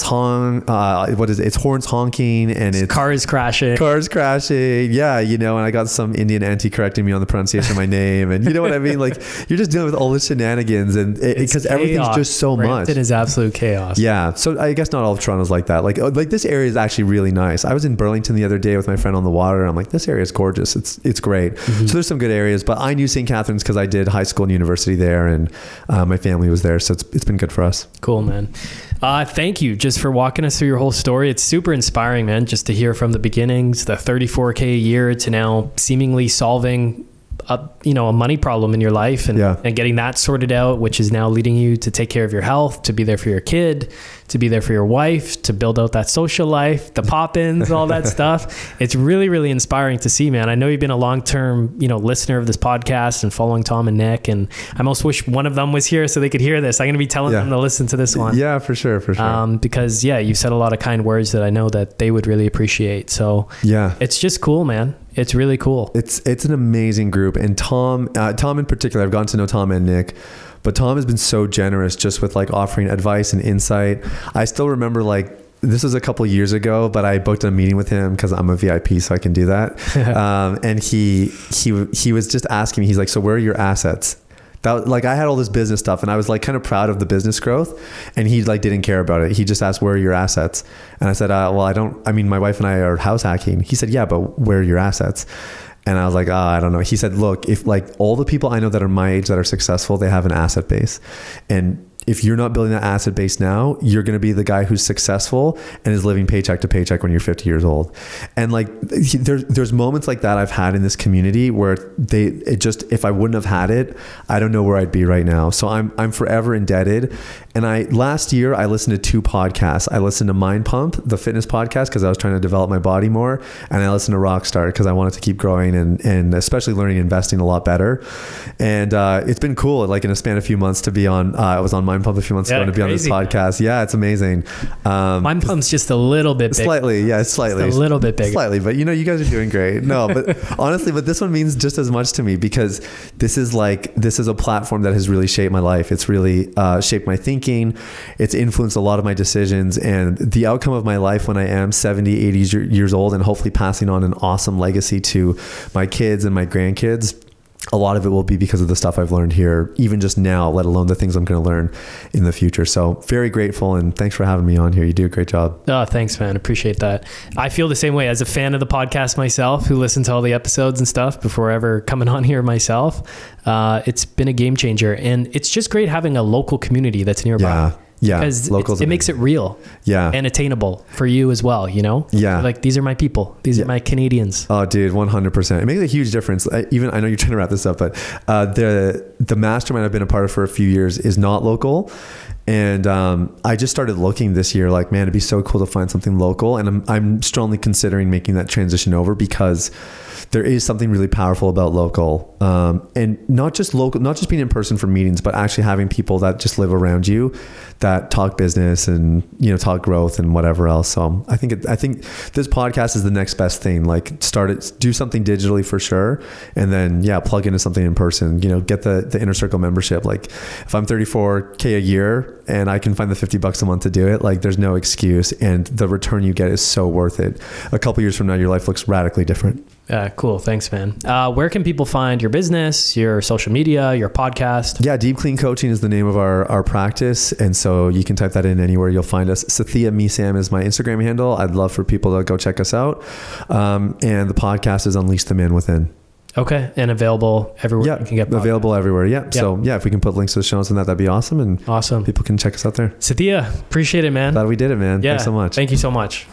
horns honking, and it's cars crashing. Yeah, and I got some Indian auntie correcting me on the pronunciation of my name, and you know what I mean? Like you're just dealing with all the shenanigans, and because everything's just so much. It is absolute chaos. Yeah, so I guess not all of Toronto's like that. Like this area is actually really nice. I was in Burlington the other day with my friend on the water, and I'm like, this area is gorgeous. It's great. Mm-hmm. So there's some good areas, but I knew St. Catharines because I did high school and university there, and my family was there, so it's been good for us. Cool, man. Thank you just for walking us through your whole story. It's super inspiring, man, just to hear from the beginnings, the $34K a year, to now seemingly solving a money problem in your life, and getting that sorted out, which is now leading you to take care of your health, to be there for your kid, to be there for your wife, to build out that social life, the pop-ins, all that stuff. It's really, really inspiring to see, man. I know you've been a long-term, listener of this podcast and following Tom and Nick, and I almost wish one of them was here so they could hear this. I'm going to be telling them to listen to this one. Yeah, for sure. Because you said a lot of kind words that I know that they would really appreciate. So it's just cool, man. It's really cool. It's an amazing group. And Tom in particular, I've gotten to know Tom and Nick, but Tom has been so generous just with like offering advice and insight. I still remember like this was a couple years ago, but I booked a meeting with him because I'm a VIP, so I can do that. And he was just asking me, he's like, so where are your assets? That, like, I had all this business stuff and I was like kind of proud of the business growth, and he like didn't care about it. He just asked, where are your assets? And I said, well, I mean, my wife and I are house hacking. He said, yeah, but where are your assets? And I was like, I don't know. He said, look, if like all the people I know that are my age that are successful, they have an asset base. And if you're not building that asset base now, you're going to be the guy who's successful and is living paycheck to paycheck when you're 50 years old. And like, there's moments like that I've had in this community where if I wouldn't have had it, I don't know where I'd be right now. So I'm forever indebted. And last year I listened to 2 podcasts. I listened to Mind Pump, the fitness podcast, because I was trying to develop my body more. And I listened to Rockstar because I wanted to keep growing and especially learning investing a lot better. And it's been cool, like in a span of a few months to be on, I was on Mind Pump a few months ago to be on this podcast. Yeah, it's amazing. Mind Pump's just a little bit bigger. Slightly, yeah, slightly. Just a little bit bigger. Slightly, but you guys are doing great. No, but honestly, but this one means just as much to me because this is a platform that has really shaped my life. It's really shaped my thinking. It's influenced a lot of my decisions, and the outcome of my life when I am 70, 80 years old and hopefully passing on an awesome legacy to my kids and my grandkids. A lot of it will be because of the stuff I've learned here, even just now, let alone the things I'm going to learn in the future. So very grateful, and thanks for having me on here. You do a great job. Oh, thanks, man. Appreciate that. I feel the same way as a fan of the podcast myself, who listened to all the episodes and stuff before ever coming on here myself. It's been a game changer, and it's just great having a local community that's nearby. Yeah. Because it makes it real. Yeah. And attainable for you as well, Yeah. Like, these are my people. These are my Canadians. Oh, dude, 100%. It makes a huge difference. I know you're trying to wrap this up, but the mastermind I've been a part of for a few years is not local. And I just started looking this year, like, man, it'd be so cool to find something local. And I'm strongly considering making that transition over because there is something really powerful about local, and not just being in person for meetings, but actually having people that just live around you that talk business and, talk growth and whatever else. So I think this podcast is the next best thing. Like, do something digitally for sure. And then, plug into something in person, get the inner circle membership. Like, if I'm $34K a year and I can find the $50 a month to do it, like, there's no excuse. And the return you get is so worth it. A couple years from now, your life looks radically different. Cool. Thanks, man. Where can people find your business, your social media, your podcast? Yeah. Deep Clean Coaching is the name of our practice. And so you can type that in anywhere. You'll find us. Sathiya Sam is my Instagram handle. I'd love for people to go check us out. And the podcast is Unleash the Man Within. Okay. And available everywhere. Yeah. You can get podcasts. Available everywhere. Yeah. So if we can put links to the show notes and that'd be awesome. And awesome. People can check us out there. Sathiya, appreciate it, man. Glad we did it, man. Yeah. Thanks so much. Thank you so much.